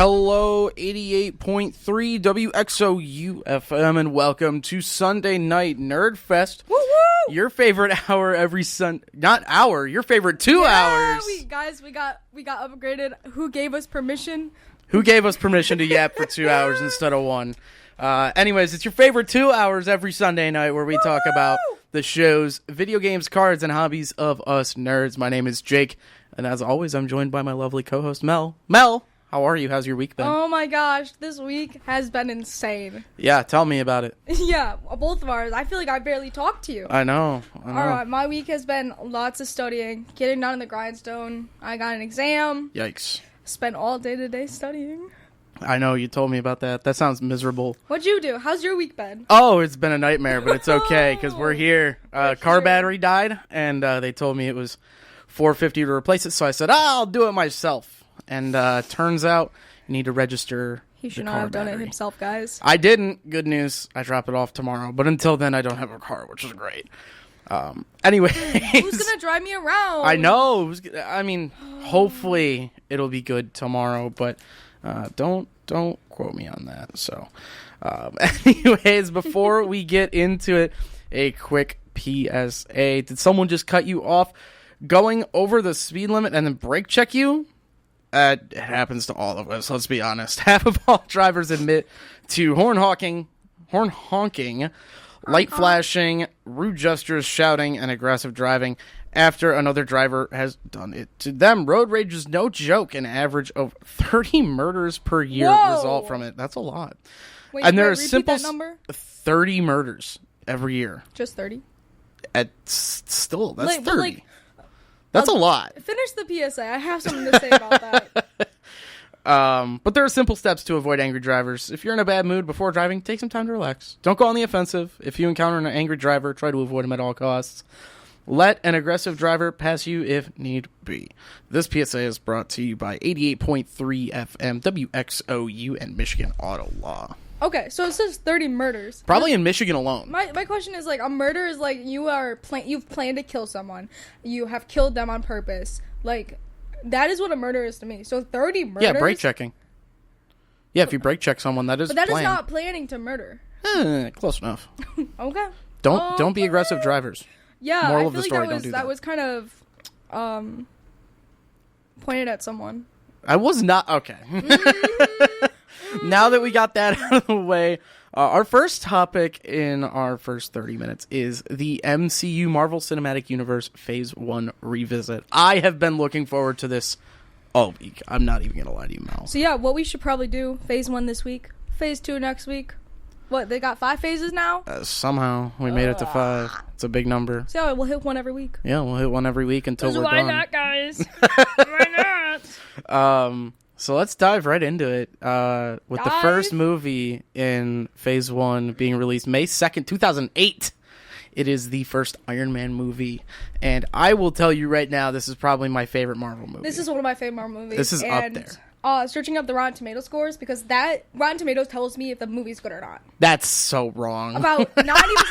Hello, 88.3 WXOU FM, and welcome to Sunday Night Nerd Fest. Woo woo! Your favorite hour every not hour, your favorite 2 hours. We got upgraded. Who gave us permission? Who gave us permission to yap for 2 hours instead of one? Anyways, it's your favorite 2 hours every Sunday night where we talk about the shows, video games, cards, and hobbies of us nerds. My name is Jake, and as always, I'm joined by my lovely co-host, Mel. Mel, how are you? How's your week been? Oh my gosh, this week has been insane. Yeah, tell me about it. Yeah, both of ours. I feel like I barely talked to you. I know. Alright, my week has been lots of studying, getting down in the grindstone. I got an exam. Yikes. Spent all day today studying. I know, you told me about that. That sounds miserable. What'd you do? How's your week been? Oh, it's been a nightmare, but it's okay, because we're here. Car battery died, and they told me it was $450 to replace it, so I said, I'll do it myself. And turns out you need to register He should the not car have done it battery. himself, guys. I didn't. Good news. I drop it off tomorrow. But until then, I don't have a car, which is great. Anyway. Who's going to drive me around? I know. I mean, hopefully it'll be good tomorrow, but don't quote me on that. So, anyways, before we get into it, a quick PSA. Did someone just cut you off going over the speed limit and then brake check you? It happens to all of us, let's be honest. Half of all drivers admit to horn honking, light flashing, rude gestures, shouting, and aggressive driving after another driver has done it to them. Road rage is no joke. An average of 30 murders per year result from it. That's a lot. Wait, and there are repeat simple that number? 30 murders every year. Just 30? That's 30. Like, That's a lot. Finish the PSA. I have something to say about that. But there are simple steps to avoid angry drivers. If you're in a bad mood before driving, take some time to relax. Don't go on the offensive. If you encounter an angry driver, try to avoid him at all costs. Let an aggressive driver pass you if need be. This PSA is brought to you by 88.3 FM, WXOU, and Michigan Auto Law. Okay, so it says 30 murders. Probably in Michigan alone. My question is, like, a murder is like you've planned to kill someone. You have killed them on purpose. Like, that is what a murder is to me. So 30 murders? Yeah, brake checking. Yeah, if you brake check someone, that is But that planned. is not planning to murder. Close enough. Okay. Don't be aggressive drivers. Yeah, Moral I of the feel story, like don't do that. that was kind of pointed at someone. I was not. Okay. Now that we got that out of the way, our first topic in our first 30 minutes is the MCU Marvel Cinematic Universe Phase 1 revisit. I have been looking forward to this all week. I'm not even going to lie to you, Mel. So yeah, what we should probably do, Phase 1 this week, Phase 2 next week. What, they got 5 phases now? Somehow, we made it to 5. It's a big number. So yeah, we'll hit one every week. Yeah, we'll hit one every week until we're why done. Why not, guys? Why not? So let's dive right into it with the first movie in Phase 1 being released May 2nd, 2008. It is the first Iron Man movie, and I will tell you right now, this is probably my favorite Marvel movie. This is one of my favorite Marvel movies. This is up there. Searching up the Rotten Tomatoes scores, because that Rotten Tomatoes tells me if the movie's good or not. That's so wrong. About not even...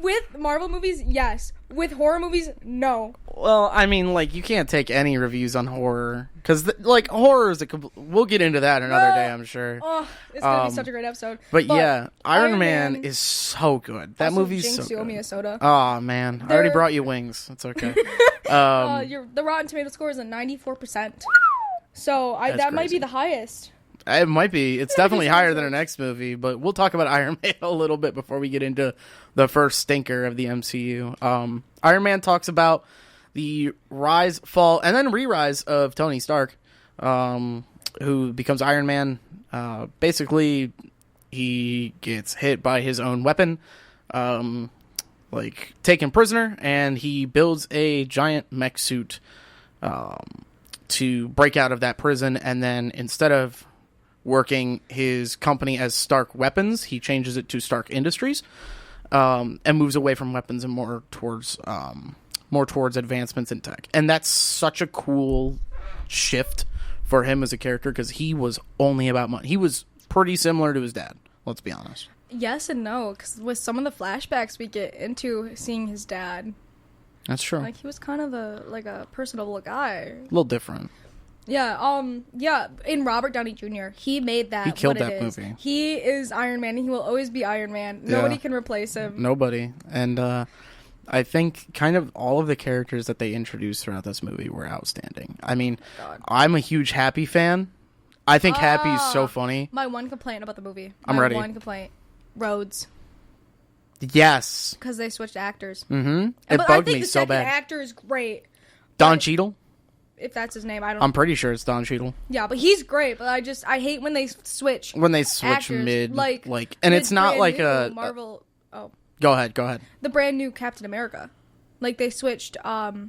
With Marvel movies, yes. With horror movies, no. Well, I mean, like, you can't take any reviews on horror, because, like, horror is we'll get into that another day, I'm sure. Oh, it's going to be such a great episode. But yeah, Iron Man is so good. That movie's so good. You owe me a soda. Oh, man. I already brought you wings. It's okay. The Rotten Tomato score is a 94%. So that might be the highest. It might be. It's definitely higher than the next movie, but we'll talk about Iron Man a little bit before we get into the first stinker of the MCU. Iron Man talks about the rise, fall, and then re-rise of Tony Stark, who becomes Iron Man. Basically, he gets hit by his own weapon, taken prisoner, and he builds a giant mech suit to break out of that prison, and then instead of working his company as Stark Weapons, he changes it to Stark Industries, and moves away from weapons and more towards advancements in tech. And that's such a cool shift for him as a character, because he was only about money. He was pretty similar to his dad, let's be honest. Yes and no, because with some of the flashbacks we get into seeing his dad, That's true. like, he was kind of a personable guy. A little different. Yeah, in Robert Downey Jr., he made that. He killed what that it is. movie. He is Iron Man, and he will always be Iron Man. Nobody can replace him. Nobody. And I think kind of all of the characters that they introduced throughout this movie were outstanding. I mean, I'm a huge Happy fan. I think Happy's so funny. My one complaint about the movie. I'm ready. My one complaint. Rhodes. Yes. Because they switched actors. Mm-hmm. It bugged me so bad. The actor is great. Don Cheadle? If that's his name, I don't. I'm pretty sure it's Don Cheadle. Yeah, but he's great. But I hate when they switch. When they switch actors, mid, like, and it's not like a Marvel. Oh, go ahead. the brand new Captain America, like they switched. What's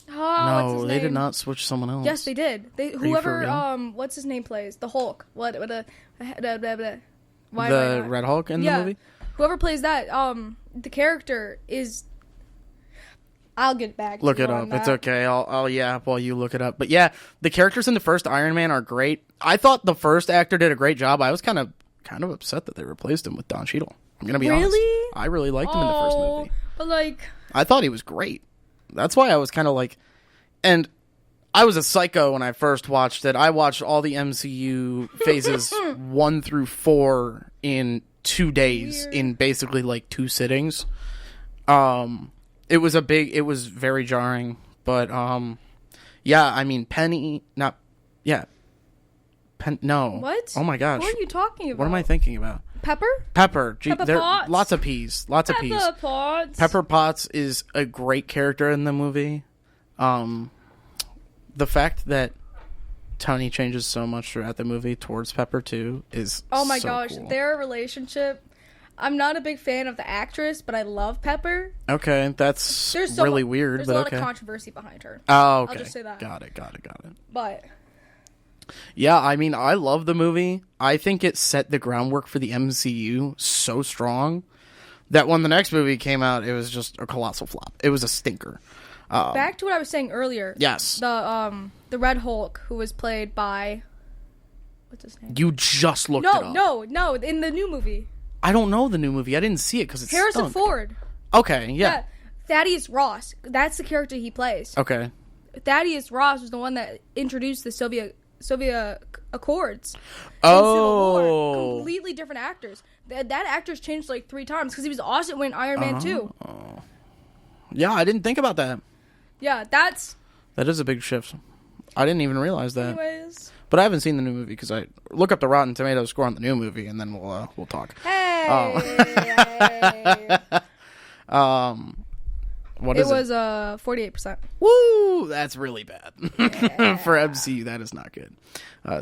No, his they name? did not switch someone else. Yes, they did. you for Whoever real? what's his name plays the Hulk. Why The am I not- Red Hulk in the movie. Whoever plays that, the character is. I'll get back to Look you it on up. It's that. okay. I'll while you look it up. But yeah, the characters in the first Iron Man are great. I thought the first actor did a great job. I was kind of upset that they replaced him with Don Cheadle. I'm gonna be honest. Really? I really liked him in the first movie. But like, I thought he was great. That's why I was kind of like, and I was a psycho when I first watched it. I watched all the MCU phases 1 through 4 in 2 days, in basically like 2 sittings. It was very jarring, but yeah, I mean no. What? Oh my gosh. What are you talking about? What am I thinking about? Pepper? Pepper. Pepper there Potts. lots of peas. Pepper Potts. Pepper Potts is a great character in the movie. The fact that Tony changes so much throughout the movie towards Pepper too is Oh my so gosh, cool. their relationship. I'm not a big fan of the actress, but I love Pepper. Okay, that's There's really weird, There's but a lot okay. of controversy behind her. Oh, okay. I'll just say that. Got it. But Yeah, I mean, I love the movie. I think it set the groundwork for the MCU so strong that when the next movie came out, it was just a colossal flop. It was a stinker. back to what I was saying earlier. Yes. The Red Hulk, who was played by what's his name? You just looked it up. No, in the new movie. I don't know the new movie. I didn't see it because it's Harrison stunk. Ford. Okay, yeah. Thaddeus Ross. That's the character he plays. Okay. Thaddeus Ross was the one that introduced the Soviet Accords. Oh. In Civil War. Completely different actors. That actor's changed like 3 times because he was awesome in Iron Man 2. Yeah, I didn't think about that. Yeah, that's. That is a big shift. I didn't even realize that. Anyways. But I haven't seen the new movie because I look up the Rotten Tomatoes score on the new movie and then we'll talk. Hey. What It is was 48%. Woo! That's really bad. For MCU, that is not good.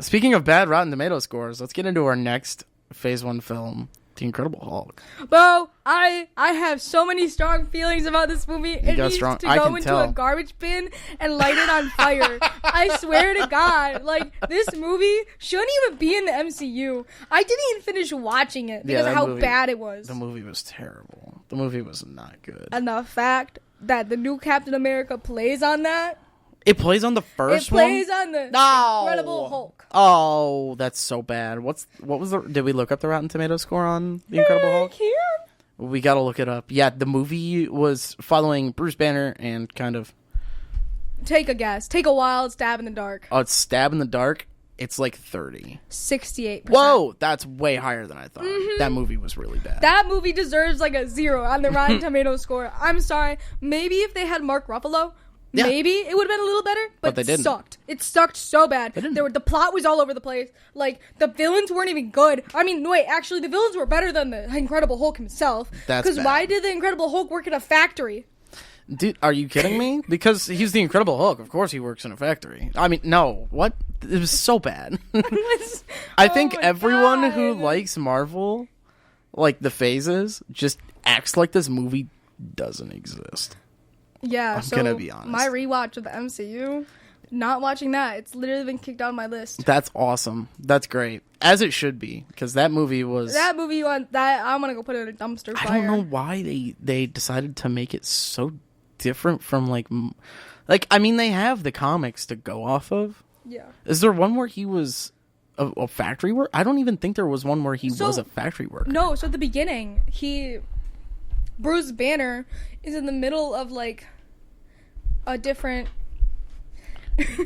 Speaking of bad Rotten Tomato scores, let's get into our next Phase 1 film, The Incredible Hulk. Bro, I have so many strong feelings about this movie. It needs to I go can into tell. a garbage bin and light it on fire. I swear to God, like, this movie shouldn't even be in the MCU. I didn't even finish watching it because of how bad it was. The movie was terrible. The movie was not good. And the fact that the new Captain America plays on that. It plays on the first one? It plays on the Incredible Hulk. Oh, that's so bad. Did we look up the Rotten Tomato score on The Incredible Hulk? Here. We gotta look it up. Yeah, the movie was following Bruce Banner and kind of... Take a guess. Take a wild stab in the dark. Oh, it's Stab in the Dark. It's like 30. 68%. Whoa, that's way higher than I thought. Mm-hmm. That movie was really bad. That movie deserves like a 0 on the Rotten Tomato score. I'm sorry. Maybe if they had Mark Ruffalo, Yeah. maybe it would have been a little better. But they it didn't. sucked. It sucked so bad. didn't. The plot was all over the place. Like, the villains weren't even good. I mean, wait, actually, the villains were better than the Incredible Hulk himself. That's Because bad. why did the Incredible Hulk work in a factory? Dude, are you kidding me? Because he's the Incredible Hulk. Of course he works in a factory. I mean, no. What? It was so bad. I think Oh my everyone who God. likes Marvel, like the phases, just acts like this movie doesn't exist. Yeah, I'm gonna be honest. My rewatch of the MCU, not watching that. It's literally been kicked on my list. That's awesome. That's great. As it should be. Because that movie was... That movie, I'm gonna go put it in a dumpster fire. I don't know why they decided to make it so different from like I mean, they have the comics to go off of. Yeah. Is there one where he was a factory worker? I don't even think there was one where he was a factory worker. No, so at the beginning, Bruce Banner is in the middle of like a different.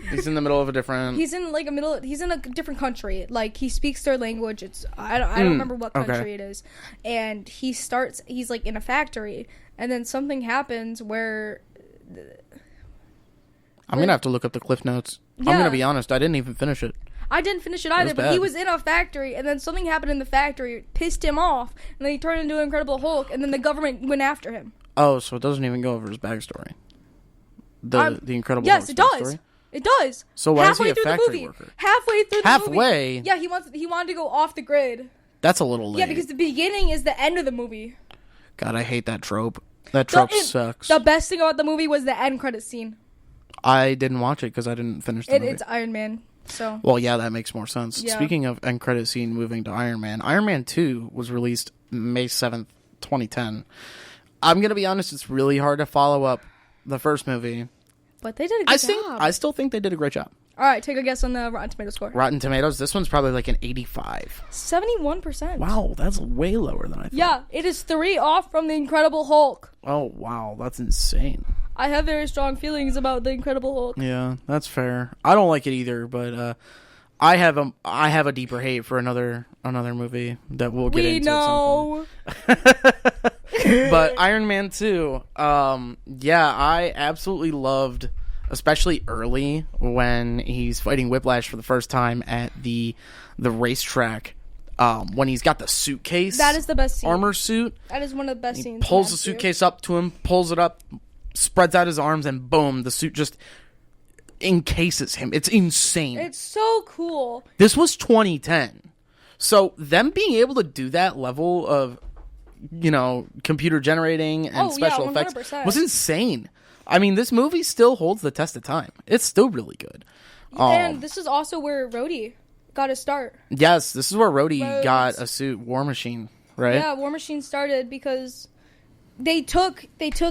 He's in the middle of a different. He's in a different country. Like, he speaks their language. I don't remember what country it is. And he's like in a factory, and then something happens where. I'm gonna have to look up the Cliff Notes. Yeah. I'm gonna be honest. I didn't even finish it. I didn't finish it either, but he was in a factory, and then something happened in the factory, pissed him off, and then he turned into Incredible Hulk, and then the government went after him. Oh, so it doesn't even go over his backstory. The Incredible Hulk's backstory? Yes, it does. So why is he a factory worker? Halfway through the movie. Halfway? Yeah, he wanted to go off the grid. That's a little late. Yeah, because the beginning is the end of the movie. God, I hate that trope. That trope sucks. The best thing about the movie was the end credit scene. I didn't watch it because I didn't finish the movie. It's Iron Man. So. Well, yeah, that makes more sense. Yeah. Speaking of end credit scene, moving to Iron Man 2 was released May 7th, 2010. I'm going to be honest, it's really hard to follow up the first movie. But they did a good job. I still think they did a great job. All right, take a guess on the Rotten Tomatoes score. Rotten Tomatoes, this one's probably like an 85. 71%. Wow, that's way lower than I thought. Yeah, it is 3 off from The Incredible Hulk. Oh, wow, that's insane. I have very strong feelings about The Incredible Hulk. Yeah, that's fair. I don't like it either, but I have a deeper hate for another movie that we'll get into. We know. At some point. But Iron Man 2, yeah, I absolutely loved, especially early when he's fighting Whiplash for the first time at the racetrack. When he's got the suitcase. That is the best scene. Armor suit. That is one of the best scenes. He pulls the suitcase up to him, pulls it up, spreads out his arms, and boom, the suit just encases him. It's insane. It's so cool. This was 2010. So them being able to do that level of, computer generating and special effects was insane. I mean, this movie still holds the test of time. It's still really good. And this is also where Rhodey got his start. Yes, this is where Rhodey got a suit. War Machine, right? Yeah, War Machine started because they took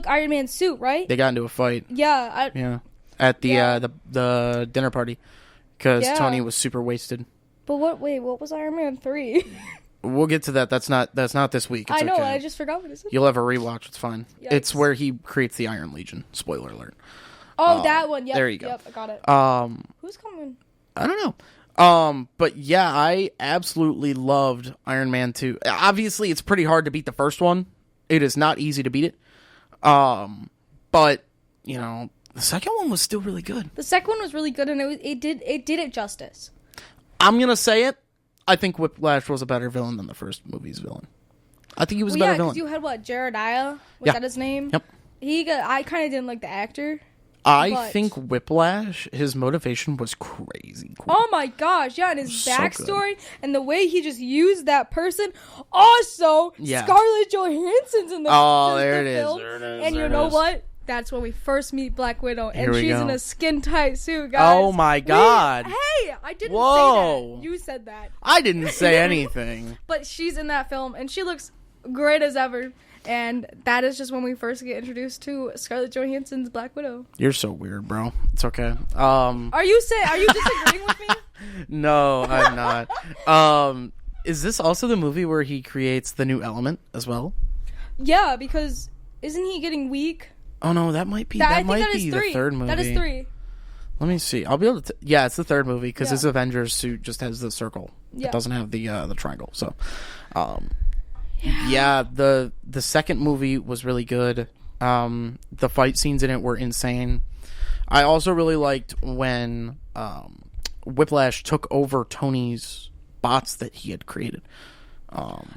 Iron Man's suit, right? They got into a fight. Yeah. At the dinner party because Tony was super wasted. But what was Iron Man 3? We'll get to that. That's not this week. It's I know. Okay. I just forgot what it is. You'll have a rewatch. It's fine. Yikes. It's where he creates the Iron Legion. Spoiler alert. Oh, that one. Yep. There you go. Yep, I got it. Who's coming? I don't know. But yeah, I absolutely loved Iron Man 2. Obviously, it's pretty hard to beat the first one. It is not easy to beat it. But the second one was still really good. The second one was really good, and it did it justice. I'm gonna say it. I think Whiplash was a better villain than the first movie's villain. I think he was a better villain. You had Jeremiah? Was that his name? Yep. I kind of didn't like the actor. I think Whiplash, his motivation was crazy cool. Oh my gosh, yeah, and his backstory and the way he just used that person. Also, Scarlett Johansson's in the film. There it is. And you know what? That's when we first meet Black Widow, and she's in a skin-tight suit, guys. Oh my god. Hey, I didn't say that. You said that. I didn't say anything. But she's in that film, and she looks great as ever. And that is just when we first get introduced to Scarlett Johansson's Black Widow. You're so weird, bro. It's okay. Are you disagreeing with me? No, I'm not. Is this also the movie where he creates the new element as well? Yeah, because isn't he getting weak? Oh no, that might be the third movie. That is 3. Let me see. I'll be able to. Yeah, it's the third movie because his Avengers suit just has the circle. Yeah. It doesn't have the triangle. So, the second movie was really good. The fight scenes in it were insane. I also really liked when Whiplash took over Tony's bots that he had created.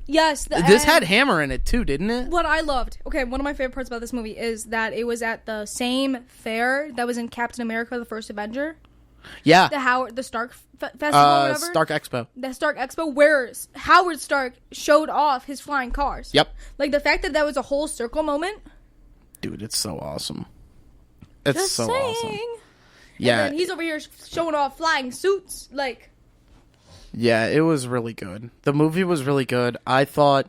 Yes. This had Hammer in it too, didn't it? What I loved. Okay, one of my favorite parts about this movie is that it was at the same fair that was in Captain America: The First Avenger. Yeah. The Stark Festival or whatever. Stark Expo. The Stark Expo where Howard Stark showed off his flying cars. Yep. Like the fact that was a whole circle moment. Dude, it's so awesome. It's just so saying. Awesome. Yeah. And then he's over here showing off flying suits. Like. Yeah, it was really good. The movie was really good. I thought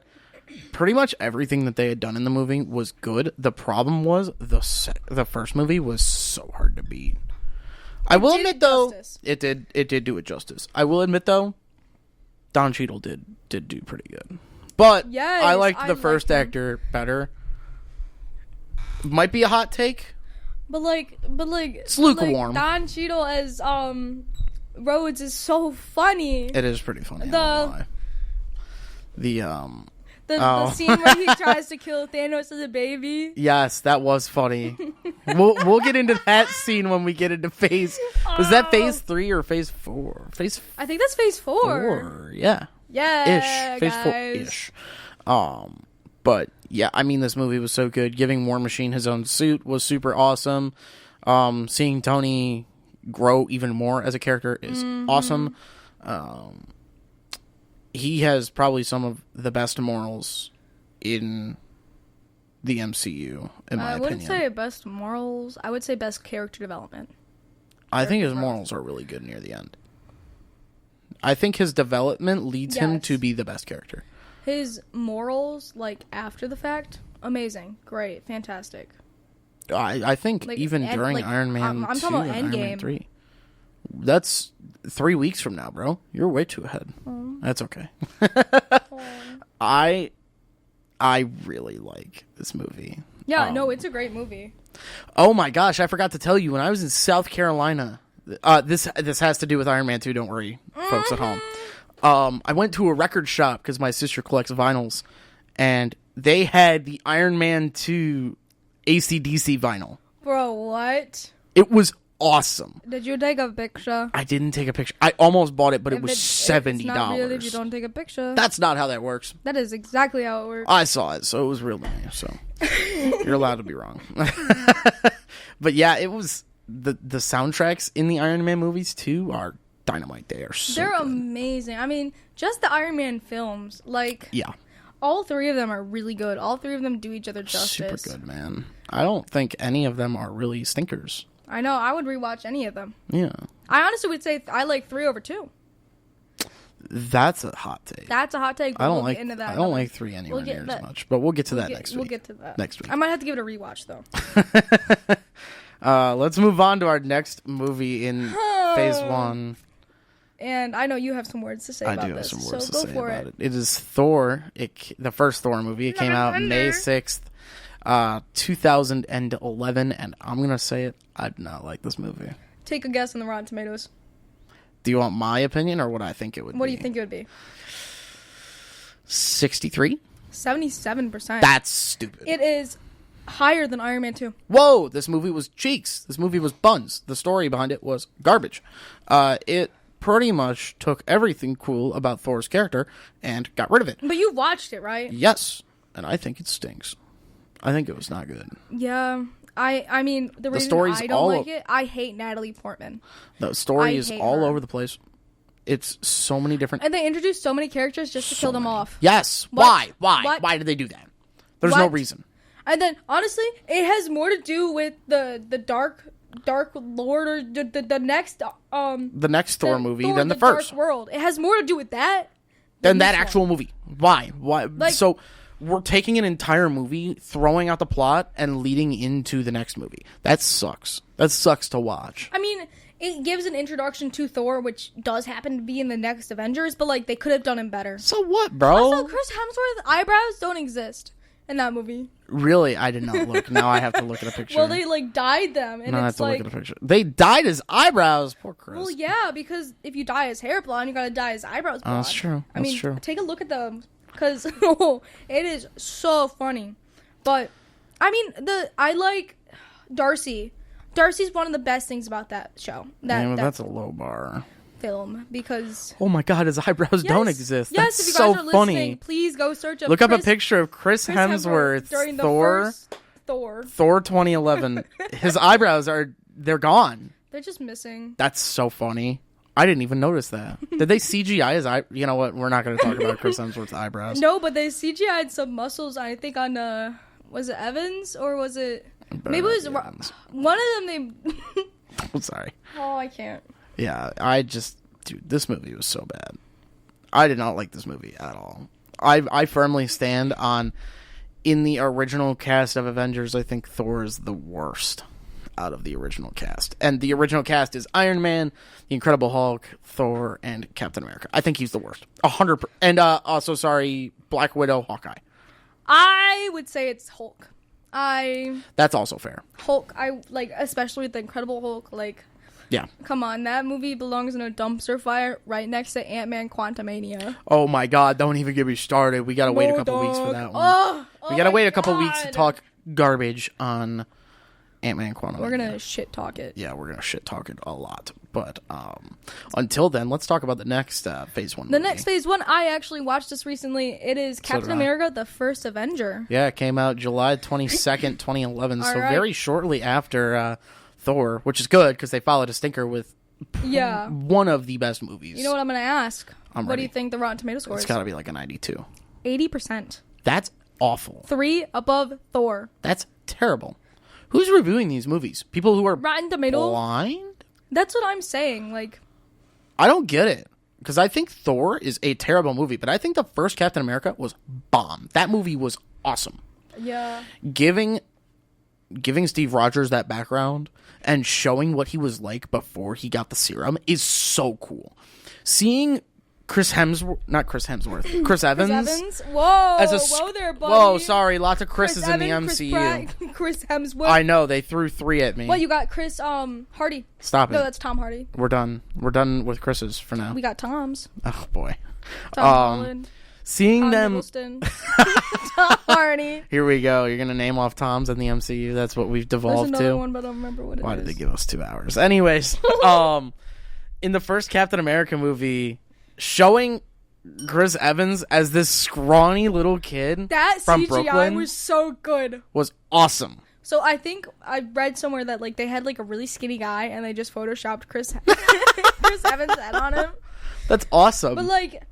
pretty much everything that they had done in the movie was good. The problem was the first movie was so hard to beat. I will admit though, it did do it justice. I will admit though, Don Cheadle did do pretty good. But yes, I liked the first actor better. Might be a hot take. But it's lukewarm. Don Cheadle as Rhodes is so funny. It is pretty funny. I don't lie. The scene where he tries to kill Thanos as a baby. Yes, that was funny. we'll get into that scene when we get into phase. Was that phase 3 or phase 4? I think that's phase 4. Yeah. Yeah. Ish. Phase 4-ish. But yeah, I mean, this movie was so good. Giving War Machine his own suit was super awesome. Seeing Tony grow even more as a character is awesome. He has probably some of the best morals in the MCU, in my opinion. I wouldn't say best morals. I would say best character development. I think his morals are really good near the end. I think his development leads him to be the best character. His morals, like, after the fact, amazing. Great. Fantastic. I think even during Iron Man 2 I'm talking about and Iron Endgame. Man 3. That's 3 weeks from now, bro. You're way too ahead. That's okay. I really like this movie. Yeah, no, it's a great movie. Oh my gosh, I forgot to tell you, when I was in South Carolina, this has to do with Iron Man 2, don't worry, folks at home. I went to a record shop because my sister collects vinyls, and they had the Iron Man 2 AC/DC vinyl. Bro, what? It was awesome. Did you take a picture? I didn't take a picture. I almost bought it, but it was $70. It's not real if you don't take a picture. That's not how that works. That is exactly how it works. I saw it, so it was real to me. So you're allowed to be wrong. But yeah, it was the soundtracks in the Iron Man movies too are dynamite. They're good. Amazing. I mean, just the Iron Man films, all 3 of them are really good. All 3 of them do each other justice. Super good, man. I don't think any of them are really stinkers. I know. I would rewatch any of them. Yeah. I honestly would say I like 3 over 2. That's a hot take. That's a hot take. I don't like 3 anywhere near as much, but we'll get to that next week. We'll get to that next week. I might have to give it a rewatch though. Let's move on to our next movie in phase 1. And I know you have some words to say about this. I do have some words to say about it. It is Thor. The first Thor movie. It came out May 6th, 2011, and I'm going to say it. I did not like this movie. Take a guess on the Rotten Tomatoes. Do you want my opinion or what I think it would be? What do you think it would be? 63? 77%. That's stupid. It is higher than Iron Man 2. Whoa, this movie was cheeks. This movie was buns. The story behind it was garbage. It pretty much took everything cool about Thor's character and got rid of it. But you watched it, right? Yes, and I think it stinks. I think it was not good. Yeah, I mean, the reason I don't like it, I hate Natalie Portman. The story is all over the place. It's so many different... And they introduced so many characters just to kill them off. Yes. What? Why? What? Why did they do that? There's no reason. And then, honestly, it has more to do with the Dark Lord or the next the next Thor movie than the first. Dark World. It has more to do with that than that actual movie. Why? So we're taking an entire movie, throwing out the plot, and leading into the next movie. That sucks. That sucks to watch. I mean, it gives an introduction to Thor, which does happen to be in the next Avengers, but they could have done it better. So what, bro? Also, Chris Hemsworth's eyebrows don't exist in that movie. Really? I did not look. Now I have to look at a picture. Well, they dyed them, and I have to look at a picture. They dyed his eyebrows. Poor Chris. Well, yeah, because if you dye his hair blonde, you gotta dye his eyebrows blonde. That's true. That's true. Take a look at them, because it is so funny. But I mean, I like Darcy. Darcy's one of the best things about that show. That's a low bar. Film, because oh my god, his eyebrows don't exist. Yes, that's if you so guys are funny. listening, please go search up. Look up a picture of Chris Hemsworth during the Thor. First Thor 2011. His eyebrows they're gone. They're just missing. That's so funny. I didn't even notice that. Did they CGI his eye? You know what? We're not going to talk about Chris Hemsworth's eyebrows. No, but they CGI'd some muscles. I think on was it Evans or was it? Maybe it was Evans. One of them. They. I'm sorry. Oh, I can't. Yeah, dude, this movie was so bad. I did not like this movie at all. I firmly stand on, in the original cast of Avengers, I think Thor is the worst out of the original cast. And the original cast is Iron Man, the Incredible Hulk, Thor, and Captain America. I think he's the worst. 100%. And also, Black Widow, Hawkeye. I would say it's Hulk. That's also fair. Hulk, I like, especially with the Incredible Hulk, like, yeah. Come on, that movie belongs in a dumpster fire right next to Ant-Man Quantumania. Oh my god, don't even get me started. We gotta wait a couple weeks for that one. We gotta wait a couple weeks to talk garbage on Ant-Man Quantumania. We're gonna shit talk it. Yeah, we're gonna shit talk it a lot. But until then, let's talk about the next Phase 1 movie. The next Phase 1, I actually watched this recently. It is Captain America, the First Avenger. Yeah, it came out July 22nd, 2011, so very shortly after Thor, which is good because they followed a stinker with one of the best movies. You know what I'm going to ask? What do you think the Rotten Tomato score is? It's got to be like a 92. 80%. That's awful. 3 above Thor. That's terrible. Who's reviewing these movies? People who are Rotten Tomato blind? That's what I'm saying. Like, I don't get it. Because I think Thor is a terrible movie, but I think the first Captain America was bomb. That movie was awesome. Yeah. Giving Steve Rogers that background and showing what he was like before he got the serum is so cool. Seeing Chris Evans. Whoa, whoa there, buddy. Whoa, sorry, lots of Chris's in the MCU. Chris Hemsworth. I know, they threw 3 at me. Well, you got Chris Hardy. Stop it. No, that's Tom Hardy. We're done with Chris's for now. We got Tom's. Oh boy. Tom Holland. Seeing Tom them Tom Hardy. Here we go. You're gonna name off Toms in the MCU. That's what we've devolved There's another to. one, but I don't remember what it is. Why did they give us 2 hours? Anyways, in the first Captain America movie, showing Chris Evans as this scrawny little kid from CGI Brooklyn was so good. Was awesome. So I think I read somewhere that like they had like a really skinny guy and they just photoshopped Chris Evans' head on him. That's awesome. But like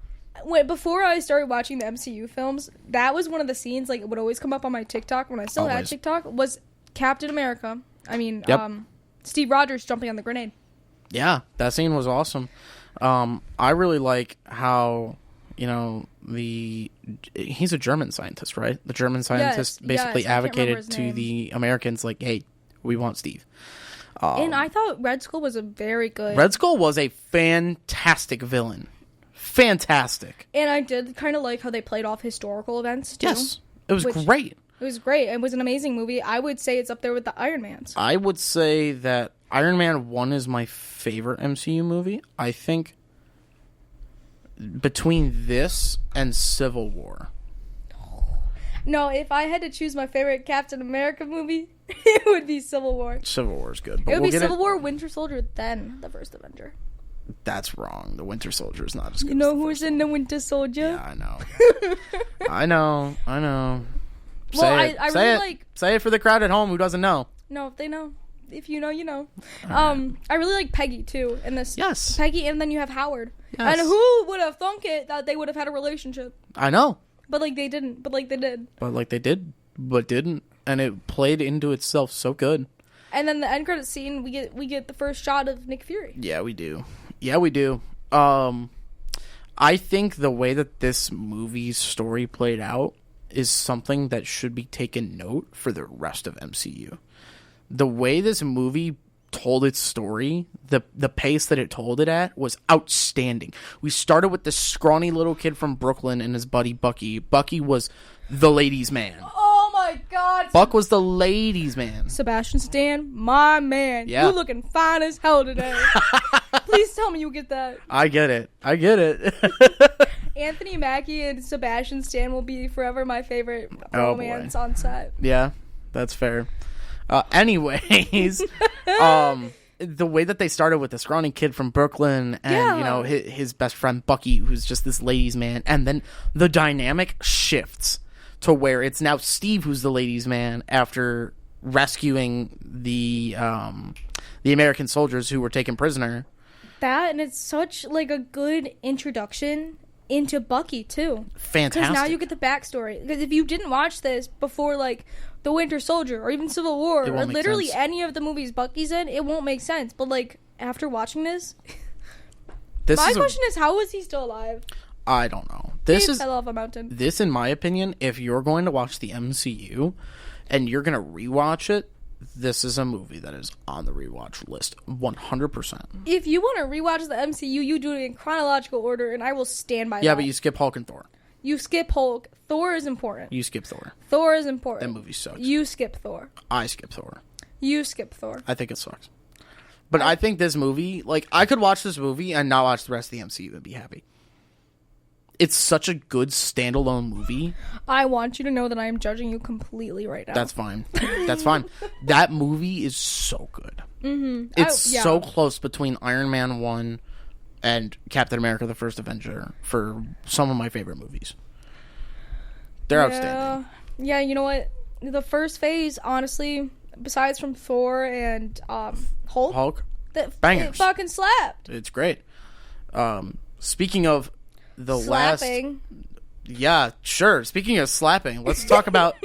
before I started watching the MCU films, that was one of the scenes like it would always come up on my TikTok when I still had TikTok was Captain America. I mean, Steve Rogers jumping on the grenade. Yeah, that scene was awesome. I really like how, he's a German scientist, right? The German scientist basically advocated to the Americans like, hey, we want Steve. And I thought Red Skull was a very good... Red Skull was a fantastic villain. Fantastic. And I did kind of like how they played off historical events, too. Yes. It was great. It was great. It was an amazing movie. I would say it's up there with the Iron Mans. I would say that Iron Man 1 is my favorite MCU movie. I think between this and Civil War. No, if I had to choose my favorite Captain America movie, it would be Civil War. Civil War is good. But it would be Civil War, Winter Soldier, then the First Avenger. That's wrong. The Winter Soldier is not as good. You know who's in the Winter Soldier? Yeah, I know. I know. Say it for the crowd at home who doesn't know. No, they know. If you know, you know. Right. I really like Peggy too in this. Yes. Peggy, and then you have Howard. Yes. And who would have thunk it that they would have had a relationship? I know. But like they didn't. But like they did. But like they did. But didn't. And it played into itself so good. And then the end credit scene, we get the first shot of Nick Fury. Yeah, we do. I think the way that this movie's story played out is something that should be taken note for the rest of MCU. The way this movie told its story, the pace that it told it at was outstanding. We started with this scrawny little kid from Brooklyn and his buddy Bucky. Bucky was the ladies' man. Oh my God. Buck was the ladies' man. Sebastian Stan, my man. Yeah. You looking fine as hell today. Please tell me you get that. I get it. Anthony Mackie and Sebastian Stan will be forever my favorite romance on set. Yeah, that's fair. Anyways, the way that they started with the scrawny kid from Brooklyn and his best friend Bucky, who's just this ladies' man, and then the dynamic shifts to where it's now Steve who's the ladies' man after rescuing the American soldiers who were taken prisoner. That, and it's such like a good introduction into Bucky too. Fantastic. Because now you get the backstory. Because if you didn't watch this before, like the Winter Soldier or even Civil War or literally any of the movies Bucky's in, it won't make sense. But like after watching this my question is, how is he still alive? I don't know. He fell off a mountain. This, in my opinion, if you're going to watch the MCU and you're going to rewatch it, this is a movie that is on the rewatch list 100%. If you want to rewatch the MCU, you do it in chronological order, and I will stand by that. Yeah, but you skip Hulk and Thor. You skip Hulk. Thor is important. You skip Thor. Thor is important. That movie sucks. You skip Thor. I skip Thor. You skip Thor. I think it sucks. But I think this movie, like, I could watch this movie and not watch the rest of the MCU and be happy. It's such a good standalone movie. I want you to know that I am judging you completely right now. That's fine. That's fine. That movie is so good. Mm-hmm. It's so close between Iron Man 1 and Captain America the First Avenger for some of my favorite movies. They're outstanding. Yeah, you know what? The first phase, honestly, besides from Thor and Hulk, bangers. It fucking slapped. It's great. Speaking of the slapping. Yeah, sure. Speaking of slapping, let's talk about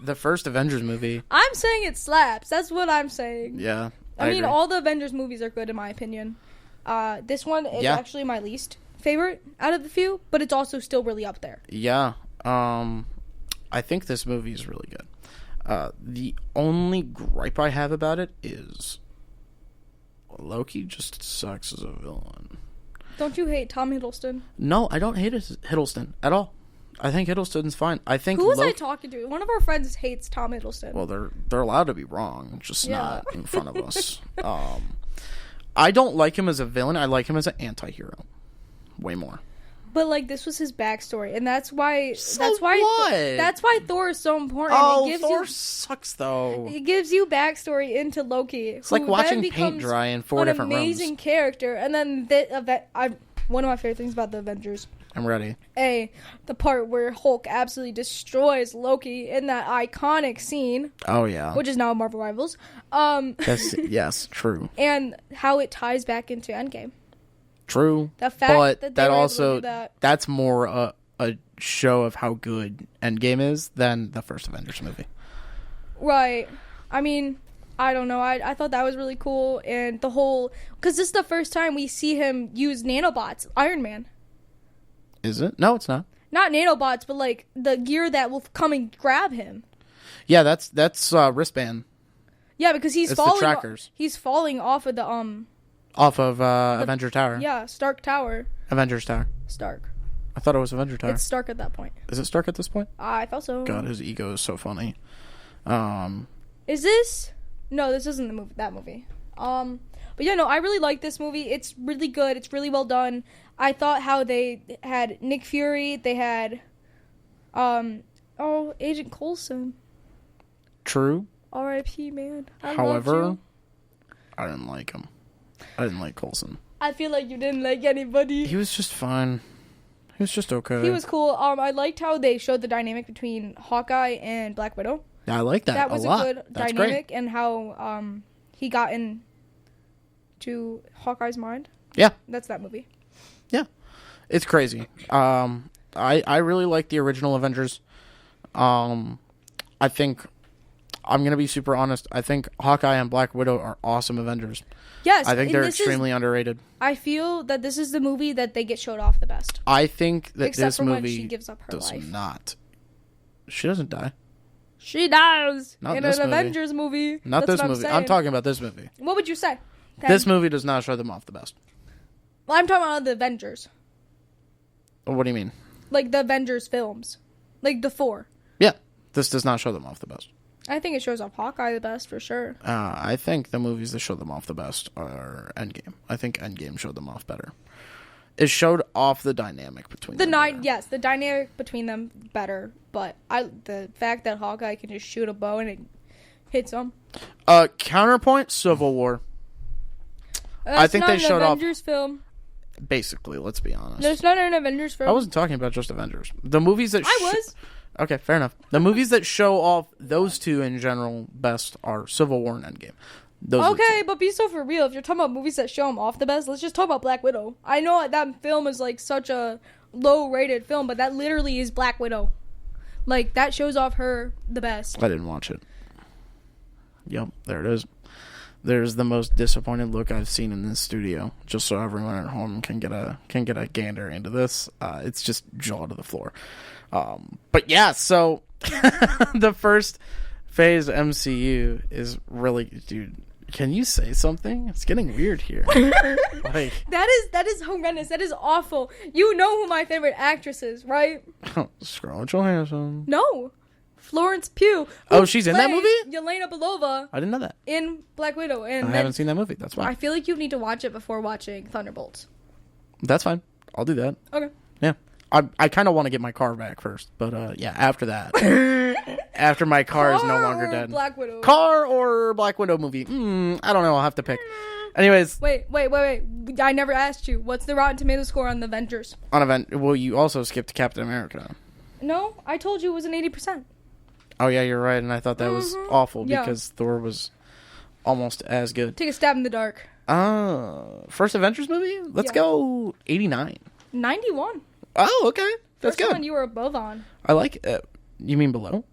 the first Avengers movie. I'm saying it slaps. That's what I'm saying. Yeah, I mean, agree. all the Avengers movies are good in my opinion. This one is actually my least favorite out of the few, but it's also still really up there. Yeah. I think this movie is really good. The only gripe I have about it is Loki just sucks as a villain. Don't you hate Tom Hiddleston? No, I don't hate Hiddleston at all. I think Hiddleston's fine. I think who was I talking to? One of our friends hates Tom Hiddleston. Well, they're allowed to be wrong, just not in front of us. I don't like him as a villain. I like him as an anti-hero, way more. But like this was his backstory, and that's why That's why Thor is so important. Oh, Thor sucks though. It gives you backstory into Loki. It's like watching paint dry in 4 different rooms. An amazing character, and then one of my favorite things about the Avengers. I'm ready. The part where Hulk absolutely destroys Loki in that iconic scene. Oh yeah, which is now Marvel Rivals. Yes, true. And how it ties back into Endgame. True, the fact but that also that's more a show of how good Endgame is than the first Avengers movie. Right. I mean, I don't know. I thought that was really cool, and the whole because this is the first time we see him use nanobots. Iron Man. Is it? No, it's not. Not nanobots, but like the gear that will come and grab him. Yeah, that's wristband. Yeah, because he's falling off of the Off of Avenger Tower. Yeah, Stark Tower. Avengers Tower. Stark. I thought it was Avenger Tower. It's Stark at that point. Is it Stark at this point? I thought so. God, his ego is so funny. Is this? No, this isn't that movie. But yeah, no, I really like this movie. It's really good. It's really well done. I thought how they had Nick Fury. They had, Agent Coulson. True. R.I.P. Man. However, I didn't like him. I didn't like Coulson. I feel like you didn't like anybody. He was just fine. He was just okay. He was cool. I liked how they showed the dynamic between Hawkeye and Black Widow. Yeah, I like that. That was a lot. Good That's dynamic, great. and how he got into Hawkeye's mind. Yeah, that's that movie. Yeah, it's crazy. I really like the original Avengers. I think I'm gonna be super honest. I think Hawkeye and Black Widow are awesome Avengers. Yes, I think they're extremely underrated. I feel that this is the movie that they get showed off the best. I think that Except this for movie when she gives up her does life. not. She doesn't die. She dies Not in this an movie. Avengers movie. Not That's this what movie. I'm I'm talking about this movie. What would you say? This movie does not show them off the best. Well, I'm talking about the Avengers. What do you mean? Like the Avengers films. Like the 4. Yeah, this does not show them off the best. I think it shows off Hawkeye the best for sure. I think the movies that show them off the best are Endgame. I think Endgame showed them off better. It showed off the dynamic between them. Yes, the dynamic between them better, but the fact that Hawkeye can just shoot a bow and it hits him. Counterpoint: Civil War. I think they showed off. Avengers film. Basically, let's be honest. There's not an Avengers film. I wasn't talking about just Avengers. The movies that I was. Okay, fair enough. The movies that show off those two in general best are Civil War and Endgame. Okay, but be so for real. If you're talking about movies that show them off the best, let's just talk about Black Widow. I know that film is like such a low-rated film, but that literally is Black Widow. Like, that shows off her the best. I didn't watch it. Yep, there it is. There's the most disappointed look I've seen in this studio. Just so everyone at home can get a gander into this. It's just jaw to the floor. But yeah, so the first phase MCU is really, dude. Can you say something? It's getting weird here. Like that is horrendous. That is awful. You know who my favorite actress is, right? Scarlett Johansson. No. Florence Pugh. Oh, she's in that movie? Yelena Belova. I didn't know that. In Black Widow. And I haven't seen that movie. That's why. I feel like you need to watch it before watching Thunderbolts. That's fine. I'll do that. Okay. Yeah. I kind of want to get my car back first, but yeah, after that. After my car is no longer dead. Black Widow. Car or Black Widow movie? I don't know. I'll have to pick. Anyways. Wait. I never asked you. What's the Rotten Tomato score on the Avengers? On event. Well, you also skipped Captain America. No, I told you it was an 80%. Oh, yeah, you're right. And I thought that was awful because Thor was almost as good. Take a stab in the dark. First Avengers movie? Let's go 89. 91. Oh, okay. That's First good. one you were above on. I like it. You mean below?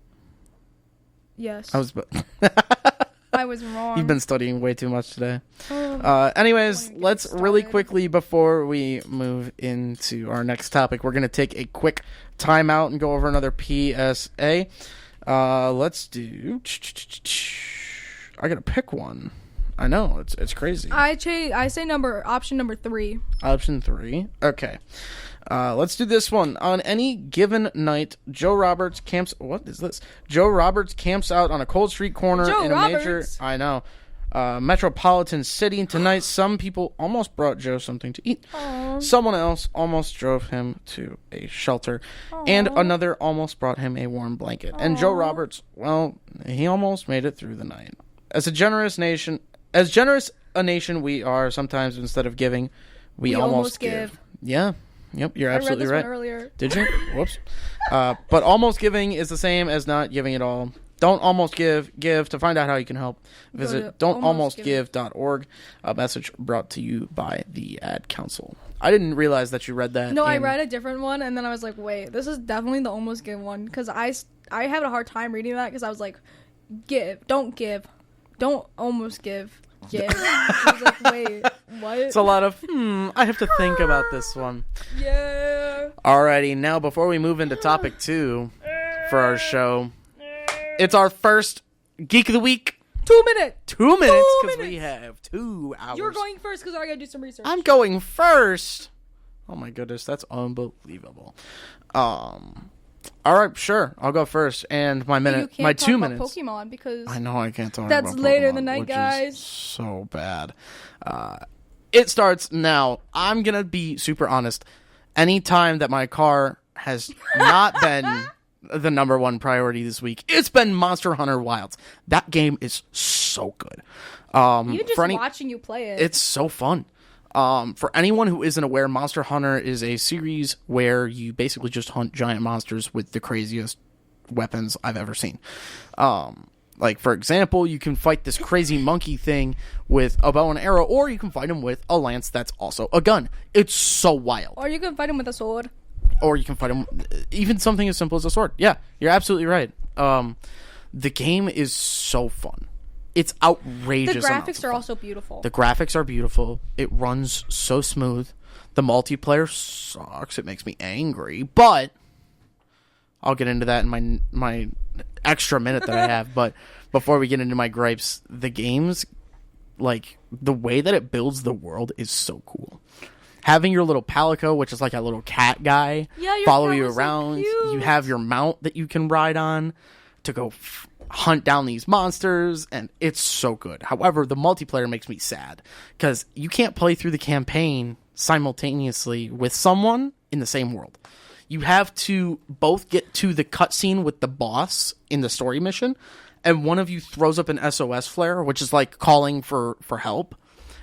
Yes. I was wrong. You've been studying way too much today. Anyways, let's really quickly, before we move into our next topic, we're going to take a quick timeout and go over another PSA. Let's do... I got to pick one. I know, it's crazy. I say option number 3. Option 3. Okay. Let's do this one. On any given night, Joe Roberts camps... What is this? Joe Roberts camps out on a cold street corner in a major... I know. Metropolitan city. Tonight, some people almost brought Joe something to eat. Aww. Someone else almost drove him to a shelter. Aww. And another almost brought him a warm blanket. Aww. And Joe Roberts, well, he almost made it through the night. As generous a nation we are, sometimes instead of giving, we almost give. Yeah. Yep, you're absolutely right. I read this one earlier. Did you? Whoops. But almost giving is the same as not giving at all. Don't almost give. Give. To find out how you can help, visit don'talmostgive.org. A message brought to you by the Ad Council. I didn't realize that you read that. No, I read a different one, and then I was like, wait, this is definitely the almost give one. Because I had a hard time reading that because I was like, don't almost give. I was like, wait, what? It's a lot of, I have to think about this one. Yeah. Alrighty, now before we move into topic 2 for our show, it's our first Geek of the Week. 2 minutes. 2 minutes, because we have 2 hours. You're going first because I gotta do some research. I'm going first. Oh my goodness, that's unbelievable. All right, sure. I'll go first. And my 2 minutes. Pokemon because I know I can't talk that's about Pokemon, later in the night, which guys. Is so bad. It starts now. I'm gonna be super honest. Anytime that my car has not been the number one priority this week, it's been Monster Hunter Wilds. That game is so good. Even just watching you play it, it's so fun. For anyone who isn't aware, Monster Hunter is a series where you basically just hunt giant monsters with the craziest weapons I've ever seen. Like, for example, you can fight this crazy monkey thing with a bow and arrow, or you can fight him with a lance that's also a gun. It's so wild. Or you can fight him with a sword. Or you can fight him even something as simple as a sword. Yeah, you're absolutely right. The game is so fun. It's outrageous. The graphics are also beautiful. The graphics are beautiful. It runs so smooth. The multiplayer sucks. It makes me angry. But I'll get into that in my extra minute that I have. But before we get into my gripes, the game's, like, the way that it builds the world is so cool. Having your little Palico, which is like a little cat guy, follow you around. So you have your mount that you can ride on to go hunt down these monsters, and it's so good. However, the multiplayer makes me sad because you can't play through the campaign simultaneously with someone in the same world. You have to both get to the cutscene with the boss in the story mission, and one of you throws up an SOS flare, which is like calling for help,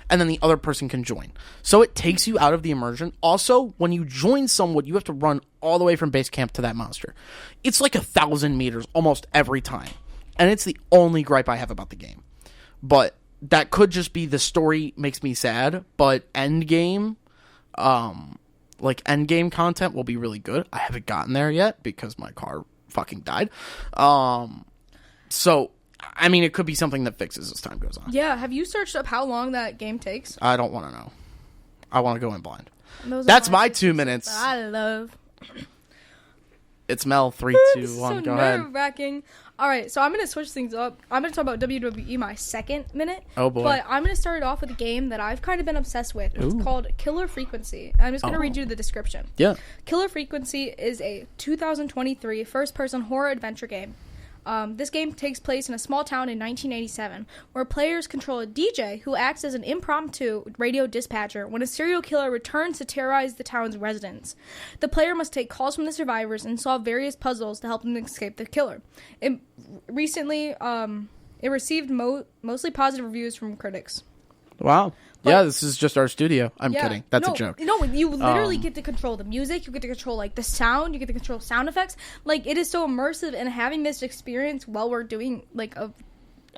and then the other person can join. So it takes you out of the immersion. Also, when you join someone, you have to run all the way from base camp to that monster. It's like 1,000 meters almost every time. And it's the only gripe I have about the game. But that could just be the story makes me sad. But endgame, endgame content will be really good. I haven't gotten there yet because my car fucking died. So, I mean, it could be something that fixes as time goes on. Yeah, have you searched up how long that game takes? I don't want to know. I want to go in blind. That's my 2 minutes. I love. It's Mel. 3, 2, 1. So Go ahead. nerve-wracking. All right, so I'm going to switch things up. I'm going to talk about WWE my second minute. Oh, boy. But I'm going to start it off with a game that I've kind of been obsessed with. It's called Killer Frequency. I'm just going to read you the description. Yeah. Killer Frequency is a 2023 first-person horror adventure game. This game takes place in a small town in 1987, where players control a DJ who acts as an impromptu radio dispatcher when a serial killer returns to terrorize the town's residents. The player must take calls from the survivors and solve various puzzles to help them escape the killer. It received mostly positive reviews from critics. Wow. Yeah, this is just our studio. I'm kidding. That's a joke. No, you literally get to control the music. You get to control, like, the sound. You get to control sound effects. Like, it is so immersive, and having this experience while we're doing, like, a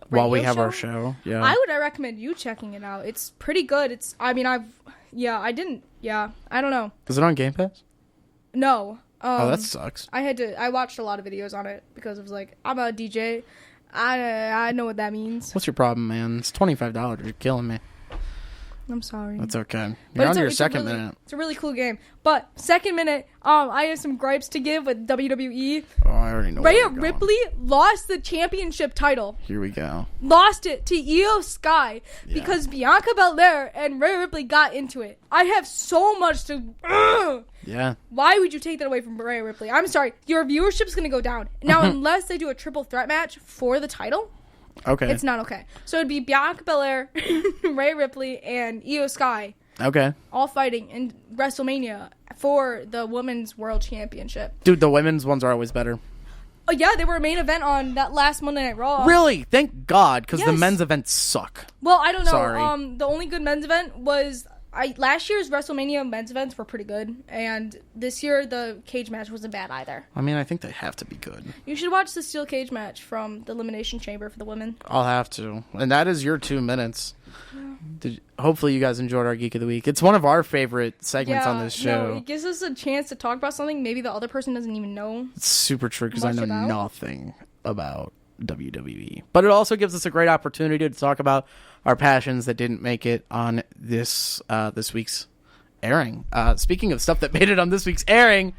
while we have our show. Yeah. I recommend you checking it out. It's pretty good. I don't know. Is it on Game Pass? No. That sucks. I watched a lot of videos on it because it was like, I'm a DJ. I know what that means. What's your problem, man? It's $25. You're killing me. I'm sorry. That's okay. You're on your second minute. It's a really cool game. But second minute, I have some gripes to give with WWE. Oh, I already know. Rhea Ripley lost the championship title. Here we go. Lost it to Io Sky because Bianca Belair and Rhea Ripley got into it. I have so much to... Yeah. Why would you take that away from Rhea Ripley? I'm sorry. Your viewership's going to go down. Now, unless they do a triple threat match for the title... Okay. It's not okay. So it'd be Bianca Belair, Rhea Ripley, and Io Sky. Okay. All fighting in WrestleMania for the Women's World Championship. Dude, the women's ones are always better. Oh, yeah, they were a main event on that last Monday Night Raw. Really? Thank God, because the Yes. men's events suck. Well, I don't know. Sorry. The only good men's event was... last year's WrestleMania men's events were pretty good, and this year the cage match wasn't bad either. I mean, I think they have to be good. You should watch the steel cage match from the Elimination Chamber for the women. I'll have to. And that is your 2 minutes. Yeah. Hopefully you guys enjoyed our Geek of the Week. It's one of our favorite segments on this show. No, it gives us a chance to talk about something maybe the other person doesn't even know. It's super true because I know nothing about WWE. But it also gives us a great opportunity to talk about our passions that didn't make it on this week's airing. Speaking of stuff that made it on this week's airing,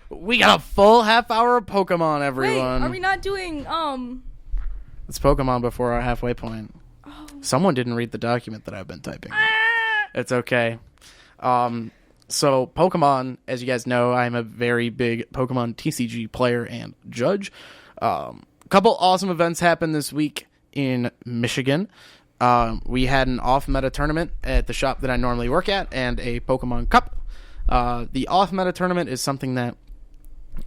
we got a full half hour of Pokemon, everyone. Wait, are we not doing It's Pokemon before our halfway point. Oh. Someone didn't read the document that I've been typing. It's okay. So Pokemon, as you guys know, I'm a very big Pokemon TCG player and judge. A couple awesome events happened this week in Michigan. We had an off-meta tournament at the shop that I normally work at and a Pokemon Cup. The off-meta tournament is something that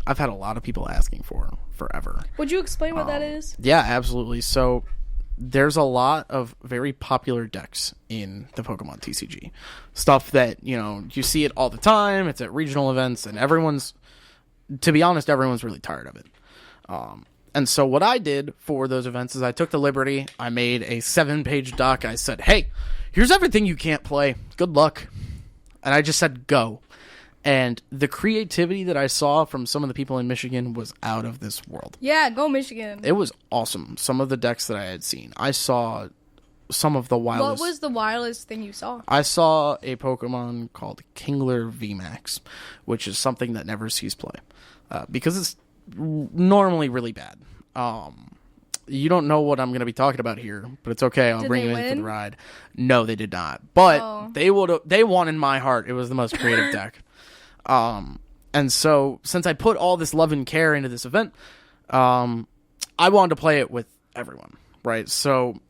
I've had a lot of people asking for forever. Would you explain what that is? Yeah, absolutely. So there's a lot of very popular decks in the Pokemon TCG. Stuff that, you see it all the time. It's at regional events, and to be honest, everyone's really tired of it. And so what I did for those events is I took the liberty, I made a 7-page doc. I said, hey, here's everything you can't play. Good luck. And I just said, go. And the creativity that I saw from some of the people in Michigan was out of this world. Yeah, go Michigan. It was awesome. Some of the decks that I had seen. I saw some of the wildest. What was the wildest thing you saw? I saw a Pokemon called Kingler VMAX, which is something that never sees play. Because it's normally really bad. You don't know what I'm going to be talking about here, but it's okay. I'll bring you in for the ride. No, they did not. But they won in my heart. It was the most creative deck. And so since I put all this love and care into this event, I wanted to play it with everyone, right? So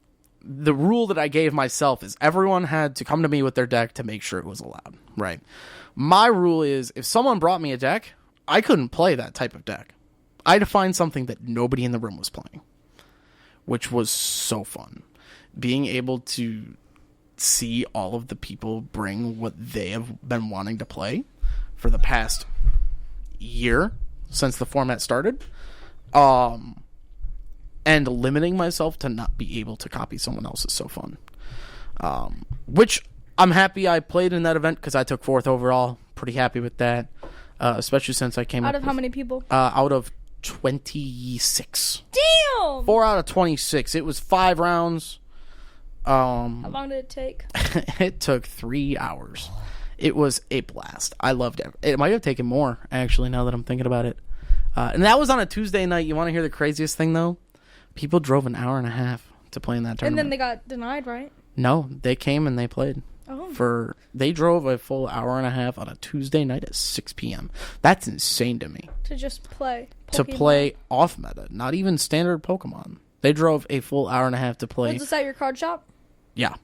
the rule that I gave myself is everyone had to come to me with their deck to make sure it was allowed, right? My rule is if someone brought me a deck, I couldn't play that type of deck. I had to find something that nobody in the room was playing, which was so fun. Being able to see all of the people bring what they have been wanting to play for the past year since the format started, and limiting myself to not be able to copy someone else is so fun. Which I'm happy I played in that event because I took 4th overall. Pretty happy with that, especially since I came out of how many people? Out of 26. Damn! 4 out of 26. It was 5 rounds. How long did it take? It took 3 hours. It was a blast. I loved it. It might have taken more, actually, now that I'm thinking about it. And that was on a Tuesday night. You want to hear the craziest thing, though? People drove an hour and a half to play in that tournament. And then they got denied, right? No, they came and they played. Oh. They drove a full hour and a half on a Tuesday night at 6 p.m. That's insane to me. To just play Pokemon. To play off meta, not even standard Pokemon. They drove a full hour and a half to play. Was this at your card shop? Yeah.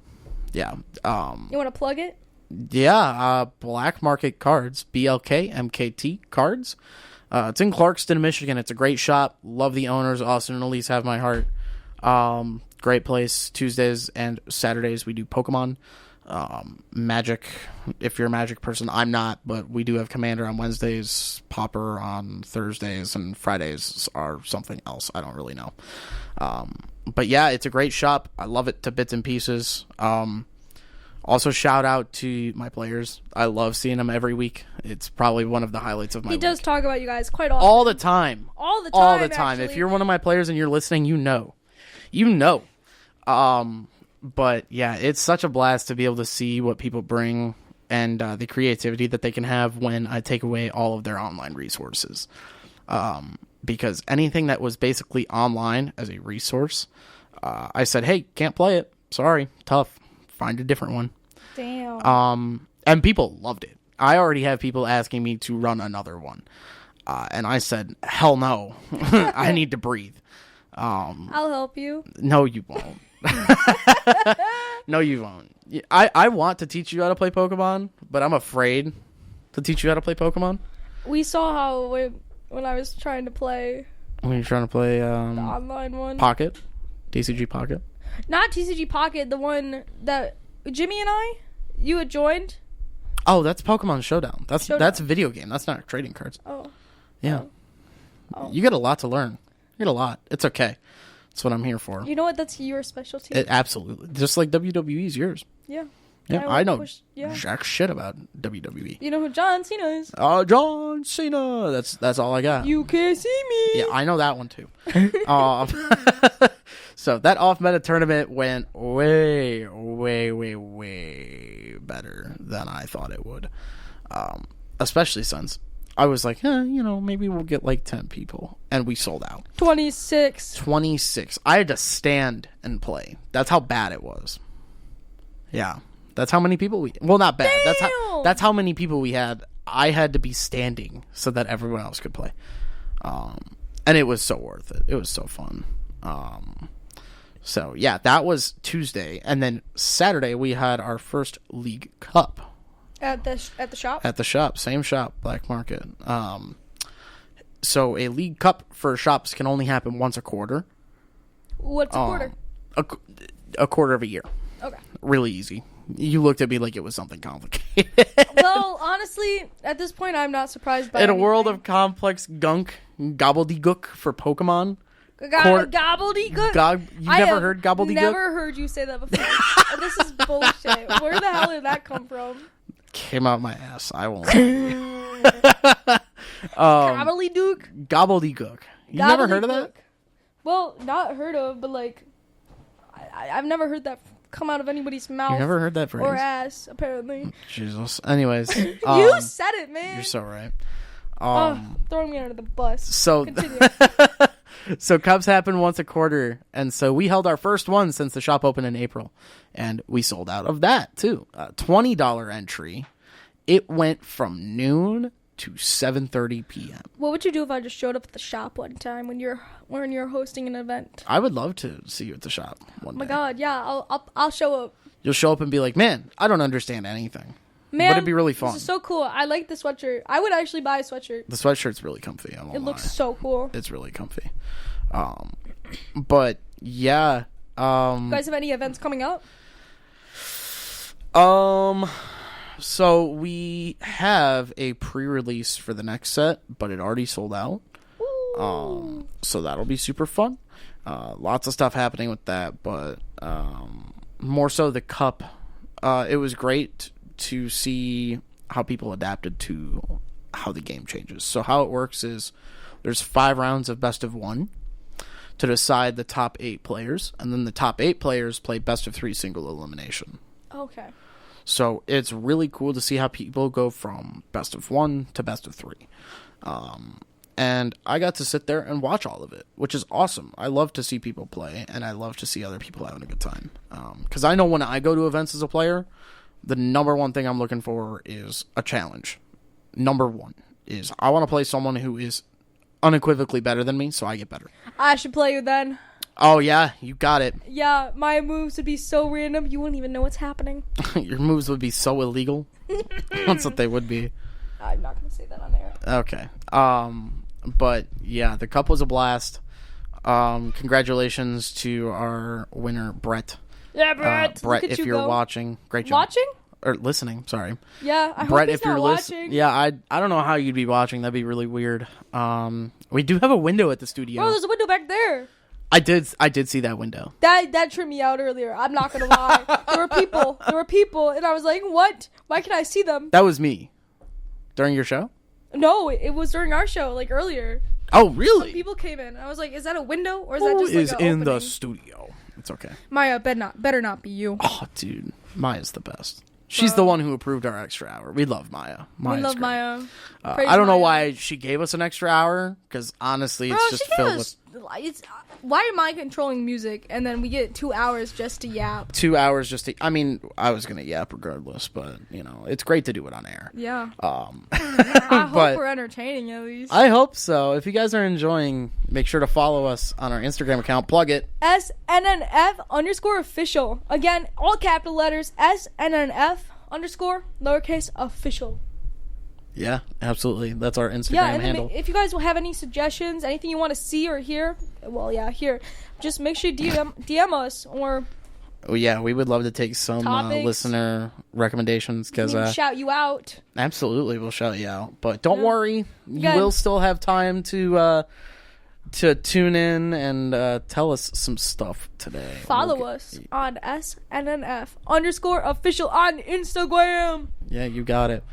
You want to plug it? Yeah, Black Market Cards, BLK, MKT Cards. It's in Clarkston, Michigan. It's a great shop. Love the owners. Austin and Elise have my heart. Great place. Tuesdays and Saturdays we do Pokemon. Magic, if you're a Magic person. I'm not, but we do have Commander on Wednesdays, Popper on Thursdays, and Fridays are something else. I don't really know. But yeah, it's a great shop. I love it to bits and pieces. Also, shout out to my players. I love seeing them every week. It's probably one of the highlights of my week. He does talk about you guys quite often. All the time. All the time, Actually. If you're one of my players and you're listening, you know. But yeah, it's such a blast to be able to see what people bring and the creativity that they can have when I take away all of their online resources. Because anything that was basically online as a resource, I said, hey, can't play it. Sorry, tough. Find a different one. Damn. And people loved it. I already have people asking me to run another one. And I said, hell no. I need to breathe. I'll help you. No, you won't. No, you won't. I want to teach you how to play Pokemon, but I'm afraid to teach you how to play Pokemon. We saw how when I was trying to play. When you're trying to play the online one. Pocket? TCG Pocket? Not TCG Pocket, the one that Jimmy and you had joined. Oh, that's Pokemon Showdown. That's a video game. That's not trading cards. Oh. Yeah. Oh. You get a lot to learn. You get a lot. It's okay. That's what I'm here for. You know what? That's your specialty. Absolutely. Just like WWE's yours. Yeah. Yeah, I know jack shit about WWE. You know who John Cena is? Oh, John Cena. That's all I got. You can't see me. Yeah, I know that one too. So that off-meta tournament went way, way, way, way better than I thought it would. Especially since I was like, maybe we'll get like 10 people. And we sold out. 26. I had to stand and play. That's how bad it was. Yeah. That's how many people not bad. Damn! That's how many people we had. I had to be standing so that everyone else could play. And it was so worth it. It was so fun. So yeah, that was Tuesday. And then Saturday we had our first League Cup. At the shop? At the shop. Same shop, Black Market. So a League Cup for shops can only happen once a quarter. What's a quarter? A quarter of a year. Okay. Really easy. You looked at me like it was something complicated. Well, honestly, at this point, I'm not surprised by In anything. a world of complex gunk, gobbledygook for Pokemon. Gobbledygook? You've never heard gobbledygook? I've never heard you say that before. This is bullshit. Where the hell did that come from? Came out my ass. I won't. Gobbledygook? Gobbledygook. You've never heard of that? Well, not heard of, but like, I've never heard that come out of anybody's mouth. You never heard that phrase? Or ass, apparently. Jesus. Anyways. You said it, man. You're so right. Throwing me under the bus. So, so Cups happen once a quarter, and so we held our first one since the shop opened in April, and we sold out of that too. $20 entry. It went from noon to 7:30 p.m. What would you do if I just showed up at the shop one time when you're hosting an event? I would love to see you at the shop one day. Oh my god, yeah, I'll show up. You'll show up and be like, man, I don't understand anything. Man, but it'd be really fun. This is so cool. I like the sweatshirt. I would actually buy a sweatshirt. The sweatshirt's really comfy. It looks so cool. It's really comfy. But yeah. You guys have any events coming up? So we have a pre-release for the next set, but it already sold out. Ooh. So that'll be super fun. Lots of stuff happening with that, but more so the cup. It was great to see how people adapted to how the game changes. So how it works is there's 5 rounds of best of 1 to decide the top 8 players, and then the top 8 players play best of 3 single elimination. Okay. So it's really cool to see how people go from best of 1 to best of 3. And I got to sit there and watch all of it, which is awesome. I love to see people play, and I love to see other people having a good time. Because I know when I go to events as a player, the number one thing I'm looking for is a challenge. Number one is I want to play someone who is unequivocally better than me, so I get better. I should play you then. Oh, yeah, you got it. Yeah, my moves would be so random, you wouldn't even know what's happening. Your moves would be so illegal. That's what they would be. I'm not going to say that on air. Okay. But yeah, the cup was a blast. Congratulations to our winner, Brett. Yeah, Brett. Brett, if you're watching, great job. Watching? Or listening, sorry. Yeah, I Brett, hope he's not watching. Yeah, I don't know how you'd be watching. That'd be really weird. We do have a window at the studio. Oh, there's a window back there. I did see that window. That tripped me out earlier. I'm not gonna lie. There were people, and I was like, "What? Why can I see them?" That was me. During your show? No, it was during our show, like earlier. Oh, really? Some people came in. I was like, "Is that a window, or is that just like is an in opening?" the studio? It's okay. Maya, better not be you. Oh, dude, Maya's the best. She's the one who approved our extra hour. We love Maya. We love Maya. I don't know why she gave us an extra hour, because honestly, it's just filled with... Why am I controlling music, and then we get 2 hours just to yap? 2 hours just to... I mean, I was going to yap regardless, but, it's great to do it on air. Yeah. I hope we're entertaining, at least. I hope so. If you guys are enjoying, make sure to follow us on our Instagram account. Plug it. SNNF_official. Again, all capital letters, SNNF_official. Yeah, absolutely. That's our Instagram handle. If you guys will have any suggestions, anything you want to see or hear, just make sure you DM us or... Oh, yeah, we would love to take some listener recommendations. Because shout you out. Absolutely, we'll shout you out. But don't worry, you will still have time to tune in and tell us some stuff today. Follow us on SNNF_official on Instagram. Yeah, you got it.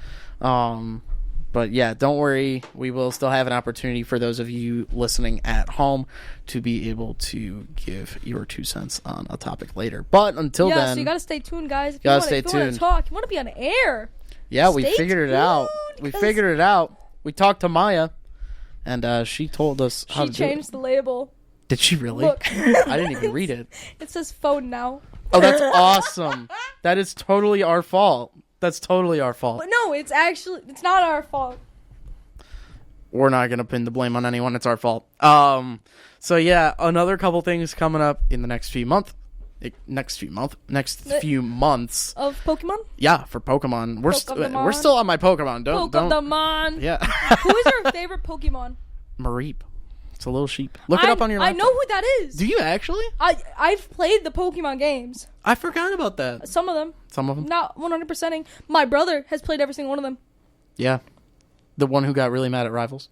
But yeah, don't worry. We will still have an opportunity for those of you listening at home to be able to give your 2 cents on a topic later. But until then, so you gotta stay tuned, guys. If you want to talk, you want to be on air. Yeah, we figured it out. We figured it out. We talked to Maya, and she told us how to do it. She changed the label. Did she really? Look. I didn't even read it. It says phone now. Oh, that's awesome. That is totally our fault. That's totally our fault. But no, it's not our fault. We're not going to pin the blame on anyone. It's our fault. So yeah, another couple things coming up in the next few months. Next few months of Pokemon. Yeah, for Pokemon. We're still on my Pokemon. Don't. Yeah. Who is your favorite Pokemon? Mareep. It's a little sheep. Look it up on your laptop. I know who that is. Do you actually? I've played the Pokemon games. I forgot about that. Some of them. Not 100%ing. My brother has played every single one of them. Yeah. The one who got really mad at Rivals.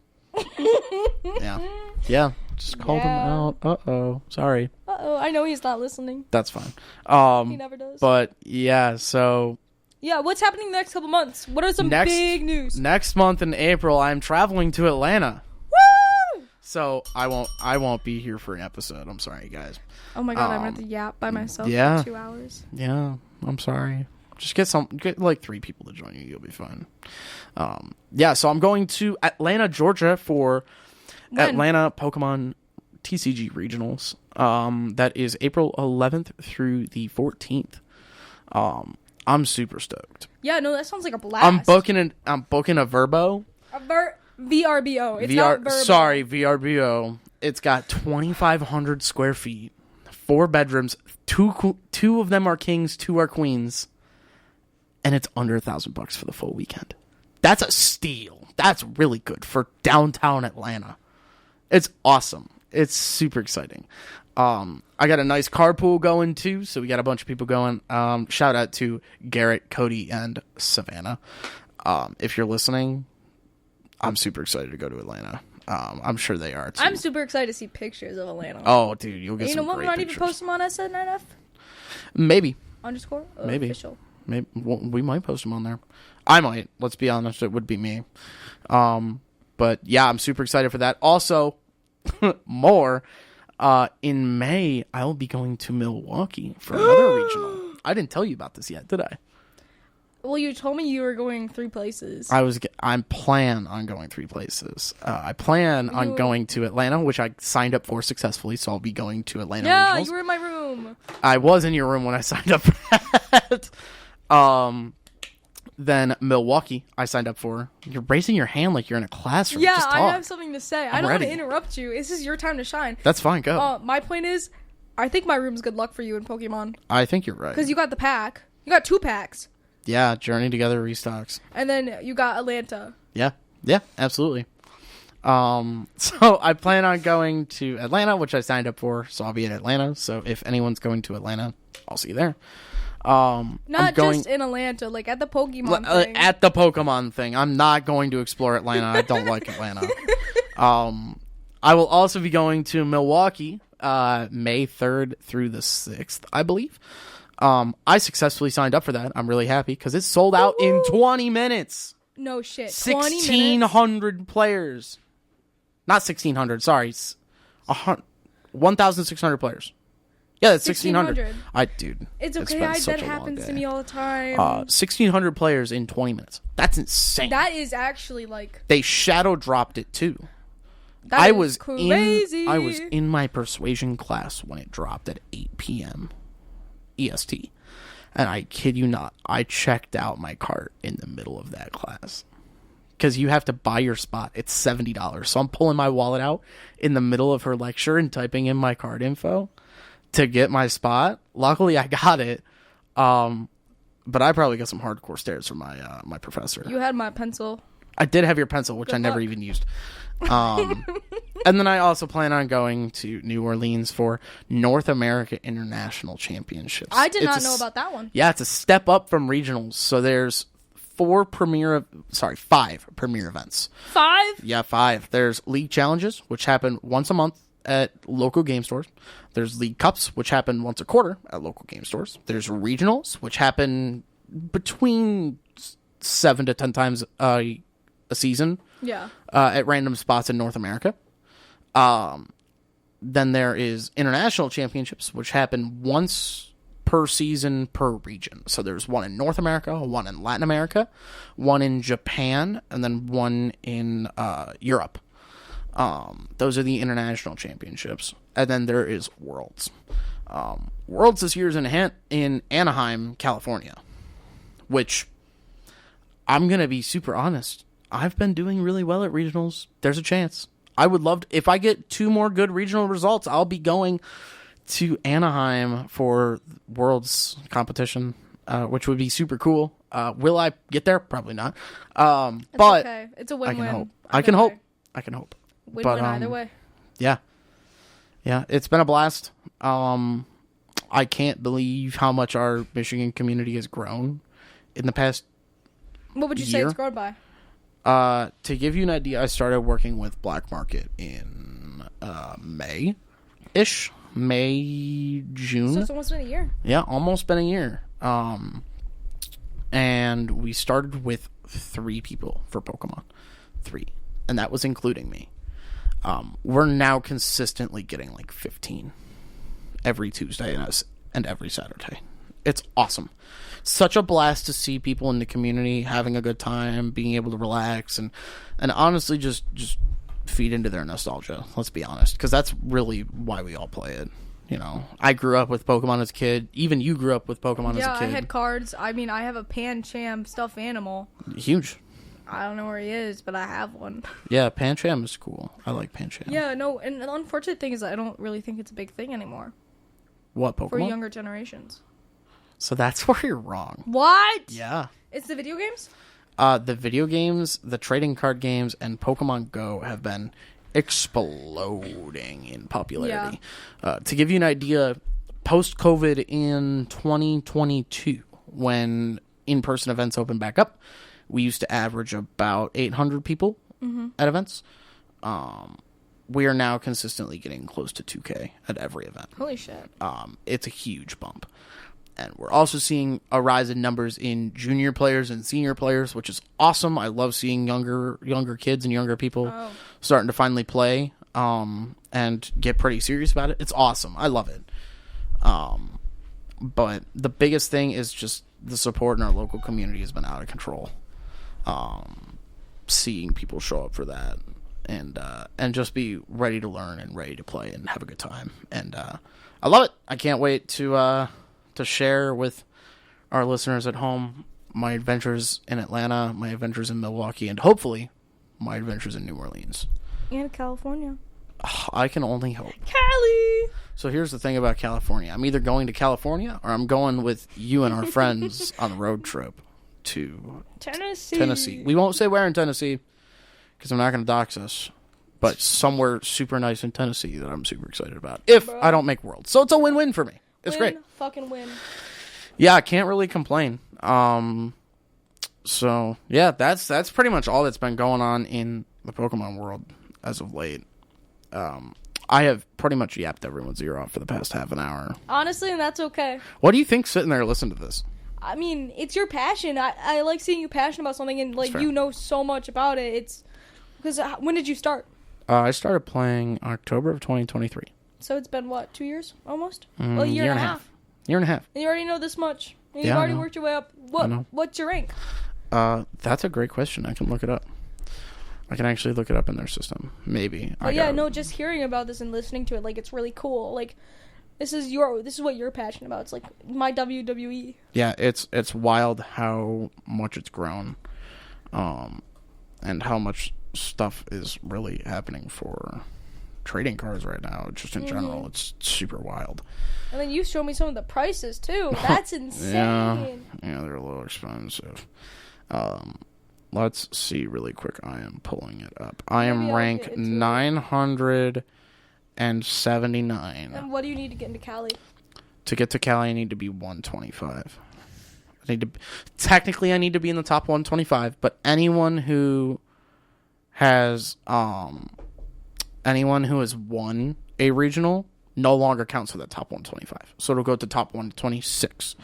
Yeah. Just called him out. Uh-oh. Sorry. I know he's not listening. That's fine. He never does. But yeah, so... Yeah, what's happening the next couple months? What are some big news? Next month in April, I'm traveling to Atlanta. So I won't be here for an episode. I'm sorry, guys. Oh my god, I'm going to yap by myself for 2 hours. Yeah, I'm sorry. Just get like 3 people to join you. You'll be fine. So I'm going to Atlanta, Georgia for Atlanta Pokemon TCG Regionals. That is April 11th through the 14th. I'm super stoked. Yeah, no, that sounds like a blast. I'm booking a Verbo. VRBO. It's not Verbo. Sorry, VRBO. It's got 2,500 square feet, 4 bedrooms, two of them are kings, 2 are queens, and it's under $1,000 for the full weekend. That's a steal. That's really good for downtown Atlanta. It's awesome. It's super exciting. I got a nice carpool going too, so we got a bunch of people going. Shout out to Garrett, Cody, and Savannah. If you're listening, I'm super excited to go to Atlanta. I'm sure they are too. I'm super excited to see pictures of Atlanta. Oh, dude, you'll get some great pictures. You know what? We might even post them on SNNF? Maybe. Maybe. Official. Maybe. We might post them on there. I might. Let's be honest. It would be me. But yeah, I'm super excited for that. Also, more, in May, I'll be going to Milwaukee for another regional. I didn't tell you about this yet, did I? Well, you told me you were going 3 places. I plan on going 3 places. I plan on going to Atlanta, which I signed up for successfully, so I'll be going to Atlanta Regionals. You were in my room. I was in your room when I signed up for that. Then Milwaukee, I signed up for. You're raising your hand like you're in a classroom. Yeah, Just talk. I have something to say. I don't want to interrupt you. This is your time to shine. That's fine, go. My point is, I think my room's good luck for you in Pokemon. I think you're right. Because you got the pack. You got 2 packs. Yeah, Journey Together restocks. And then you got Atlanta. Yeah, absolutely. So I plan on going to Atlanta, which I signed up for, so I'll be in Atlanta. So if anyone's going to Atlanta, I'll see you there. Not just in Atlanta, like at the Pokemon thing. At the Pokemon thing. I'm not going to explore Atlanta. I don't like Atlanta. I will also be going to Milwaukee, May 3rd through the 6th, I believe. I successfully signed up for that. I'm really happy because it sold out in 20 minutes. No shit. 1,600 players. Not 1,600, sorry. 1,600 players. Yeah, that's 1,600. Dude. It's okay. That happens to me all the time. 1,600 players in 20 minutes. That's insane. That is actually like... They shadow dropped it too. That is crazy. I was in my persuasion class when it dropped at 8 p.m. EST. And I kid you not, I checked out my cart in the middle of that class. Because you have to buy your spot. It's $70. So I'm pulling my wallet out in the middle of her lecture and typing in my card info to get my spot. Luckily, I got it. But I probably got some hardcore stares from my professor. You had my pencil. I did have your pencil, which I never even used. And then I also plan on going to New Orleans for North America International Championships. I did not know about that one. Yeah, it's a step up from regionals. So there's 5 premier events. 5? Yeah, 5. There's league challenges, which happen once a month at local game stores. There's league cups, which happen once a quarter at local game stores. There's regionals, which happen between 7 to 10 times a season. Yeah. At random spots in North America. Then there is international championships, which happen once per season per region. So there's one in North America, one in Latin America, one in Japan, and then one in Europe. Those are the international championships. And then there is Worlds. Worlds this year is in Anaheim, California, which I'm going to be super honest. I've been doing really well at regionals. There's a chance. I would love to, if I get 2 more good regional results, I'll be going to Anaheim for Worlds competition, which would be super cool. Will I get there? Probably not. But okay. It's a win-win. I can hope. Win-win either way. Yeah. Yeah, it's been a blast. I can't believe how much our Michigan community has grown in the past What would you say it's grown by? To give you an idea, I started working with Black Market in May-ish. May, June. So it's almost been a year. Yeah, almost been a year. And we started with 3 people for Pokemon. 3. And that was including me. We're now consistently getting like 15 every Tuesday and every Saturday. It's awesome. Such a blast to see people in the community having a good time, being able to relax, and honestly just feed into their nostalgia. Let's be honest, because that's really why we all play it. You know, I grew up with Pokemon as a kid. Even you grew up with Pokemon as a kid. Yeah, I had cards. I mean, I have a Pancham stuffed animal. Huge. I don't know where he is, but I have one. Yeah, Pancham is cool. I like Pancham. Yeah, no, and the unfortunate thing is I don't really think it's a big thing anymore. What, Pokemon? For younger generations. So that's where you're wrong. What? Yeah. It's the video games? The video games, the trading card games, and Pokemon Go have been exploding in popularity. Yeah. To give you an idea, post-COVID in 2022, when in-person events opened back up, we used to average about 800 people at events. We are now consistently getting close to 2K at every event. Holy shit. It's a huge bump. And we're also seeing a rise in numbers in junior players and senior players, which is awesome. I love seeing younger kids and younger people starting to finally play and get pretty serious about it. It's awesome. I love it. But the biggest thing is just the support in our local community has been out of control. Seeing people show up for that and just be ready to learn and ready to play and have a good time. And I love it. I can't wait to share with our listeners at home my adventures in Atlanta, my adventures in Milwaukee, and hopefully my adventures in New Orleans. And California. Oh, I can only hope. Cali! So here's the thing about California. I'm either going to California or I'm going with you and our friends on a road trip to Tennessee. We won't say where in Tennessee because I'm not going to dox us, but somewhere super nice in Tennessee that I'm super excited about if I don't make Worlds. So it's a win-win for me. It's great. Fucking win. Yeah, I can't really complain. So yeah, that's pretty much all that's been going on in the Pokemon world as of late. I have pretty much yapped everyone's ear off for the past half an hour. Honestly, and that's okay. What do you think sitting there listening to this? I mean, it's your passion. I like seeing you passionate about something and, like, you know so much about it. It's... Because when did you start? I started playing October of 2023. So it's been, what, 2 years? Almost? Well, a year and a half. Year and a half. And you already know this much. And you've already worked your way up. What's your rank? That's a great question. I can look it up. I can actually look it up in their system. Maybe. But just hearing about this and listening to it, like, it's really cool. Like, this is what you're passionate about. It's like my WWE. Yeah, it's wild how much it's grown, and how much stuff is really happening for trading cards right now. Just in general, it's super wild. And then you showed me some of the prices too. That's insane. Yeah, they're a little expensive. Let's see really quick. I am pulling it up. I am ranked 979. And what do you need to get into Cali? To get to Cali, I need to be 125. Technically, I need to be in the top 125, but anyone who has won a regional no longer counts for that top 125. So it'll go to top 126.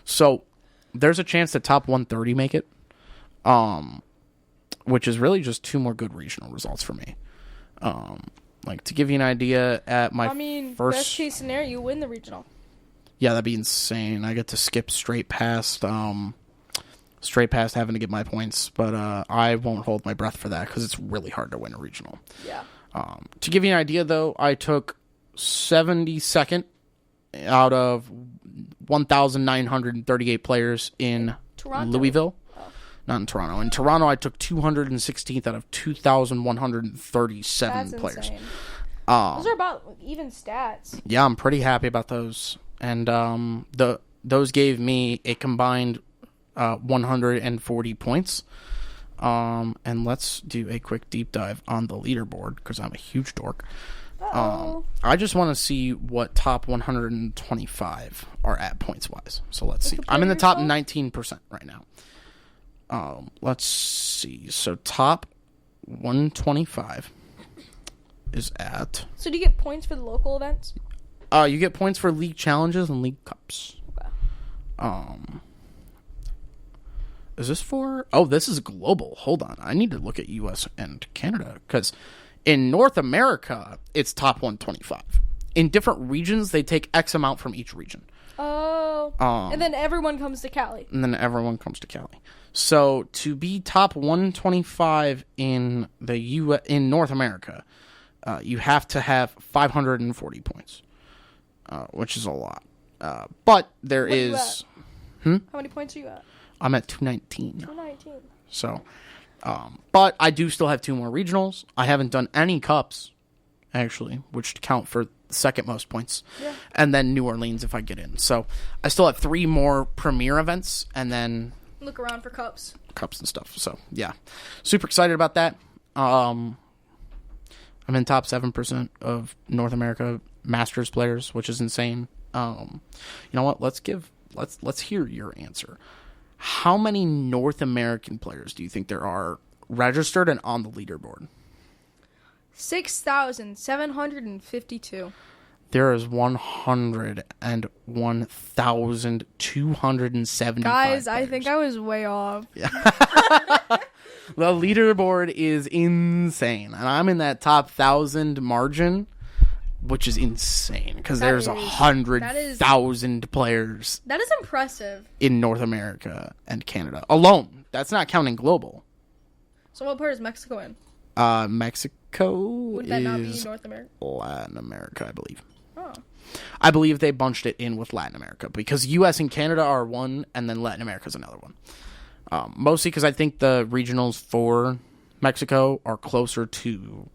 So there's a chance that top 130 make it. Which is really just 2 more good regional results for me. Like, to give you an idea, at my first... best case scenario, you win the regional. Yeah, that'd be insane. I get to skip straight past having to get my points, but I won't hold my breath for that because it's really hard to win a regional. Yeah. To give you an idea, though, I took 72nd out of 1,938 players in Louisville. Not in Toronto. In Toronto, I took 216th out of 2,137 players. Insane. Those are about even stats. Yeah, I'm pretty happy about those. And those gave me a combined 140 points. And let's do a quick deep dive on the leaderboard because I'm a huge dork. I just want to see what top 125 are at points-wise. So let's see. I'm in the top 19% right now. Let's see. So top 125 is at... So do you get points for the local events? You get points for league challenges and league cups. Okay. Is this for... Oh, this is global. Hold on. I need to look at U.S. and Canada because in North America, it's top 125. In different regions, they take X amount from each region. Oh. And then everyone comes to Cali. So to be top 125 in in North America, you have to have 540 points, which is a lot. But there is... How many points are you at? I'm at 219. 219. So, but I do still have 2 more regionals. I haven't done any cups, actually, which count for second most points. Yeah. And then New Orleans if I get in. So I still have 3 more premier events and then... Look around for cups and stuff. So yeah, super excited about that. I'm in top 7% of North America Masters players, which is insane. You know what? Let's hear your answer. How many North American players do you think there are registered and on the leaderboard? 6,752. There is 101,275. Guys, players. I think I was way off. Yeah. The leaderboard is insane, and I'm in that top 1,000 margin which is insane because That there's is- 100,000 players That is impressive. in North America and Canada alone. That's not counting global. So what part is Mexico in? Mexico Would that not be is North America? Latin America, I believe. Oh. I believe they bunched it in with Latin America because U.S. and Canada are one, and then Latin America is another one. Mostly because I think the regionals for Mexico are closer to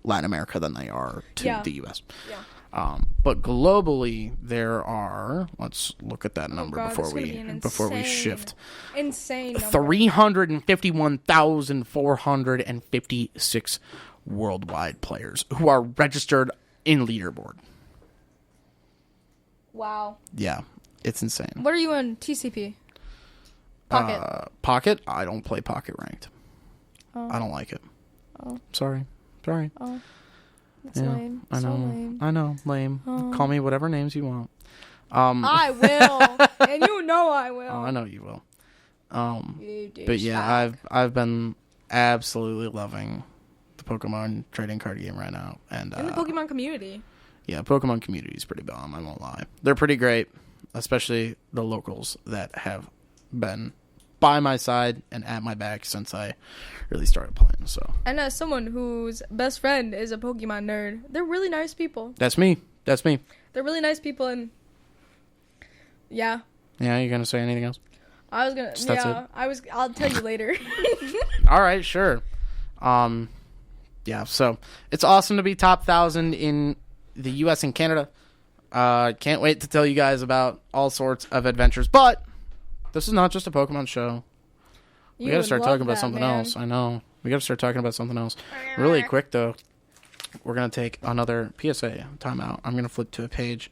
Latin America than they are to the U.S. Yeah. But globally, there are. Let's look at that number before we shift. Insane. 351,456 worldwide players who are registered in leaderboard. Wow. Yeah, it's insane. What are you in TCP? Pocket. Pocket? I don't play Pocket ranked. Oh. I don't like it. Oh. Sorry. Oh. That's lame. I know. So lame. I know. Lame. Oh. Call me whatever names you want. I will. And you know I will. Oh, I know you will. You But yeah, I've been absolutely loving the Pokemon trading card game right now. And in the Pokemon community. Yeah, Pokemon community is pretty bomb, I won't lie. They're pretty great, especially the locals that have been by my side and at my back since I really started playing. So, and as someone whose best friend is a Pokemon nerd, they're really nice people. That's me. They're really nice people, and yeah. Yeah, you gonna say anything else? I was gonna. That's yeah, it? I'll tell you later. All right, sure. Yeah. So it's awesome to be top 1,000 in the U.S. and Canada. Can't wait to tell you guys about all sorts of adventures. But this is not just a Pokemon show. We got to start talking about something else. I know. We got to start talking about something else. Really quick, though, we're going to take another PSA timeout. I'm going to flip to a page.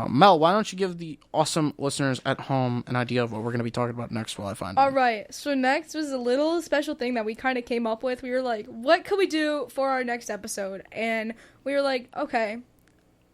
Mel, why don't you give the awesome listeners at home an idea of what we're going to be talking about next while I find All right. So next was a little special thing that we kind of came up with. We were like, what could we do for our next episode? And we were like, okay,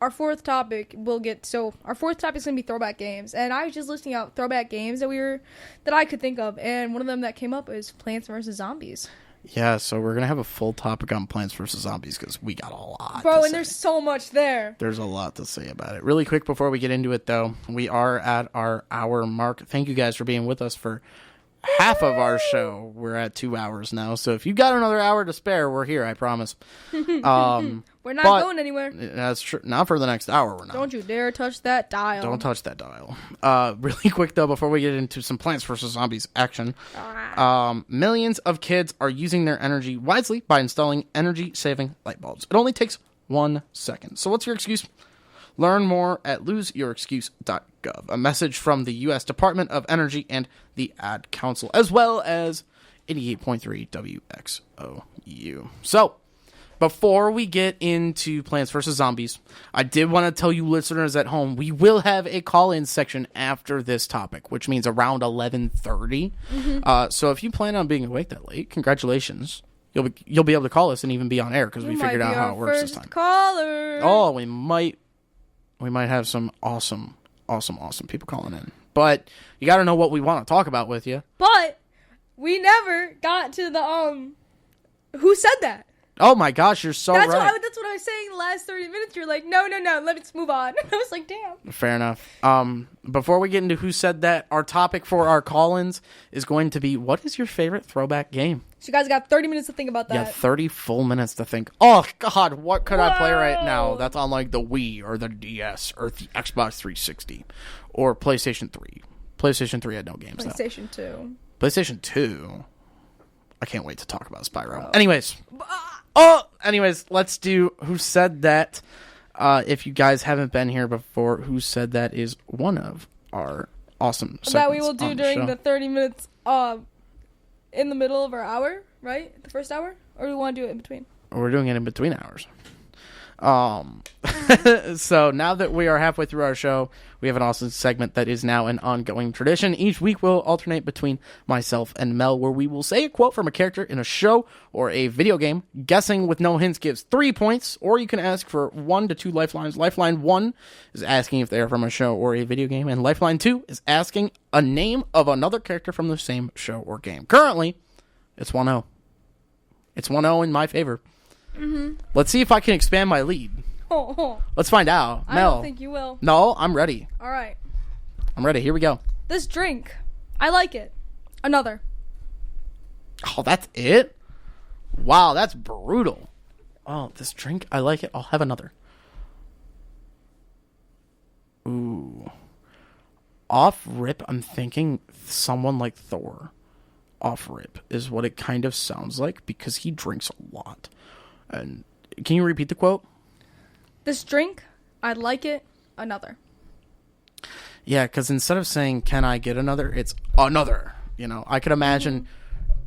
our fourth topic is going to be throwback games. And I was just listing out throwback games that I could think of. And one of them that came up is Plants vs. Zombies. Yeah, so we're going to have a full topic on Plants vs. Zombies because we got a lot Bro, to and say. there's so much there. There's a lot to say about it. Really quick before we get into it, though, we are at our hour mark. Thank you guys for being with us for half of our show. We're at 2 hours now, so if you got another hour to spare, we're here, I promise. We're not going anywhere. That's true. Not for the next hour, we're not. Don't you dare touch that dial. Don't touch that dial. Really quick, though, before we get into some Plants vs. Zombies action, millions of kids are using their energy wisely by installing energy-saving light bulbs. It only takes 1 second. So what's your excuse? Learn more at loseyourexcuse.gov. A message from the U.S. Department of Energy and the Ad Council, as well as 88.3 WXOU. So, before we get into Plants vs. Zombies, I did want to tell you listeners at home, we will have a call-in section after this topic, which means around 11:30. So if you plan on being awake that late, congratulations. You'll be able to call us and even be on air because we figured out how it works this time. Caller. Oh, we might have some awesome people calling in. But you got to know what we want to talk about with you. But we never got to the who said that? Oh my gosh, you're so right. That's what I was saying the last 30 minutes. You're like, no, let's move on. I was like, damn. Fair enough. Before we get into who said that, our topic for our call-ins is going to be, what is your favorite throwback game? So you guys got 30 minutes to think about that. Yeah, 30 full minutes to think. Oh God, what could I play right now that's on like the Wii or the DS or the Xbox 360 or PlayStation 3? PlayStation 3 had no games. PlayStation 2. PlayStation 2. I can't wait to talk about Spyro. Oh. Anyways, let's do Who Said That. If you guys haven't been here before, Who Said That is one of our awesome segments that we will do during show. the 30 minutes in the middle of our hour, right? The first hour? Or do we want to do it in between? We're doing it in between hours. So now that we are halfway through our show, we have an awesome segment that is now an ongoing tradition. Each week we'll alternate between myself and Mel, where we will say a quote from a character in a show or a video game. Guessing with no hints gives 3 points, or you can ask for 1 to 2 lifelines. Lifeline 1 is asking if they are from a show or a video game, and Lifeline 2 is asking a name of another character from the same show or game. Currently, it's 1-0. It's 1-0 in my favor. Mm-hmm. Let's see if I can expand my lead. Let's find out. I don't think you will. No, I'm ready. All right. I'm ready. Here we go. This drink, I like it. Another. Oh, that's it? Wow, that's brutal. Oh, this drink, I like it. I'll have another. Ooh. Off rip, I'm thinking someone like Thor. Off rip is what it kind of sounds like because he drinks a lot. And can you repeat the quote? This drink, I like it. Another. Yeah, because instead of saying, can I get another, it's another. You know, I could imagine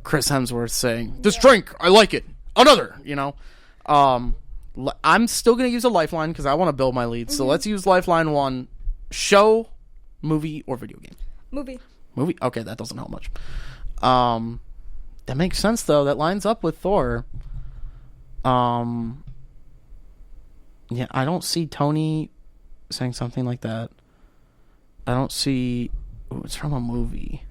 Chris Hemsworth saying, this drink, I like it. Another, you know. I'm still going to use a lifeline because I want to build my lead. So let's use lifeline 1. Show, movie, or video game? Movie. Movie? Okay, that doesn't help much. That makes sense, though. That lines up with Thor. Yeah, I don't see Tony saying something like that. I don't see... Ooh, it's from a movie.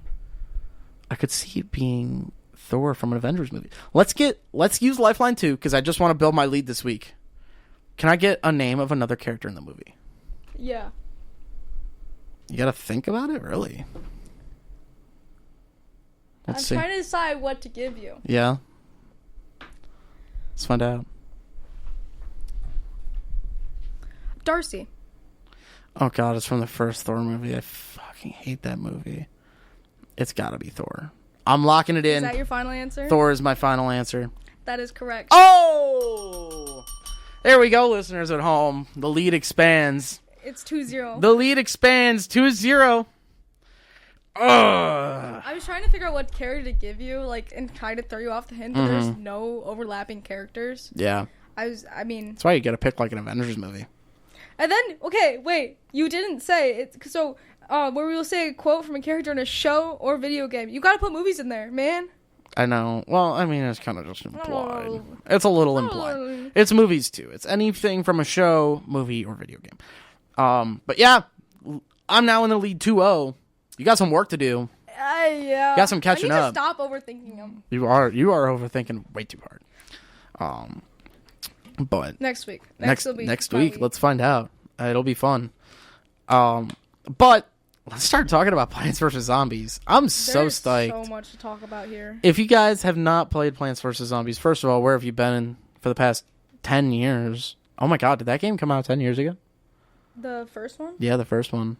I could see it being Thor from an Avengers movie. Let's use Lifeline 2, because I just want to build my lead this week. Can I get a name of another character in the movie? Yeah. You gotta think about it, really? I'm trying to decide what to give you. Yeah. Let's find out. Darcy. Oh god, it's from the first Thor movie. I fucking hate that movie. It's gotta be Thor. I'm locking it in. Is that your final answer? Thor is my final answer. That is correct. Oh! There we go, listeners at home. The lead expands. It's 2-0. The lead expands 2-0. I was trying to figure out what character to give you, like, and try to throw you off the hint, but there's no overlapping characters. Yeah. I mean... That's why you gotta pick, like, an Avengers movie. And then, okay, wait. You didn't say it. So, where we will say a quote from a character in a show or video game. You gotta put movies in there, man. I know. Well, I mean, it's kind of just implied. It's a little implied. It's movies, too. It's anything from a show, movie, or video game. But yeah, I'm now in the lead 2-0. You got some work to do. Yeah. You got some catching up. I need to stop overthinking them. You are overthinking way too hard. But next week. Next week, let's find out. It'll be fun. But let's start talking about Plants vs. Zombies. I'm so stoked. There's so much to talk about here. If you guys have not played Plants vs. Zombies, first of all, where have you been for the past 10 years? Oh my god, did that game come out 10 years ago? The first one? Yeah, the first one.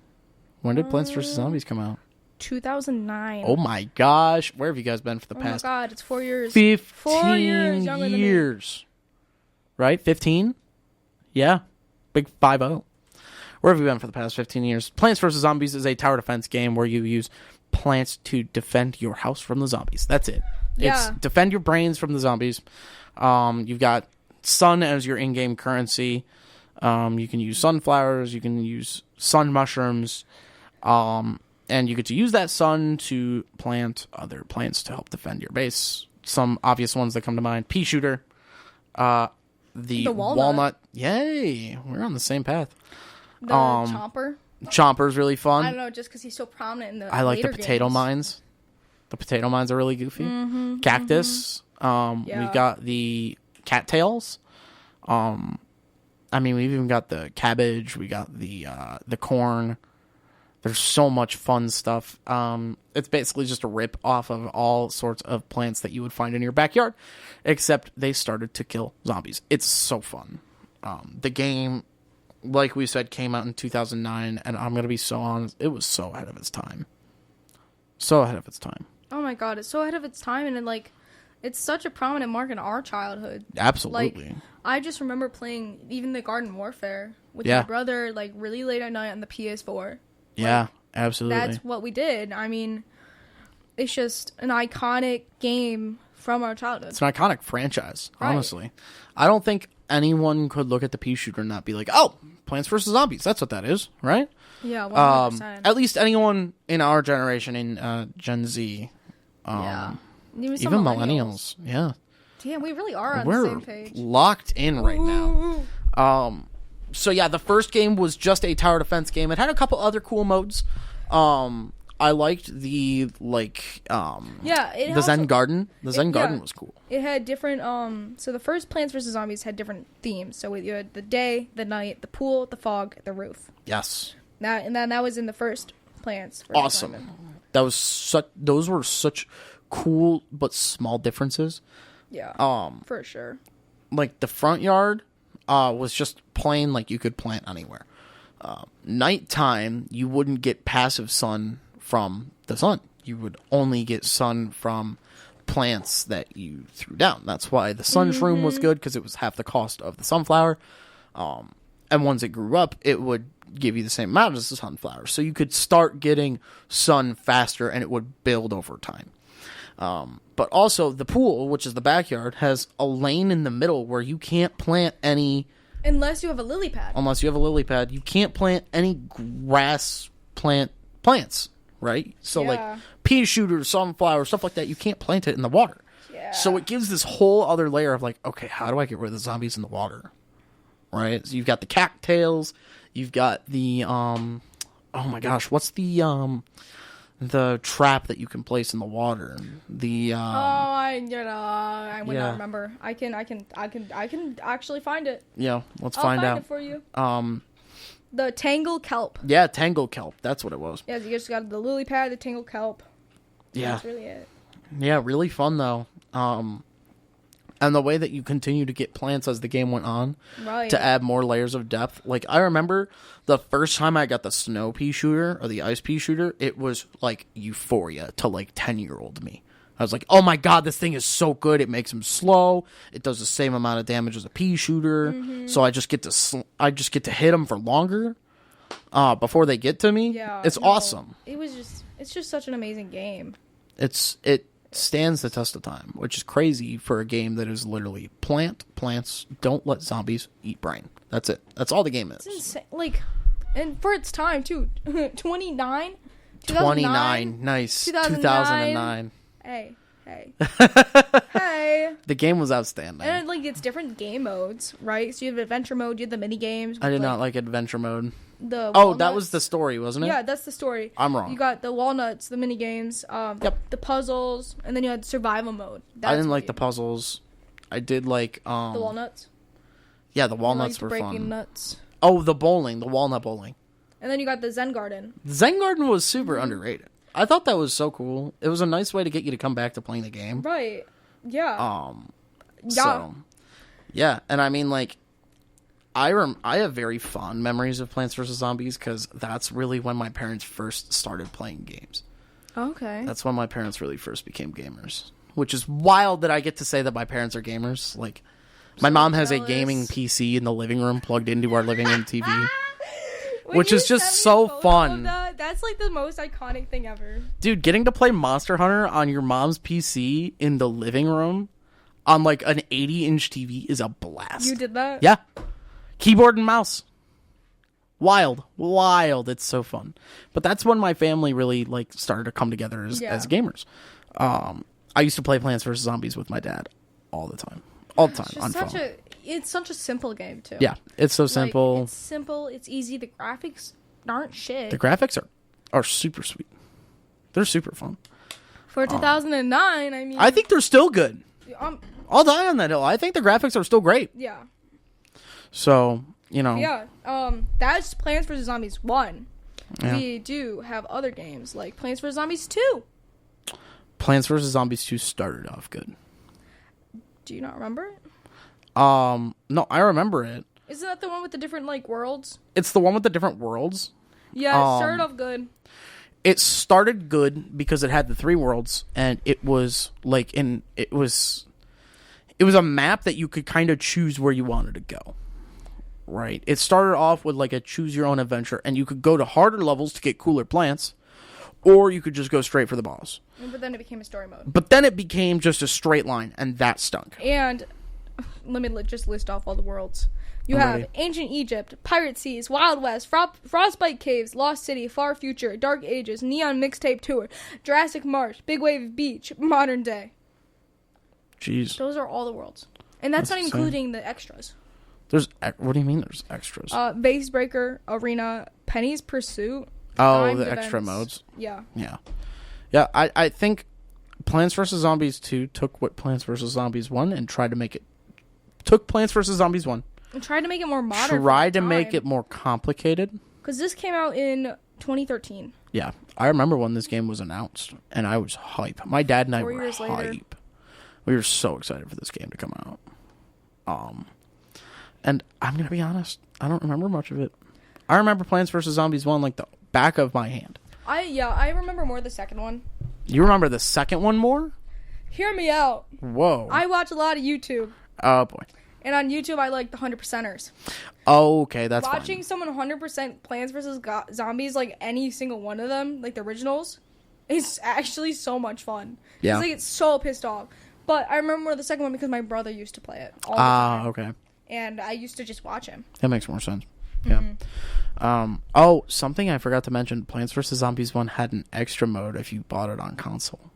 When did Plants vs. Zombies come out? 2009. Oh my gosh. Where have you guys been for the past? Oh my god, it's 4 years. 15 4 years younger than me. Right? 15? Yeah. Big 5-0. Where have you been for the past 15 years? Plants vs. Zombies is a tower defense game where you use plants to defend your house from the zombies. That's it. Yeah. It's defend your brains from the zombies. You've got sun as your in-game currency. You can use sunflowers. You can use sun mushrooms. And you get to use that sun to plant other plants to help defend your base. Some obvious ones that come to mind. Pea shooter. The walnut. Yay. We're on the same path. The chomper. Chomper's really fun. I don't know, just because he's so prominent in the I like the later potato games. mines. The potato mines are really goofy. Cactus. Yeah. We've got the cattails. I mean, we've even got the cabbage. We got the corn. There's so much fun stuff. It's basically just a rip off of all sorts of plants that you would find in your backyard, except they started to kill zombies. It's so fun. The game, like we said, came out in 2009, and I'm going to be so honest, it was so ahead of its time. So ahead of its time. Oh my god, it's so ahead of its time, and it's such a prominent mark in our childhood. Absolutely. Like, I just remember playing even the Garden Warfare with my brother, like, really late at night on the PS4. Yeah, absolutely. That's what we did. I mean, it's just an iconic game from our childhood. It's an iconic franchise, honestly. I don't think anyone could look at the pea shooter and not be like, oh, Plants vs. Zombies. That's what that is, right? Yeah, 100%. At least anyone in our generation, in Gen Z. Yeah. Even millennials. Yeah. Damn, we really are on We're the same page. Locked in right now. So yeah, the first game was just a tower defense game. It had a couple other cool modes. I liked the the Zen Garden. The Zen Garden was cool. It had different, so the first Plants vs. Zombies had different themes. So you had the day, the night, the pool, the fog, the roof. Yes. That was in the first Plants vs. Awesome. Zombies. Those were such cool but small differences. Yeah. For sure. Like the front yard was just plain, like you could plant anywhere. Nighttime, you wouldn't get passive sun from the sun. You would only get sun from plants that you threw down. That's why the sunshroom was good, because it was half the cost of the sunflower. And once it grew up, it would give you the same amount as the sunflower. So you could start getting sun faster, and it would build over time. But also, the pool, which is the backyard, has a lane in the middle where you can't plant any... Unless you have a lily pad. Unless you have a lily pad. You can't plant any grass plants, right? So, like, pea shooters, sunflower, stuff like that, you can't plant it in the water. Yeah. So it gives this whole other layer of, like, okay, how do I get rid of the zombies in the water? Right? So you've got the cattails, you've got the, oh my gosh, what's the trap that you can place in the water? The I would not remember. I can actually find it. Yeah, let's find out. I'll find it for you. The tangle kelp. Yeah, tangle kelp. That's what it was. Yeah, you just got the lily pad, the tangle kelp. Yeah, that's really it. Yeah, really fun though. And the way that you continue to get plants as the game went on, right, to add more layers of depth. Like, I remember the first time I got the snow pea shooter or the ice pea shooter, it was like euphoria to like 10-year-old me. I was like, oh my god, this thing is so good. It makes them slow. It does the same amount of damage as a pea shooter. So I just get to hit them for longer before they get to me. Yeah, it's awesome. It's just such an amazing game. It stands the test of time, which is crazy for a game that is literally plants, don't let zombies eat brain. That's it. That's all the game is. It's insane. Like, and for its time too. 29? 29. Nice. 2009. Hey. Hey. The game was outstanding. And like, it's different game modes, right? So you have adventure mode, you have the mini games. I did not like adventure mode. That was the story, wasn't it? Yeah, that's the story. I'm wrong. You got the walnuts, the mini games, the puzzles, and then you had survival mode. I didn't like the puzzles. I did like the walnuts. Yeah, the walnuts were breaking fun. Nuts. Oh, the walnut bowling. And then you got the Zen Garden. The Zen Garden was super underrated. I thought that was so cool. It was a nice way to get you to come back to playing the game. Right. Yeah. So, yeah, and I mean, like, I have very fond memories of Plants vs. Zombies, because that's really when my parents first started playing games. Okay. That's when my parents really first became gamers. Which is wild that I get to say that my parents are gamers. Like, my mom has a gaming PC in the living room plugged into our living room TV. Which is just so fun. That's like the most iconic thing ever. Dude, getting to play Monster Hunter on your mom's PC in the living room on like an 80-inch TV is a blast. You did that? Yeah. Keyboard and mouse. Wild. It's so fun. But that's when my family really like started to come together as gamers. I used to play Plants vs. Zombies with my dad all the time. On phone. It's such a simple game, too. Yeah, it's so simple. It's simple, it's easy. The graphics aren't shit. The graphics are super sweet. They're super fun. For 2009, I mean... I think they're still good. I'll die on that hill. I think the graphics are still great. Yeah. So, you know... Yeah, that's Plants vs. Zombies 1. Yeah. We do have other games, like Plants vs. Zombies 2. Plants vs. Zombies 2 started off good. Do you not remember it? No, I remember it. Isn't that the one with the different, like, worlds? It's the one with the different worlds. Yeah, it started off good. It started good because it had the 3 worlds, and it was, like, it was a map that you could kind of choose where you wanted to go. Right? It started off with, like, a choose-your-own-adventure, and you could go to harder levels to get cooler plants, or you could just go straight for the boss. But then it became a story mode. But then it became just a straight line, and that stunk. And... let me just list off all the worlds. You have Ancient Egypt, Pirate Seas, Wild West, Frostbite Caves, Lost City, Far Future, Dark Ages, Neon Mixtape Tour, Jurassic Marsh, Big Wave Beach, Modern Day. Jeez. Those are all the worlds. And that's not including the extras. What do you mean there's extras? Base Breaker, Arena, Penny's Pursuit. Oh, the extra modes. Yeah. Yeah. Yeah, I think Plants vs. Zombies 2 took what Plants vs. Zombies 1 and tried to make it... Took Plants vs. Zombies 1. And tried to make it more modern. Tried to make it more complicated. Because this came out in 2013. Yeah. I remember when this game was announced, and I was hype. My dad and I were hype. We were so excited for this game to come out. And I'm going to be honest, I don't remember much of it. I remember Plants vs. Zombies 1 like the back of my hand. I remember more the second one. You remember the second one more? Hear me out. Whoa. I watch a lot of YouTube. Oh, boy. And on YouTube, I like the 100%ers. Oh, okay, that's Watching fine. someone 100% Plants vs. Zombies, like any single one of them, like the originals, is actually so much fun. Yeah. Like, it's so pissed off. But I remember the second one because my brother used to play it all the time. Okay. And I used to just watch him. That makes more sense. Yeah. Oh, something I forgot to mention. Plants vs. Zombies 1 had an extra mode if you bought it on console.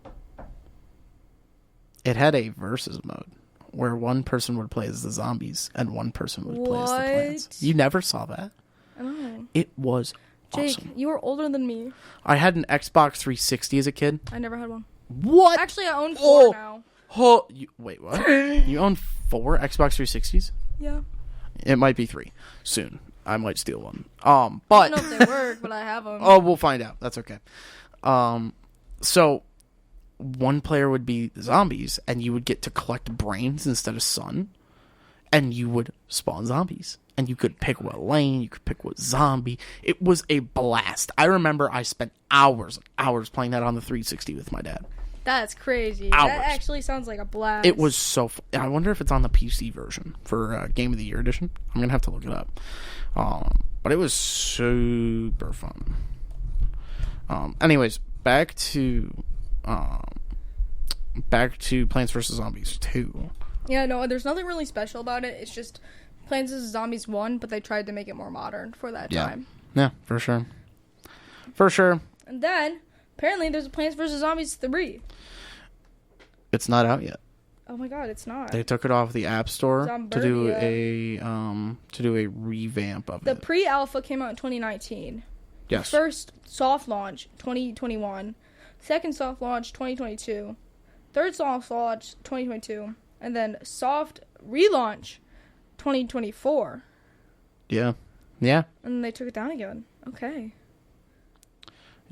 It had a versus mode where one person would play as the zombies and one person would play as the plants. You never saw that? Oh. It was Jake, awesome. you were older than me. I had an Xbox 360 as a kid. I never had one. What? Actually, I own 4 now. Oh, wait, what? You own 4 Xbox 360s? Yeah. It might be 3 soon. I might steal one. But I don't know if they work, but I have them. Oh, we'll find out. That's okay. So one player would be the zombies, and you would get to collect brains instead of sun, and you would spawn zombies. And you could pick what lane, you could pick what zombie. It was a blast. I remember I spent hours playing that on the 360 with my dad. That's crazy. Hours. That actually sounds like a blast. It was so fun. I wonder if it's on the PC version for Game of the Year edition. I'm going to have to look it up. But it was super fun. Anyways, back to Plants vs. Zombies 2. Yeah, no, there's nothing really special about it. It's just Plants vs. Zombies 1, but they tried to make it more modern for that time. Yeah, for sure. For sure. And then, apparently, there's a Plants vs. Zombies 3. It's not out yet. Oh my god, it's not. They took it off the App Store to do a revamp of it. The pre-alpha came out in 2019. Yes. First soft launch 2021. Second soft launch 2022. Third soft launch 2022, and then soft relaunch 2024. Yeah. Yeah. And then they took it down again. Okay.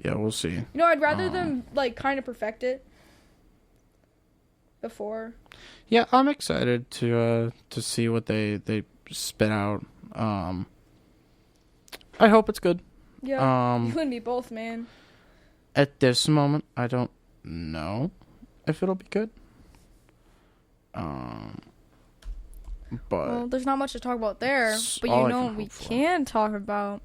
Yeah, we'll see. You know, I'd rather them like kind of perfect it before. Yeah, I'm excited to see what they spit out. I hope it's good. Yeah, you and me both, man. At this moment, I don't know if it'll be good. But Well, there's not much to talk about there. But you know what we can talk about?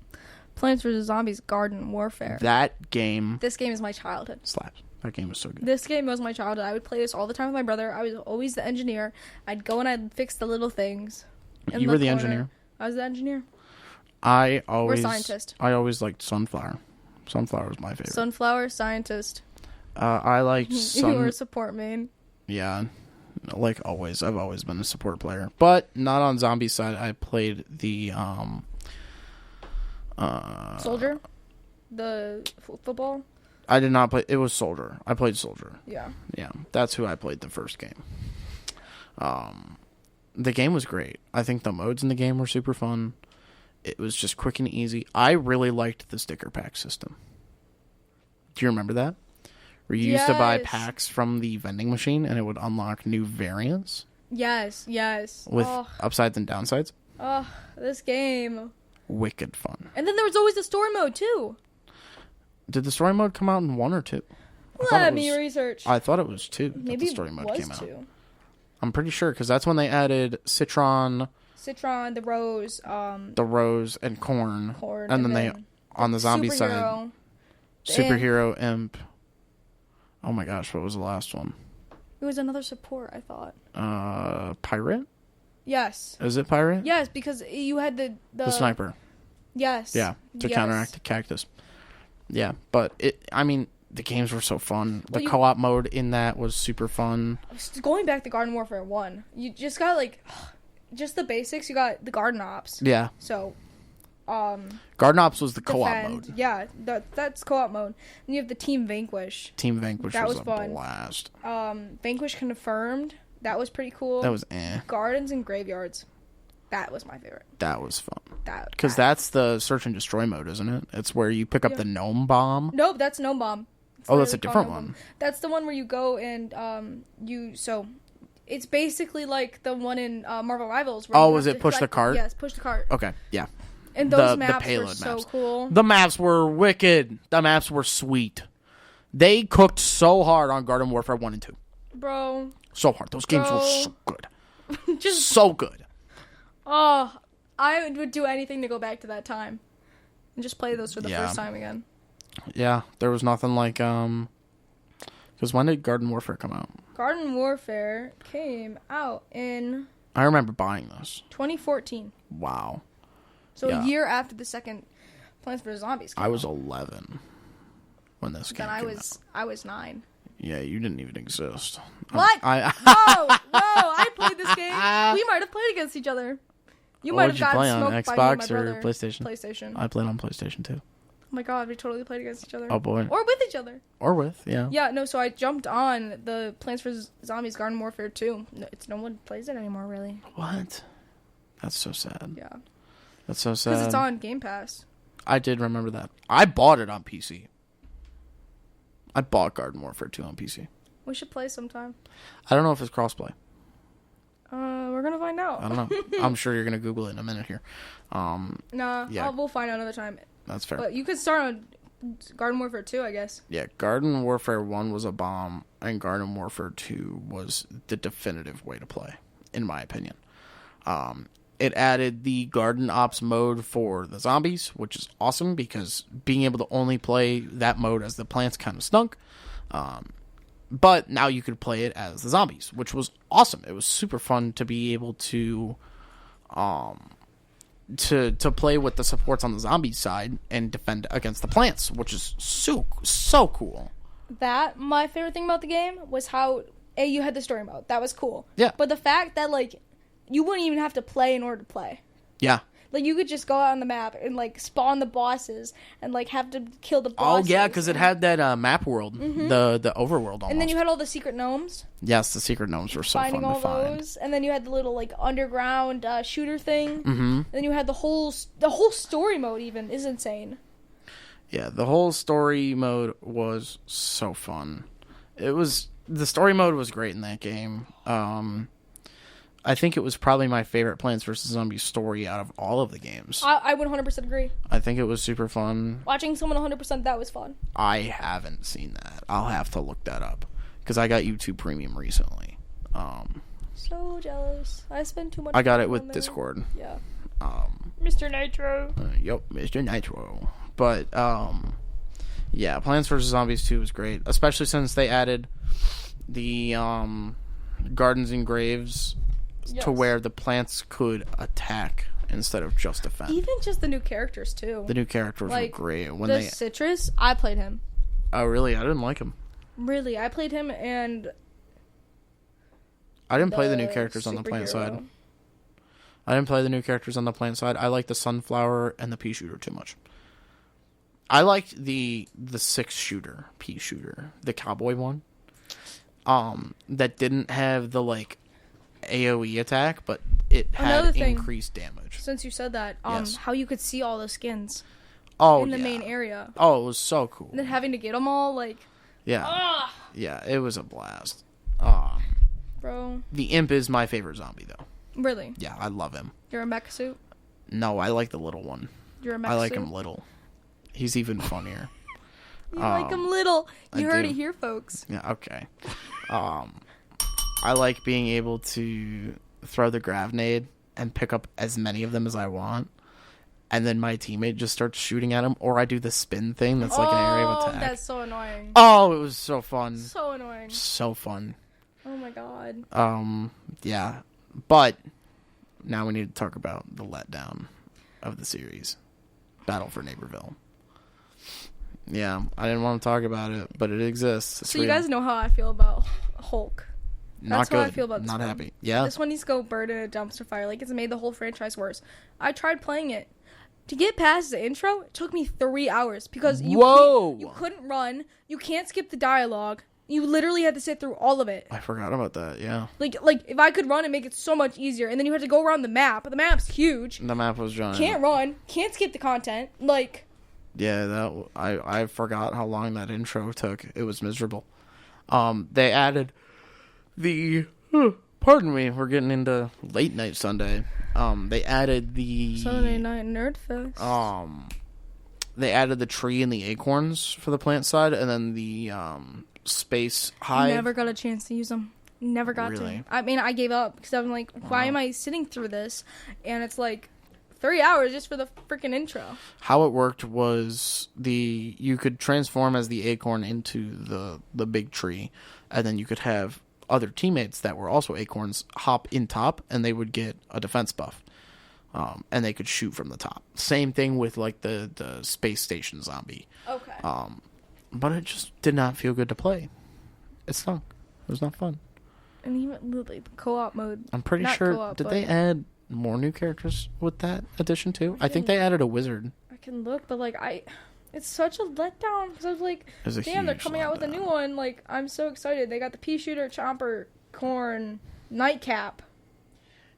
Plants vs. Zombies Garden Warfare. That game. This game is my childhood. Slaps. That game was so good. This game was my childhood. I would play this all the time with my brother. I was always the engineer. I'd go and I'd fix the little things. You were the engineer? I was the engineer. Or scientist. I always liked Sunflower. Sunflower was my favorite. Sunflower, scientist. I liked You were a support main. Yeah. Like always. I've always been a support player. But not on zombie side. I played the Soldier? The football? I did not play. It was Soldier. I played Soldier. Yeah. Yeah. That's who I played the first game. The game was great. I think the modes in the game were super fun. It was just quick and easy. I really liked the sticker pack system. Do you remember that? Where you used to buy packs from the vending machine and it would unlock new variants? Yes. With upsides and downsides? Oh, this game. Wicked fun. And then there was always the story mode, too. Did the story mode come out in 1 or 2? Let me research. I thought it was 2. Maybe the story mode came out. 2. I'm pretty sure, because that's when they added Citron, the Rose, and Corn. And then they, on the zombie side, Superhero, Imp. Oh my gosh, what was the last one? It was another support, I thought. Pirate? Yes. Is it Pirate? Yes, because you had the Sniper. Yes. Yeah, to counteract the Cactus. Yeah, but the games were so fun. The co-op mode in that was super fun. Going back to Garden Warfare 1, you just got just the basics. You got the garden ops. Yeah. So Garden Ops was the co-op mode. Yeah, that's co-op mode. Then you have the Team Vanquish. Team Vanquish was a fun. blast. Vanquish Confirmed. That was pretty cool. That was Gardens and Graveyards. That was my favorite. That was fun. Because that's the Search and Destroy mode, isn't it? It's where you pick up the Gnome Bomb. Nope, that's Gnome Bomb. That's a different one. That's the one where you go and it's basically like the one in Marvel Rivals. Where was it Push the Cart? Yes, Push the Cart. Okay, yeah. And those maps were so cool. The maps were wicked. The maps were sweet. They cooked so hard on Garden Warfare 1 and 2. Bro. So hard. Those games were so good. So good. Oh, I would do anything to go back to that time. And just play those for the first time again. Yeah, there was nothing like, because when did Garden Warfare come out? Garden Warfare came out in... I remember buying this. 2014. Wow. So a year after the second Plants vs. Zombies came out. I was 11 when this game came out. I was 9. Yeah, you didn't even exist. What? Whoa, I played this game. We might have played against each other. You might have gotten smoked by me and my brother. PlayStation? PlayStation. I played on PlayStation too. Oh my god, we totally played against each other. Oh boy. Or with each other. Yeah. Yeah, no, so I jumped on the Plants vs. Zombies Garden Warfare 2. No one plays it anymore, really. What? That's so sad. Yeah. That's so sad. Because it's on Game Pass. I did remember that. I bought it on PC. I bought Garden Warfare 2 on PC. We should play sometime. I don't know if it's crossplay. We're going to find out. I don't know. I'm sure you're going to Google it in a minute here. We'll find out another time. That's fair. But you could start on Garden Warfare 2, I guess. Yeah, Garden Warfare 1 was a bomb, and Garden Warfare 2 was the definitive way to play, in my opinion. It added the Garden Ops mode for the zombies, which is awesome, because being able to only play that mode as the plants kind of stunk. But now you could play it as the zombies, which was awesome. It was super fun to be able to play with the supports on the zombie side and defend against the plants, which is so cool. My favorite thing about the game was how you had the story mode. That was cool. Yeah. But the fact that you wouldn't even have to play in order to play. Yeah. You could just go out on the map and spawn the bosses and have to kill the bosses. Oh yeah, because it had that map world, the overworld almost. And then you had all the secret gnomes. Yes, the secret gnomes were so fun to find. Finding all those, and then you had the little underground shooter thing. Mm-hmm. And then you had the whole story mode. Even is insane. Yeah, the whole story mode was so fun. The story mode was great in that game. I think it was probably my favorite Plants vs. Zombies story out of all of the games. I would 100% agree. I think it was super fun. Watching someone 100%, that was fun. I haven't seen that. I'll have to look that up. Because I got YouTube Premium recently. So jealous. I spent too much I got it time with on there. Discord. Yeah. Mr. Nitro. Yep, Mr. Nitro. But, yeah, Plants vs. Zombies 2 was great. Especially since they added the Gardens and Graves... Yes. To where the plants could attack instead of just defend. Even just the new characters, too. The new characters were great. Citrus, I played him. Oh, really? I didn't like him. Really? I played him and... I didn't play the new characters on the plant side. I like the sunflower and the pea shooter too much. I liked the 6-shooter pea shooter. The cowboy one. That didn't have the, AoE attack, but it had increased damage. Since you said that, how you could see all the skins in the main area. Oh, it was so cool. And then having to get them all, yeah, yeah, it was a blast. Bro, the imp is my favorite zombie, though. Really? Yeah, I love him. You're a mech suit? No, I like the little one. You're a mech suit? I like him little. He's even funnier. You like him little. You heard it here, folks. Yeah. Okay. I like being able to throw the grenade and pick up as many of them as I want. And then my teammate just starts shooting at him. Or I do the spin thing that's like an area of attack. That's so annoying. Oh, it was so fun. So annoying. So fun. Oh my god. Yeah. But now we need to talk about the letdown of the series. Battle for Neighborville. Yeah, I didn't want to talk about it, but it exists. So you guys know how I feel about Hulk. That's how I feel about this Not one. happy. Yeah. This one needs to go burn in a dumpster fire. It's made the whole franchise worse. I tried playing it. To get past the intro, it took me 3 hours because you couldn't run. You can't skip the dialogue. You literally had to sit through all of it. I forgot about that, yeah. Like if I could run and make it so much easier, and then you had to go around the map. The map's huge. The map was giant. Can't run. Can't skip the content. Like... Yeah, I forgot how long that intro took. It was miserable. They added the... pardon me, we're getting into late night Sunday. They added the... Sunday Night Nerd Fest. They added the tree and the acorns for the plant side, and then the... space hive. Never got a chance to use them. Never got to. I mean, I gave up because I'm like, why am I sitting through this? And it's like 3 hours just for the freaking intro. How it worked was you could transform as the acorn into the big tree, and then you could have other teammates that were also acorns hop in top, and they would get a defense buff. And they could shoot from the top. Same thing with like the space station zombie. Okay. But it just did not feel good to play. It stunk. It was not fun. And even the co-op mode. I'm pretty sure. Did they add more new characters with that addition too? I think they added a wizard. I can look, but like it's such a letdown because I was like, damn, they're coming out with a new one. Like, I'm so excited. They got the pea shooter, chomper, corn, nightcap.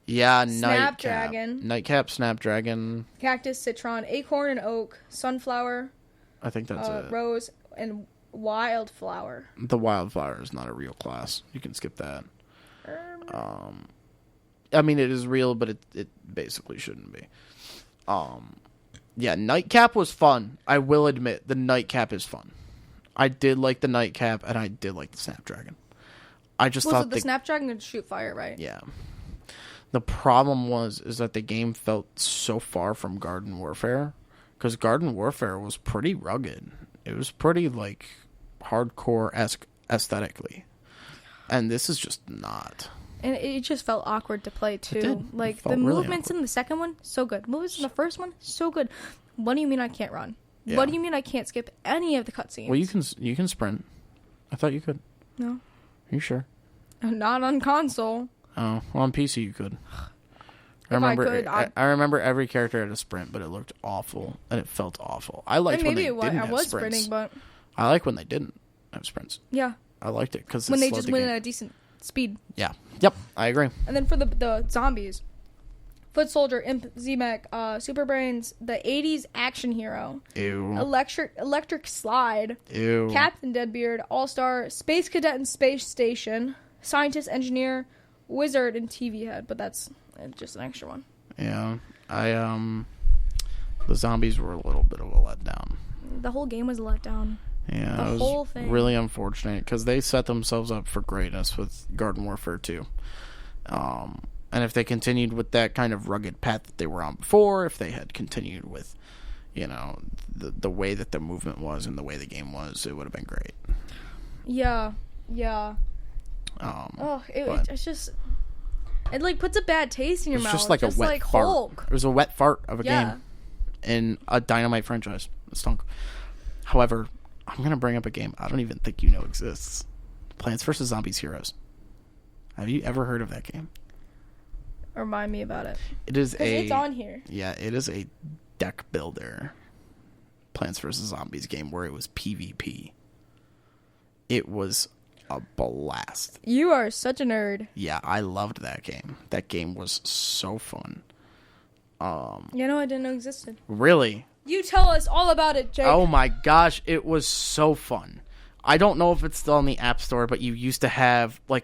Yeah, Snapdragon. Nightcap, Snapdragon. Cactus, citron, acorn and oak, sunflower. I think that's it. Rose and wildflower. The wildflower is not a real class. You can skip that. I mean, it is real, but it basically shouldn't be. Yeah, Nightcap was fun. I will admit, the Nightcap is fun. I did like the Nightcap, and I did like the Snapdragon. I just thought the Snapdragon could shoot fire, right? Yeah. The problem is that the game felt so far from Garden Warfare, because Garden Warfare was pretty rugged. It was pretty, like, hardcore-esque aesthetically. And this is just not. And it just felt awkward to play, too. It did. Like, the movements in the second one, so good. Movements in the first one, so good. What do you mean I can't run? Yeah. What do you mean I can't skip any of the cutscenes? Well, you can sprint. I thought you could. No. Are you sure? Not on console. Oh, well, on PC you could. I remember every character had a sprint, but it looked awful, and it felt awful. I liked when they didn't have sprints. Sprinting, but I like when they didn't have sprints. Yeah. I liked it because when they just went at a decent speed. Yeah. Yep. I agree. And then for the zombies, Foot Soldier, Imp, Z-Mech, Super Brains, the 80s action hero. Ew. Electric Slide. Ew. Captain Deadbeard, All-Star, Space Cadet and Space Station, Scientist, Engineer, Wizard, and TV Head. But that's just an extra one. Yeah. The zombies were a little bit of a letdown. The whole game was a letdown. Yeah, it was really unfortunate because they set themselves up for greatness with Garden Warfare 2. And if they continued with that kind of rugged path that they were on before, if they had continued with, the way that the movement was and the way the game was, it would have been great. Yeah. It's just... It, like, puts a bad taste in your mouth. It's just like a wet fart. Hulk. It was a wet fart of a game in a Dynamite franchise. It stunk. However, I'm going to bring up a game I don't even think you know exists. Plants vs. Zombies Heroes. Have you ever heard of that game? Remind me about it. It's on here. Yeah, it is a deck builder Plants vs. Zombies game where it was PvP. It was a blast. You are such a nerd. Yeah, I loved that game. That game was so fun. I didn't know existed. Really? You tell us all about it, Jake. Oh my gosh, it was so fun. I don't know if it's still in the App Store, but you used to have a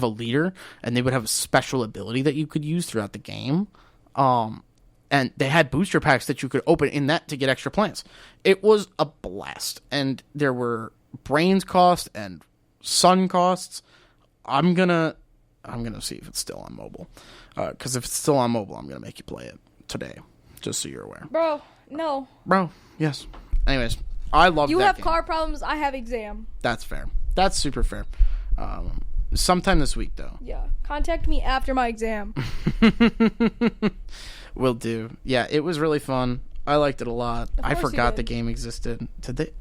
leader, and they would have a special ability that you could use throughout the game. And they had booster packs that you could open in that to get extra plants. It was a blast, and there were brains cost and sun costs. I'm gonna see if it's still on mobile, because if it's still on mobile, I'm gonna make you play it today, just so you're aware. Bro, no. Bro, yes. Anyways, I love. You that have game. car problems. I have exam. That's fair. That's super fair. Sometime this week, though. Yeah. Contact me after my exam. Will do. Yeah, it was really fun. I liked it a lot. I forgot the game existed. Did they?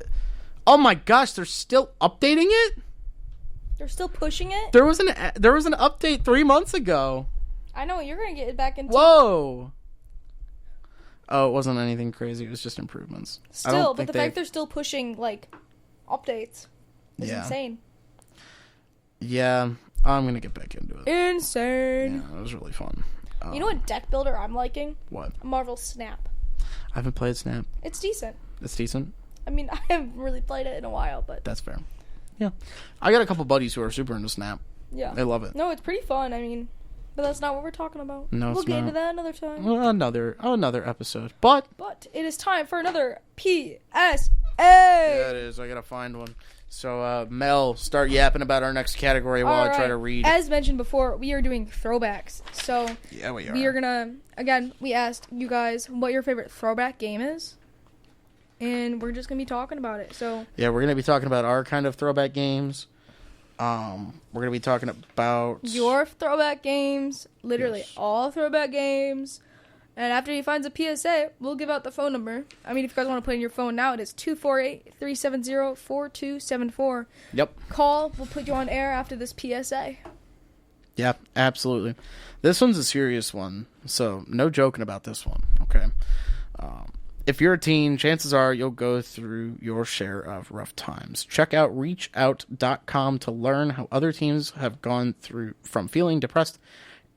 Oh my gosh, they're still updating it? They're still pushing it? There was an update 3 months ago. I know, you're going to get it back into. Whoa. Oh, it wasn't anything crazy. It was just improvements. Still, but the fact they're still pushing, like, updates is insane. Yeah, I'm going to get back into it. Insane. Yeah, it was really fun. You know what deck builder I'm liking? What? Marvel Snap. I haven't played Snap. It's decent. It's decent? I mean, I haven't really played it in a while, but... That's fair. Yeah. I got a couple buddies who are super into Snap. Yeah. They love it. No, it's pretty fun. I mean, but that's not what we're talking about. No, we'll it's get not. into that another time. Well, another episode. But it is time for another PSA. Yeah, it is. I gotta find one. So, Mel, start yapping about our next category while I try to read. As mentioned before, we are doing throwbacks. So yeah, we are. We are gonna we asked you guys what your favorite throwback game is, and we're just gonna be talking about it. So yeah, we're gonna be talking about our kind of throwback games. We're gonna be talking about your throwback games, literally all throwback games. And after he finds a PSA, we'll give out the phone number. I mean, if you guys want to put in your phone now, it is 248-370-4274. Yep. Call. We'll put you on air after this PSA. Yeah, absolutely. This one's a serious one, so no joking about this one, okay? If you're a teen, chances are you'll go through your share of rough times. Check out reachout.com to learn how other teens have gone through from feeling depressed,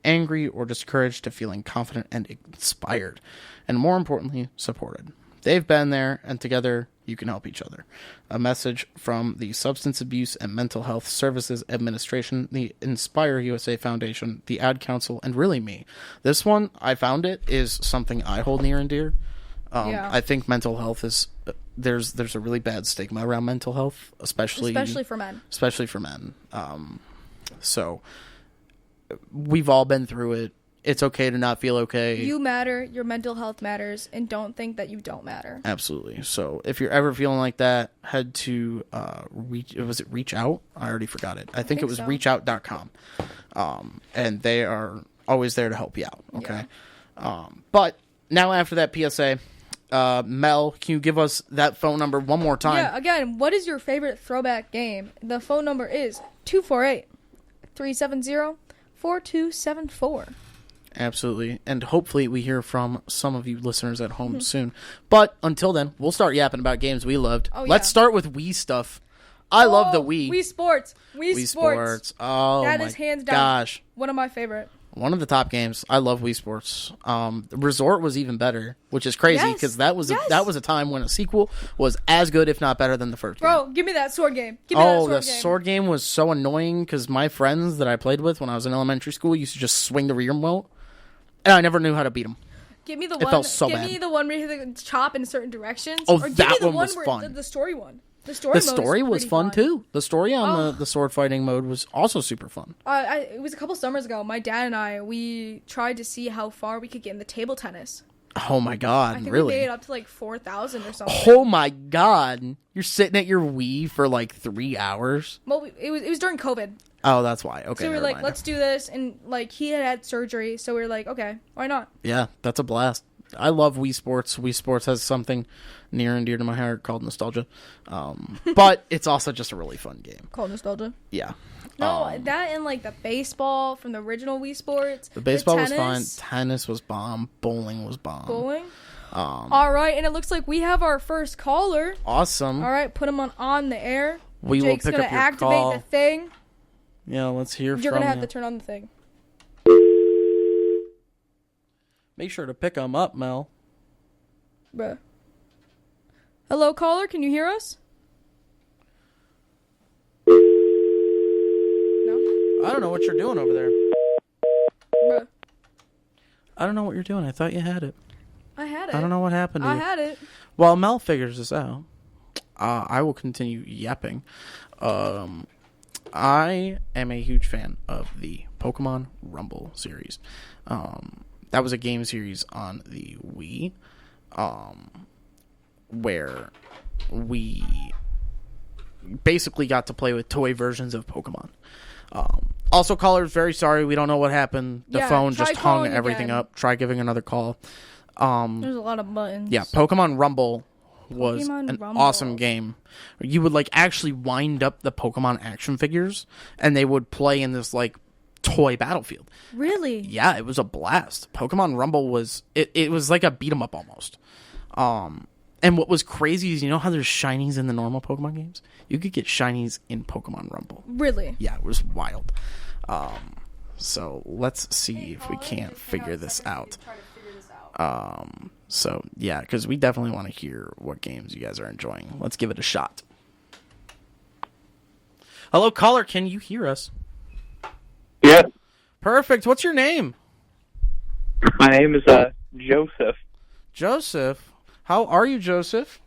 angry, or discouraged to feeling confident and inspired, and more importantly, supported. They've been there, and together you can help each other. A message from the Substance Abuse and Mental Health Services Administration, the Inspire USA Foundation, the Ad Council, and really me. This one, I found it, is something I hold near and dear. I think mental health is there's a really bad stigma around mental health, especially for men. So we've all been through it. It's okay to not feel okay. You matter. Your mental health matters, and don't think that you don't matter. Absolutely. So if you're ever feeling like that, head to Reach Out? I already forgot it. I think it was so. Reachout.com. And they are always there to help you out. Okay. Yeah. But now after that PSA, Mel, can you give us that phone number one more time? Yeah, again, what is your favorite throwback game? The phone number is 248-370-4274. Absolutely. And hopefully we hear from some of you listeners at home soon. But until then, we'll start yapping about games we loved. Let's start with Wii stuff. I love the Wii. Wii Sports. Wii Sports. Oh, that is hands down one of my favorite. One of the top games. I love Wii Sports. Resort was even better, which is crazy because that was a time when a sequel was as good, if not better, than the first game. Bro, give me that sword game. The sword game was so annoying because my friends that I played with when I was in elementary school used to just swing the remote, and I never knew how to beat them. Give me the one. It felt so bad. Give me the one where you have to chop in certain directions. Oh, that one was fun. The story one. The story was fun too. The story on the sword fighting mode was also super fun. It was a couple summers ago. My dad and I, we tried to see how far we could get in the table tennis. Oh my god, I think really? we made it up to like 4,000 or something. Oh my god. You're sitting at your Wii for like 3 hours? Well, it was during COVID. Oh, that's why. Okay. So we were like, let's do this, and like he had surgery, so we were like, okay, why not? Yeah, that's a blast. I love Wii Sports. Wii Sports has something near and dear to my heart called nostalgia. But it's also just a really fun game. Called nostalgia? Yeah. No, that and like the baseball from the original Wii Sports. The baseball was fun. Tennis was bomb. Bowling was bomb. Bowling? All right, and it looks like we have our first caller. Awesome. All right, put him on the air. Jake's will pick up your activate call. The thing. Yeah, let's hear from you. You're going to have to turn on the thing. Make sure to pick them up, Mel. Bruh. Hello, caller. Can you hear us? No? I don't know what you're doing over there. Bruh. I don't know what you're doing. I thought you had it. I had it. I don't know what happened to you. I had it. While Mel figures this out, I will continue yapping. I am a huge fan of the Pokemon Rumble series. That was a game series on the Wii, where we basically got to play with toy versions of Pokemon. Also, callers, very sorry, we don't know what happened. The phone just hung everything again. up. Try giving another call. There's a lot of buttons. Yeah, Pokemon Rumble was an awesome game. You would like actually wind up the Pokemon action figures, and they would play in this like toy Battlefield. Really? Yeah, it was a blast. Pokemon Rumble was it was like a beat 'em up almost. And what was crazy is, you know how there's shinies in the normal Pokemon games? You could get shinies in Pokemon Rumble. Really? Yeah, it was wild. So let's see if we can't figure this out. So yeah, because we definitely want to hear what games you guys are enjoying. Let's give it a shot. Hello, caller. Can you hear us? Yeah. Perfect. What's your name? My name is Joseph. Joseph. How are you, Joseph?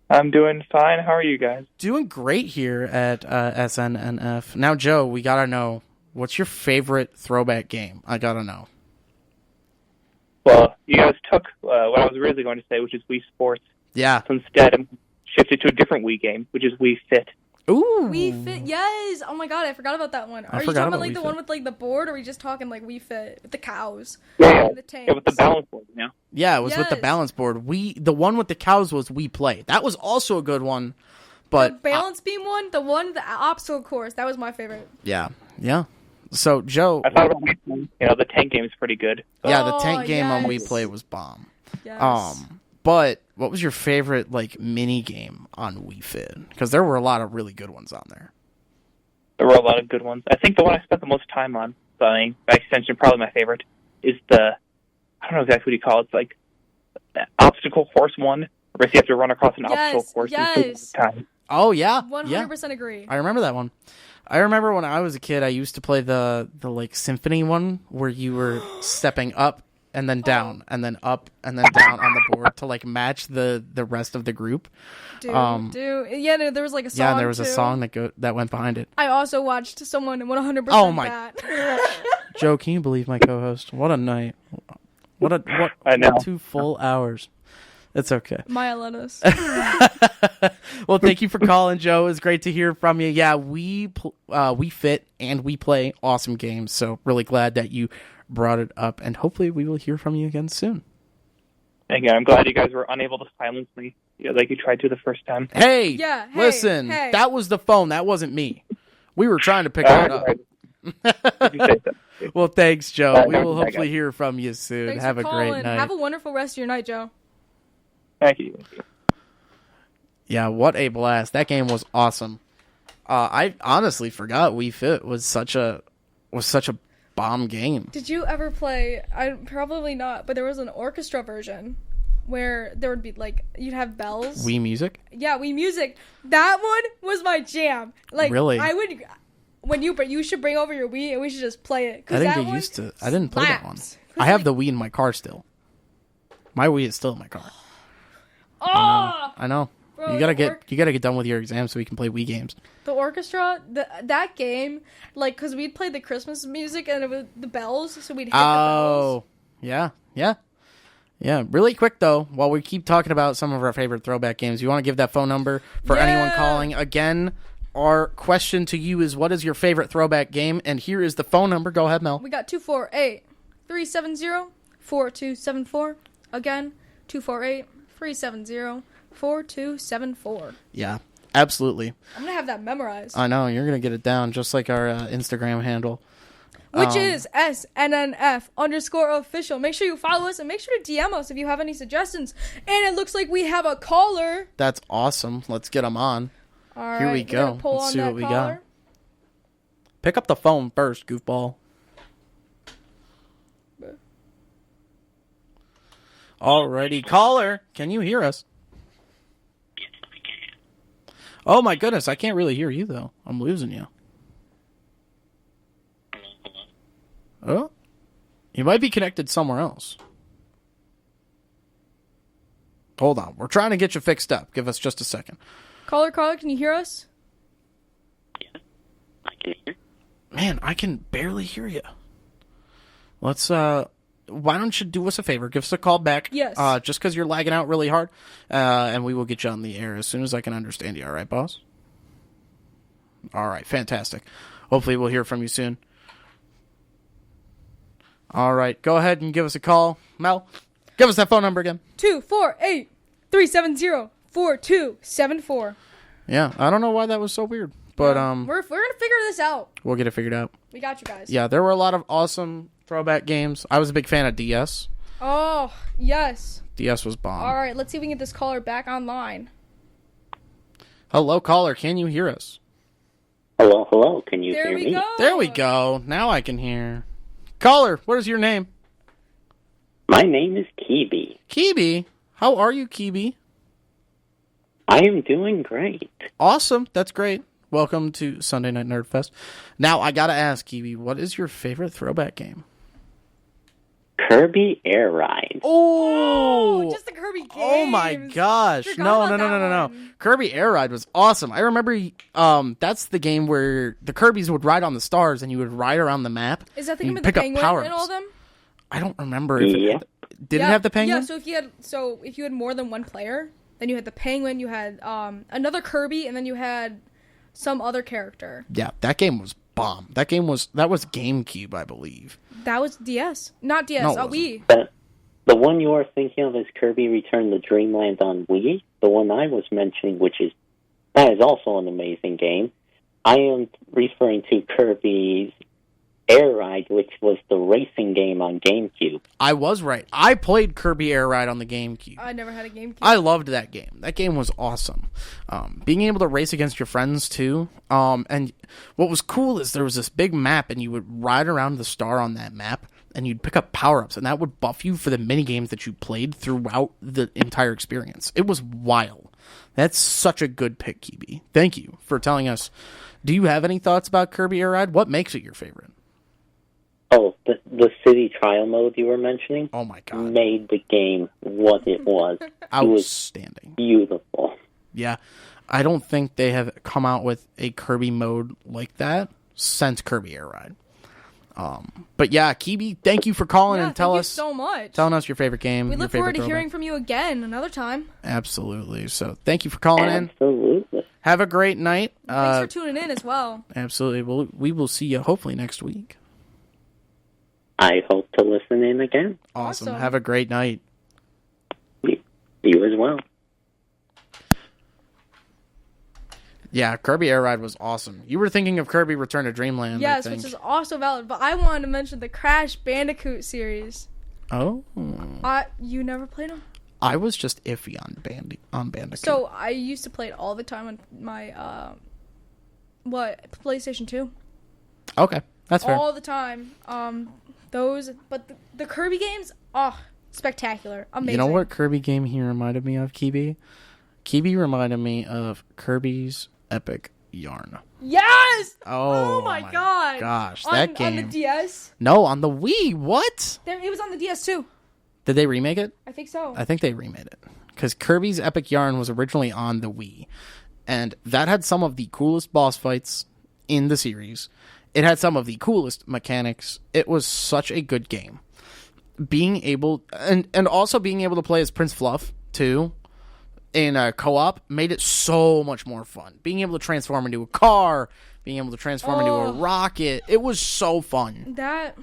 I'm doing fine. How are you guys? Doing great here at SNNF. Now, Joe, we gotta know, what's your favorite throwback game? I gotta know. Well, you guys took what I was originally going to say, which is Wii Sports. Yeah. So instead, I'm shifted to a different Wii game, which is Wii Fit. Ooh. Wii Fit, yes. Oh my god, I forgot about that one. Are you talking about like the one with like the board, or are we just talking like Wii Fit with the cows? Yeah, and the tanks? yeah, with the balance board, you know? Yeah, it was with the balance board. The one with the cows was Wii Play. That was also a good one, but the balance beam one, the obstacle course, that was my favorite. Yeah. So Joe, I thought about Wii Play. You know, the tank game is pretty good. Yeah, the tank game on Wii Play was bomb. Yes. But what was your favorite like mini game on Wii Fit? Because there were a lot of really good ones on there. There were a lot of good ones. I think the one I spent the most time on, by extension, probably my favorite, is I don't know exactly what you call it. It's like the obstacle course one, where you have to run across an obstacle course in time. Oh yeah, 100% agree. I remember that one. I remember when I was a kid, I used to play the like symphony one where you were stepping up and then down and then up and then down on the board to like match the rest of the group. Dude. Yeah, no, there was like a song. Yeah, there was a song that went behind it. I also watched someone 100% Oh my that. Joe, can you believe my co-host? What a night. What I know. 2 full hours. It's okay. Maya Lennis. Well, thank you for calling, Joe. It's great to hear from you. Yeah, we fit and we play awesome games. So really glad that you brought it up, and hopefully we will hear from you again soon. Thank you. I'm glad you guys were unable to silence me, like you tried to the first time. Hey, listen, that was the phone. That wasn't me. We were trying to pick it up. Well, thanks, Joe. We will hopefully hear from you soon. Thanks Have a great night. Have a wonderful rest of your night, Joe. Thank you. Yeah, what a blast. That game was awesome. I honestly forgot Wii Fit was such a bomb game. Did you ever play, probably not, but there was an orchestra version where there would be like, you'd have bells. Wii Music? Yeah, Wii Music. That one was my jam. Like, really? I would, you should bring over your Wii and we should just play it. I didn't get used to it. I didn't play that one. I have the Wii in my car still. My Wii is still in my car. Oh! I know. Bro, you gotta get done with your exam so we can play Wii games. The orchestra, that game, like, because we'd play the Christmas music and it was the bells, so we'd hit the bells. Yeah. Really quick though, while we keep talking about some of our favorite throwback games, you want to give that phone number for anyone calling. Again, our question to you is, what is your favorite throwback game? And here is the phone number. Go ahead, Mel. We got 248-370-4274. Again, 248-370-4274. Yeah, absolutely. I'm going to have that memorized. I know, you're going to get it down just like our Instagram handle. Which is SNNF_official. Make sure you follow us and make sure to DM us if you have any suggestions. And it looks like we have a caller. That's awesome. Let's get them on. All right. Here we go. Let's see what we got. Pick up the phone first, goofball. Alrighty, caller, can you hear us? Oh my goodness, I can't really hear you though. I'm losing you. Oh, you might be connected somewhere else. Hold on, we're trying to get you fixed up. Give us just a second. Caller, can you hear us? Yeah, I can hear. Man, I can barely hear you. Let's why don't you do us a favor? Give us a call back. Yes. Just because you're lagging out really hard, and we will get you on the air as soon as I can understand you. All right, boss? All right, fantastic. Hopefully we'll hear from you soon. All right, go ahead and give us a call. Mel, give us that phone number again. 248-370-4274. Yeah, I don't know why that was so weird, But we're gonna figure this out. we'll get it figured out. We got you guys. Yeah, there were a lot of awesome throwback games. I was a big fan of DS. Oh yes. DS was bomb. All right, let's see if we can get this caller back online. Hello, caller. Can you hear us? Hello. Can you There hear we me? go. There we go. Now I can hear. Caller, what is your name? My name is Kibi. Kibi. How are you, Kibi? I am doing great. Awesome. That's great. Welcome to Sunday Night Nerd Fest. Now, I gotta ask, Kiwi, what is your favorite throwback game? Kirby Air Ride. Oh! Just the Kirby games. Oh my gosh. Forgot No. about that one. Kirby Air Ride was awesome. I remember that's the game where the Kirbys would ride on the stars and you would ride around the map. Is that the and game with pick the up penguin power-ups. and all them? I don't remember if Yeah. did it have the penguin? Yeah, so if you had more than one player, then you had the penguin, you had another Kirby, and then you had some other character. Yeah, that game was bomb. That was GameCube, I believe. That was DS. Not DS, No, it Wii. The one you are thinking of is Kirby Return to Dreamland on Wii. The one I was mentioning, that is also an amazing game. I am referring to Kirby's Air Ride, which was the racing game on GameCube. I was right. I played Kirby Air Ride on the GameCube. I never had a GameCube. I loved that game. That game was awesome. Being able to race against your friends too. And what was cool is there was this big map, and you would ride around the star on that map, and you'd pick up power-ups, and that would buff you for the mini games that you played throughout the entire experience. It was wild. That's such a good pick, Kibi. Thank you for telling us. Do you have any thoughts about Kirby Air Ride? What makes it your favorite? Oh, the city trial mode you were mentioning? Oh my god. Made the game what it was. Outstanding. It was beautiful. Yeah. I don't think they have come out with a Kirby mode like that since Kirby Air Ride. But yeah, Kibi, thank you for calling and telling us so much. Telling us your favorite game. We your look favorite forward to throwback. hearing from you again another time. Absolutely. So thank you for calling in. Absolutely. Have a great night. Thanks for tuning in as well. Absolutely. We will see you hopefully next week. I hope to listen in again. Awesome. Have a great night. You as well. Yeah, Kirby Air Ride was awesome. You were thinking of Kirby Return to Dreamland, Yes, I think. which is also valid. But I wanted to mention the Crash Bandicoot series. Oh. You never played them? I was just iffy on Bandicoot. So I used to play it all the time on my PlayStation 2. Okay, that's fair. All the time. But the Kirby games, spectacular, amazing. You know what Kirby game he reminded me of, Kibi? Kibi reminded me of Kirby's Epic Yarn. Yes! Oh my god! Gosh, on, that game. on the DS. No, on the Wii. What? It was on the DS too. Did they remake it? I think so. I think they remade it. Because Kirby's Epic Yarn was originally on the Wii. And that had some of the coolest boss fights in the series. It had some of the coolest mechanics. It was such a good game. Being able... And also being able to play as Prince Fluff, too, in a co-op, made it so much more fun. Being able to transform into a car, being able to transform into a rocket, it was so fun. That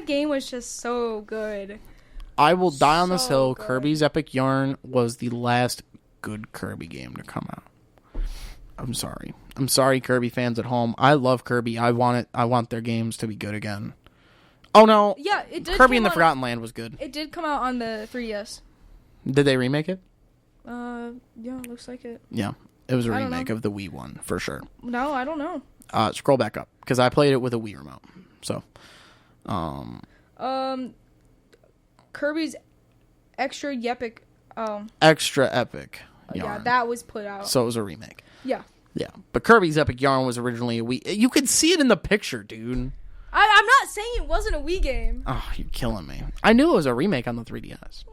game was just so good. I will die on this So hill. good. Kirby's Epic Yarn was the last good Kirby game to come out. I'm sorry. I'm sorry, Kirby fans at home. I love Kirby. I want their games to be good again. Oh no. Yeah, it did. Kirby in the Forgotten Land was good. It did come out on the 3DS. Did they remake it? Yeah, looks like it. Yeah. It was a I don't remake know. of the Wii one, for sure. No, I don't know. Scroll back up, because I played it with a Wii remote. So, Kirby's Extra Epic. Extra Epic Yeah, Yarn. that was put out. So it was a remake. Yeah. Yeah. But Kirby's Epic Yarn was originally a Wii. You could see it in the picture, dude. I'm not saying it wasn't a Wii game. Oh, you're killing me. I knew it was a remake on the 3DS.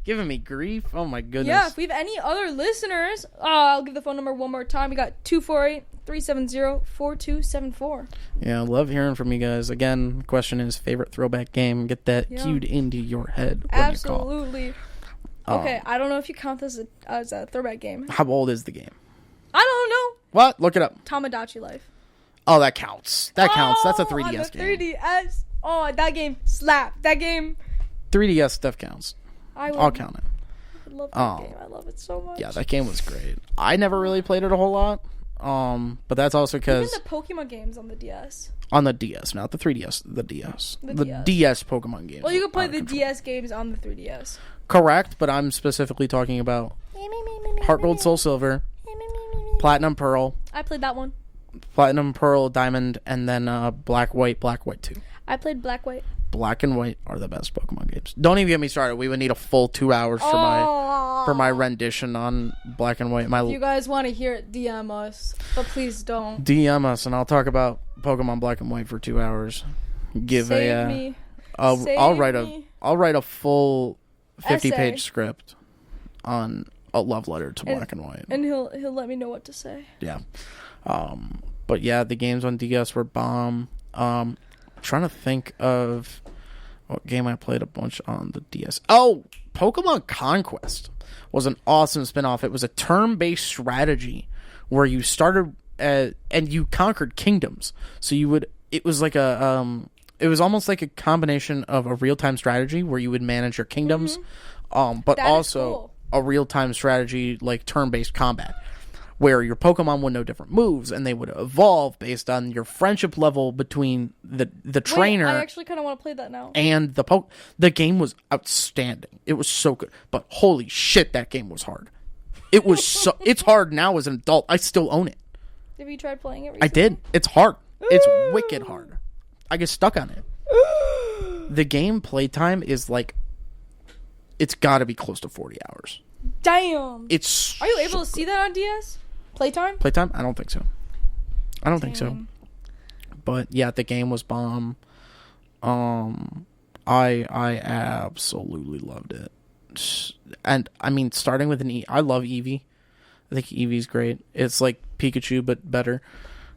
Giving me grief. Oh my goodness. Yeah, if we have any other listeners, I'll give the phone number one more time. We got 248-370-4274. Yeah, I love hearing from you guys. Again, the question is favorite throwback game. Get that cued into your head when Absolutely. you call. Okay, I don't know if you count this as a throwback game. How old is the game? I don't know. What? Look it up. Tamagotchi Life. Oh, that counts. That counts. That's a 3DS on the game. 3DS. Oh, that game slap. That game. 3DS stuff counts. I'll count it. love that game. I love it so much. Yeah, that game was great. I never really played it a whole lot. But that's also because even the Pokemon games on the DS. On the DS, not the 3DS. The DS. The DS. DS Pokemon games. Well, you can play the DS games on the 3DS. Correct, but I'm specifically talking about Heart Gold, Soul Silver, Platinum Pearl. I played that one. Platinum Pearl, Diamond, and then Black White 2. I played Black White. Black and White are the best Pokemon games. Don't even get me started. We would need a full 2 hours for my rendition on Black and White. If you guys want to hear it, DM us, but please don't. DM us, and I'll talk about Pokemon Black and White for 2 hours. Save me. I'll write a full 50-page script on a love letter to Black and White, and he'll let me know what to say. Yeah, but yeah, the games on DS were bomb. Trying to think of what game I played a bunch on the DS. Oh, Pokemon Conquest was an awesome spin-off. It was a turn-based strategy where you started and you conquered kingdoms. So it was almost like a combination of a real-time strategy where you would manage your kingdoms, but that also cool. A real-time strategy like turn-based combat, where your Pokemon would know different moves and they would evolve based on your friendship level between the trainer. I actually kind of want to play that now. And the game was outstanding. It was so good. But holy shit, that game was hard. It was it's hard now as an adult. I still own it. Have you tried playing it recently? I did. It's hard. It's wicked hard. I get stuck on it. The game playtime is like, it's got to be close to 40 hours. Damn. It's Are you able to see that on DS? Playtime? I don't think so. I don't think so. But yeah, the game was bomb. I absolutely loved it. And I mean, starting with I love Eevee. I think Eevee's great. It's like Pikachu but better.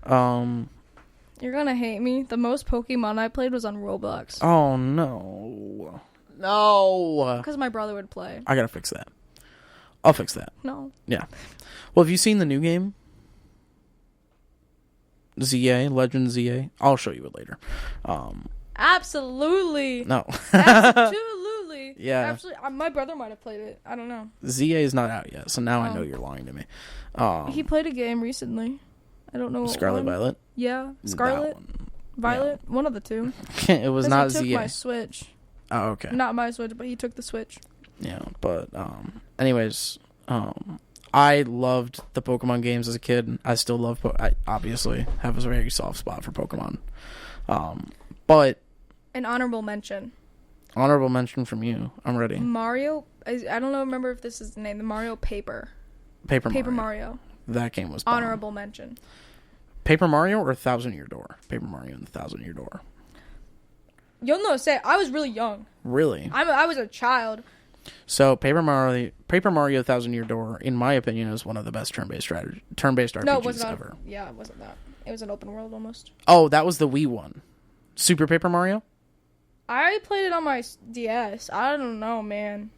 You're gonna hate me. The most Pokemon I played was on Roblox. Oh no. No. Because my brother would play. I gotta fix that. I'll fix that. No. Yeah. Well, have you seen the new game? ZA, Legend ZA. I'll show you it later. Absolutely. No. Absolutely. Yeah. Actually, my brother might have played it. I don't know. ZA is not out yet, so now I know you're lying to me. He played a game recently. I don't know what Scarlet one. Violet? Yeah. Scarlet? Violet? Yeah. One of the two. It was not he took ZA. my Switch. Oh, okay. Not my Switch, but he took the Switch. Yeah, but anyways, I loved the Pokemon games as a kid. I still love I obviously have a very soft spot for Pokemon. But an honorable mention. Honorable mention from you. I'm ready. Mario, I don't know, remember if this is the name. The Mario Paper Mario. That game was bomb. Honorable mention. Paper Mario or 1,000-Year Door? Paper Mario and the 1,000-Year Door. You'll know. I was really young. Really? I was a child. So Paper Mario 1,000-Year Door, in my opinion, is one of the best turn-based RPGs no, it wasn't ever. Yeah, it wasn't that. It was an open world almost. Oh, that was the Wii one. Super Paper Mario? I played it on my DS. I don't know, man.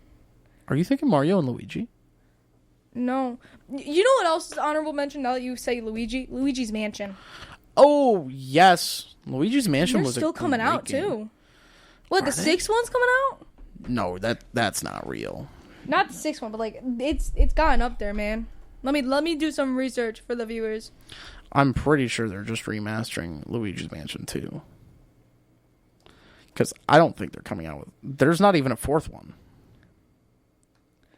Are you thinking Mario and Luigi? No. You know what else is honorable mention now that you say Luigi? Luigi's Mansion. Oh, yes. Luigi's Mansion was still coming out, game. too. What, the 6th one's coming out? No, that's not real. Not the 6th one, but like it's gotten up there, man. Let me do some research for the viewers. I'm pretty sure they're just remastering Luigi's Mansion 2. Because I don't think they're coming out with... There's not even a 4th one.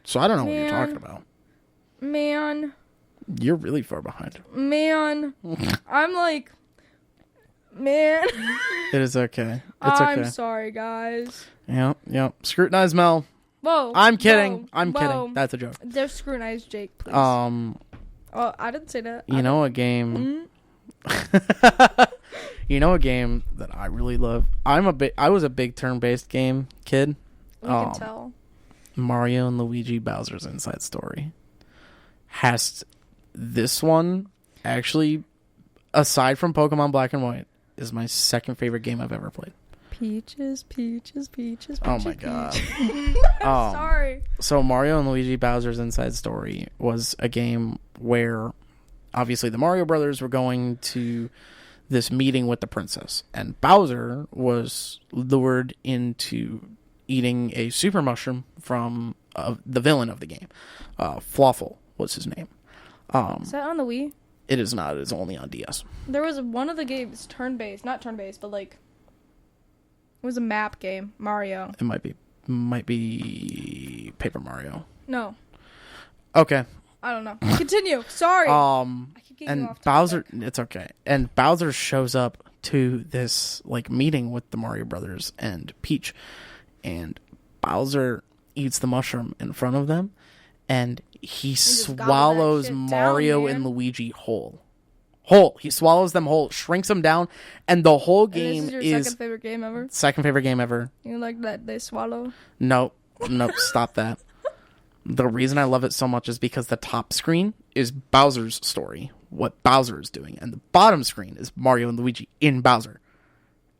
So I don't know what you're talking about. Man. You're really far behind. Man. I'm like... Man. It is okay. It's okay. I'm sorry, guys. Yep. Scrutinize Mel. Whoa. I'm kidding. Whoa, I'm whoa. kidding. That's a joke. Just scrutinize Jake, please. Oh, I didn't say that. You know a game... You know a game that I really love? I was a big turn-based game kid. We can tell. Mario and Luigi Bowser's Inside Story. This one, actually, aside from Pokemon Black and White, is my second favorite game I've ever played. Peaches. Oh my god. I'm sorry. So Mario and Luigi Bowser's Inside Story was a game where obviously the Mario Brothers were going to this meeting with the princess, and Bowser was lured into eating a super mushroom from the villain of the game. Flawful was his name. Is that on the Wii? It is not. It is only on DS. There was one of the games not turn-based, but like it was a map game, Mario. It might be Paper Mario. No. Okay. I don't know. Continue. Sorry. I keep getting and off Bowser, topic. it's okay. And Bowser shows up to this like meeting with the Mario Brothers and Peach, and Bowser eats the mushroom in front of them, and he swallows Mario and Luigi whole. He swallows them whole, shrinks them down, and the whole game is. This is your second favorite game ever? Second favorite game ever. You like that they swallow? Nope, stop that. The reason I love it so much is because the top screen is Bowser's story, what Bowser is doing, and the bottom screen is Mario and Luigi in Bowser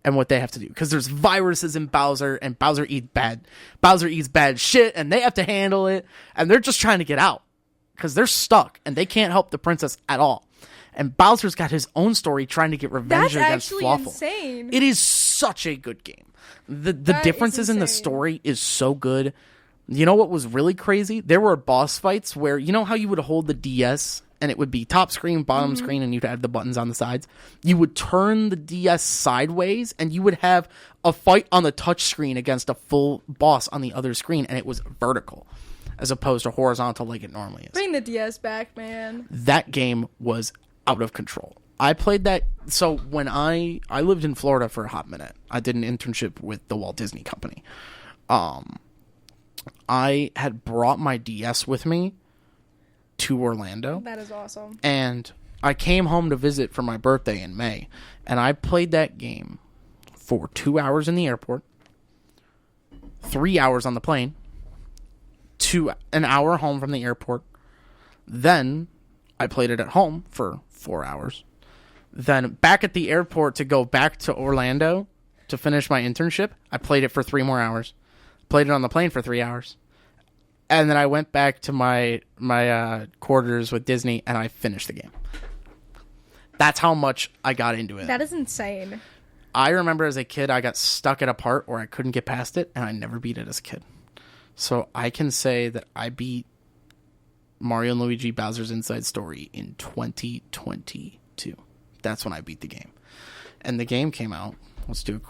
and what they have to do. Because there's viruses in Bowser, and Bowser eats bad shit, and they have to handle it, and they're just trying to get out because they're stuck and they can't help the princess at all. And Bowser's got his own story trying to get revenge against Flawful. That's actually insane. It is such a good game. The differences in the story is so good. You know what was really crazy? There were boss fights where, you know how you would hold the DS and it would be top screen, bottom screen, and you'd have the buttons on the sides? You would turn the DS sideways and you would have a fight on the touch screen against a full boss on the other screen, and it was vertical as opposed to horizontal like it normally is. Bring the DS back, man. That game was out of control. I played that. So when I lived in Florida for a hot minute, I did an internship with the Walt Disney Company. I had brought my DS with me to Orlando. That is awesome. And I came home to visit for my birthday in May, and I played that game for 2 hours in the airport, 3 hours on the plane, an hour home from the airport. Then I played it at home for 4 hours. Then back at the airport to go back to Orlando to finish my internship. I played it for 3 more hours. Played it on the plane for 3 hours. And then I went back to my quarters with Disney, and I finished the game. That's how much I got into it. That is insane. I remember as a kid, I got stuck at a part where I couldn't get past it, and I never beat it as a kid. So I can say that I beat Mario and Luigi Bowser's Inside Story in 2022. That's when I beat the game. And the game came out. Let's do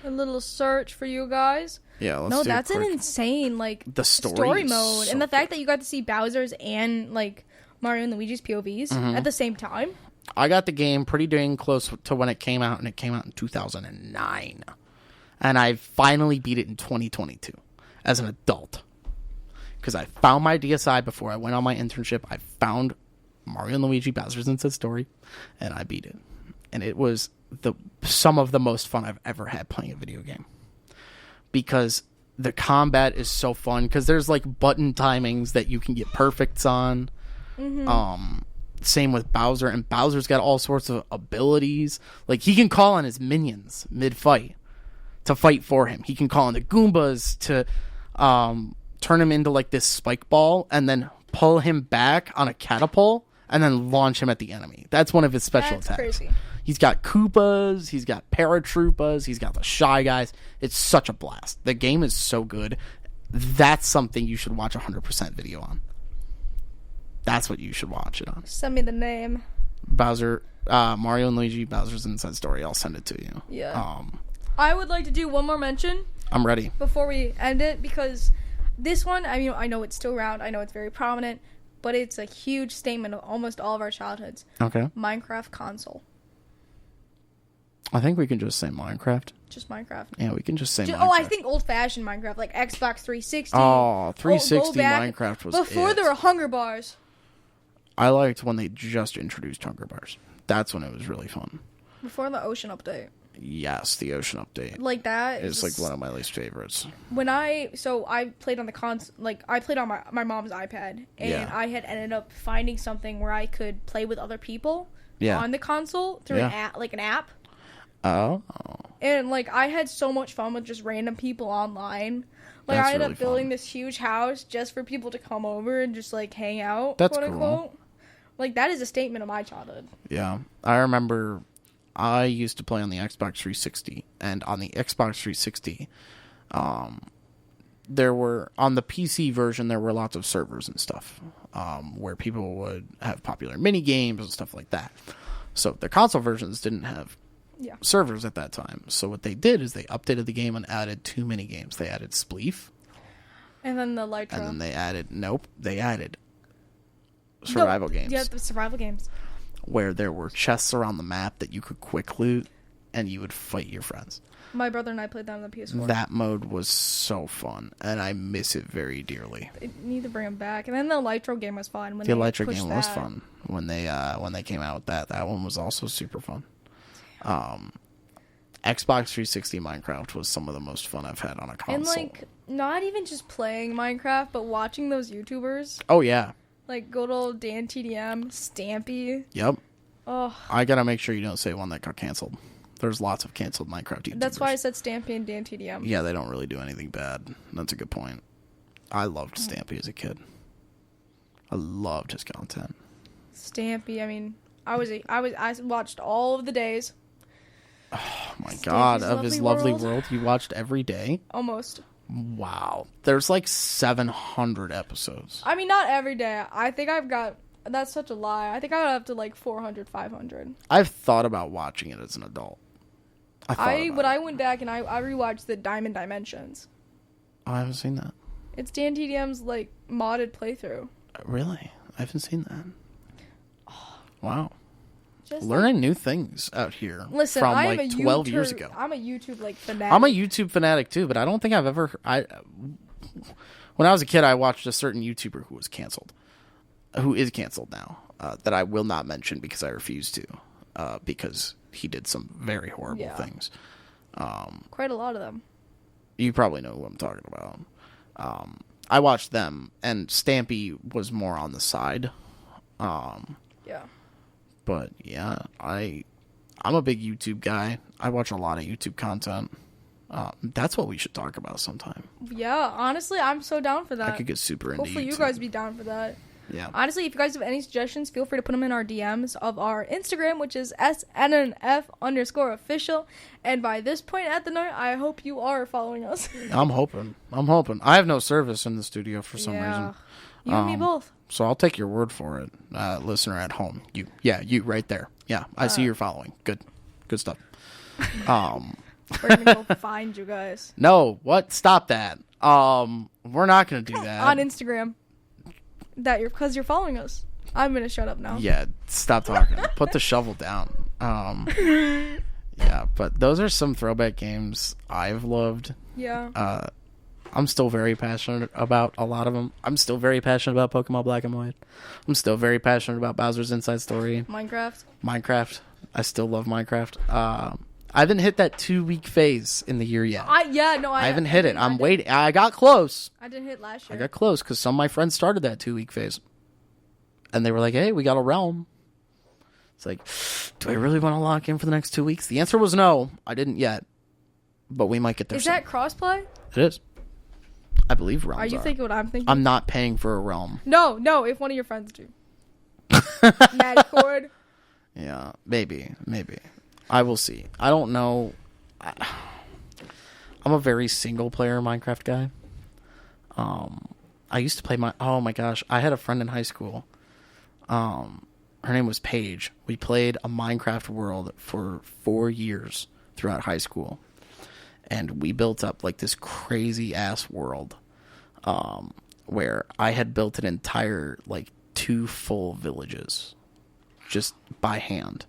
a little search for you guys. Yeah, let's No, do that's an insane the story mode. So and the fact that you got to see Bowser's and like Mario and Luigi's POVs at the same time. I got the game pretty dang close to when it came out, and it came out in 2009. And I finally beat it in 2022 as an adult. Because I found my DSi before I went on my internship. I found Mario and Luigi Bowser's Inside Story, and I beat it. And it was some of the most fun I've ever had playing a video game. Because the combat is so fun. Because there's like button timings that you can get perfects on. Same with Bowser. And Bowser's got all sorts of abilities. Like he can call on his minions mid-fight to fight for him. He can call on the Goombas to turn him into like this spike ball and then pull him back on a catapult and then launch him at the enemy. That's one of his special attacks. Crazy. He's got Koopas, he's got Paratroopas, he's got the Shy Guys. It's such a blast. The game is so good. That's something you should watch 100% video on. That's what you should watch it on. Send me the name. Mario and Luigi Bowser's Inside Story. I'll send it to you. Yeah. I would like to do one more mention. I'm ready. Before we end it, because this one, I mean, I know it's still around. I know it's very prominent, but it's a huge statement of almost all of our childhoods. Okay. Minecraft console. I think we can just say Minecraft. Just Minecraft. Yeah, we can just say Minecraft. Oh, I think old-fashioned Minecraft, like Xbox 360. Oh, 360 Minecraft was before there were Hunger Bars. I liked when they just introduced Hunger Bars. That's when it was really fun. Before the Ocean update. Yes, the Ocean update. Like that is like one of my least favorites. When I played on the I played on my mom's iPad, and I had ended up finding something where I could play with other people on the console through an app. Oh. And like I had so much fun with just random people online. Like I ended up building this huge house just for people to come over and just like hang out. That's quote cool. Unquote. Like that is a statement of my childhood. Yeah, I remember I used to play on the Xbox 360, and on the Xbox 360, there were, on the PC version, there were lots of servers and stuff, where people would have popular mini games and stuff like that. So the console versions didn't have servers at that time. So what they did is they updated the game and added 2 mini games. They added Spleef. And then the Lytra. And then they added survival games. Yeah, the survival games. Where there were chests around the map that you could quick loot, and you would fight your friends. My brother and I played that on the PS4. That mode was so fun, and I miss it very dearly. They need to bring them back. And then the Lytro game was fun. The Lytro game was fun when they came out with that. That one was also super fun. Xbox 360 Minecraft was some of the most fun I've had on a console. And, like, not even just playing Minecraft, but watching those YouTubers. Oh, yeah. Like, good old Dan TDM, Stampy. Yep. Oh. I gotta make sure you don't say one that got canceled. There's lots of canceled Minecraft YouTubers. That's why I said Stampy and Dan TDM. Yeah, they don't really do anything bad. That's a good point. I loved Stampy as a kid. I loved his content. Stampy, I mean, I watched all of the days. Oh my god, of his lovely world you watched every day? Almost. Wow. There's like 700 episodes. I mean, not every day. I think I've got... That's such a lie. I think I got up to like 400, 500. I've thought about watching it as an adult. I went back and I rewatched the Diamond Dimensions. Oh, I haven't seen that. It's Dan TDM's like modded playthrough. Really? I haven't seen that. Oh, wow. Just learning new things out here. Listen, from like 12 years ago. I'm a YouTube like fanatic. I'm a YouTube fanatic too, but I don't think I've ever. When I was a kid, I watched a certain YouTuber who was canceled, who is canceled now, that I will not mention because I refuse to, because he did some very horrible things. Quite a lot of them. You probably know who I'm talking about. I watched them, and Stampy was more on the side. Yeah. But yeah, I'm a big YouTube guy. I watch a lot of YouTube content. That's what we should talk about sometime. Yeah, honestly, I'm so down for that. I could get super into Hopefully YouTube. you guys be down for that. Yeah. Honestly, if you guys have any suggestions, feel free to put them in our DMs of our Instagram, which is SNNF_official. And by this point at the night, I hope you are following us. I'm hoping. I have no service in the studio for some reason. You and me both. So I'll take your word for it, listener at home. You right there. Yeah, I see you're following. Good stuff. We're gonna go find you guys. No, what? Stop that. We're not gonna do that on Instagram. Because you're following us. I'm gonna shut up now. Yeah, stop talking. Put the shovel down. Yeah, but those are some throwback games I've loved. Yeah. I'm still very passionate about a lot of them. I'm still very passionate about Pokemon Black and White. I'm still very passionate about Bowser's Inside Story. Minecraft. I still love Minecraft. I haven't hit that 2-week phase in the year yet. I haven't hit it. I'm waiting. I got close. I didn't hit last year. I got close because some of my friends started that 2-week phase. And they were like, hey, we got a realm. It's like, do I really want to lock in for the next 2 weeks? The answer was no. I didn't yet. But we might get there soon. That crossplay? It is. I believe realms are. You thinking what I'm thinking? I'm not paying for a realm. No, if one of your friends do. Madcord. Yeah, maybe. I will see. I don't know. I'm a very single-player Minecraft guy. I used to play oh my gosh, I had a friend in high school. Her name was Paige. We played a Minecraft world for 4 years throughout high school. And we built up like this crazy ass world, where I had built an entire 2 full villages, just by hand,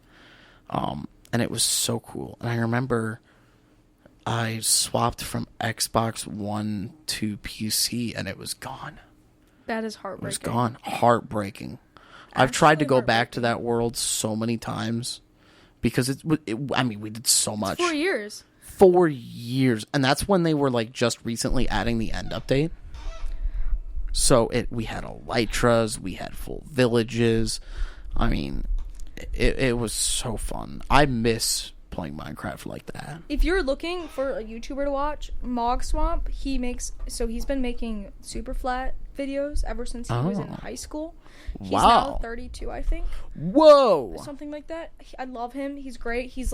and it was so cool. And I remember I swapped from Xbox One to PC, and it was gone. That is heartbreaking. It was gone. Heartbreaking. I've tried to go back to that world so many times because we did so much. 4 years. 4 years, and that's when they were just recently adding the end update. So we had elytras, we had full villages. I mean, it was so fun. I miss playing Minecraft like that. If you're looking for a YouTuber to watch, Mog Swamp, he's been making super flat videos ever since he was in high school. He's now 32, I think. Whoa! Something like that. I love him. He's great. He's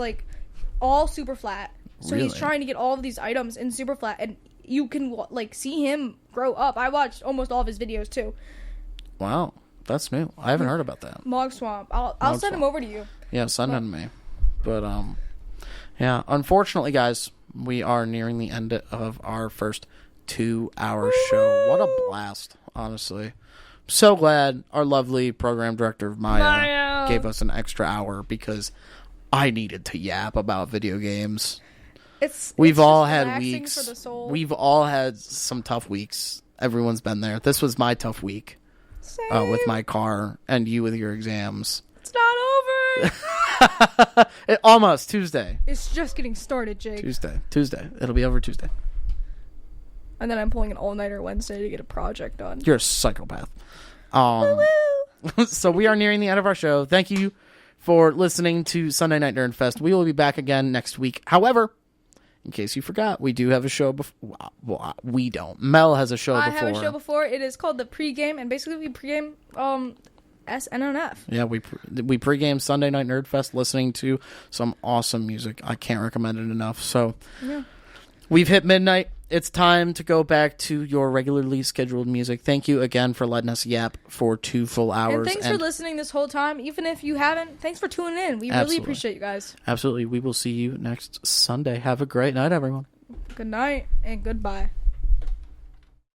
all super flat. So really? He's trying to get all of these items in super flat, and you can like see him grow up. I watched almost all of his videos too. Wow, that's new. I haven't heard about that. Mog Swamp. I'll send him over to you. Yeah, send him to me. But yeah, unfortunately, guys, we are nearing the end of our first 2-hour show. What a blast, honestly. So glad our lovely program director Maya gave us an extra hour because I needed to yap about video games. We've all had weeks. For the soul. We've all had some tough weeks. Everyone's been there. This was my tough week with my car and you with your exams. It's not over. Almost Tuesday. It's just getting started, Jake. Tuesday. It'll be over Tuesday. And then I'm pulling an all-nighter Wednesday to get a project done. You're a psychopath. So we are nearing the end of our show. Thank you for listening to Sunday Night Nerd Fest. We will be back again next week. However, in case you forgot, we do have a show before. Well, we don't. Mel has a show before. I have a show before. It is called the pregame, and basically we pregame SNNF. Yeah, we pregame Sunday Night Nerd Fest listening to some awesome music. I can't recommend it enough. So yeah. We've hit midnight. It's time to go back to your regularly scheduled music. Thank you again for letting us yap for 2 full hours. And thanks for listening this whole time. Even if you haven't, thanks for tuning in. We really appreciate you guys. Absolutely. We will see you next Sunday. Have a great night, everyone. Good night and goodbye.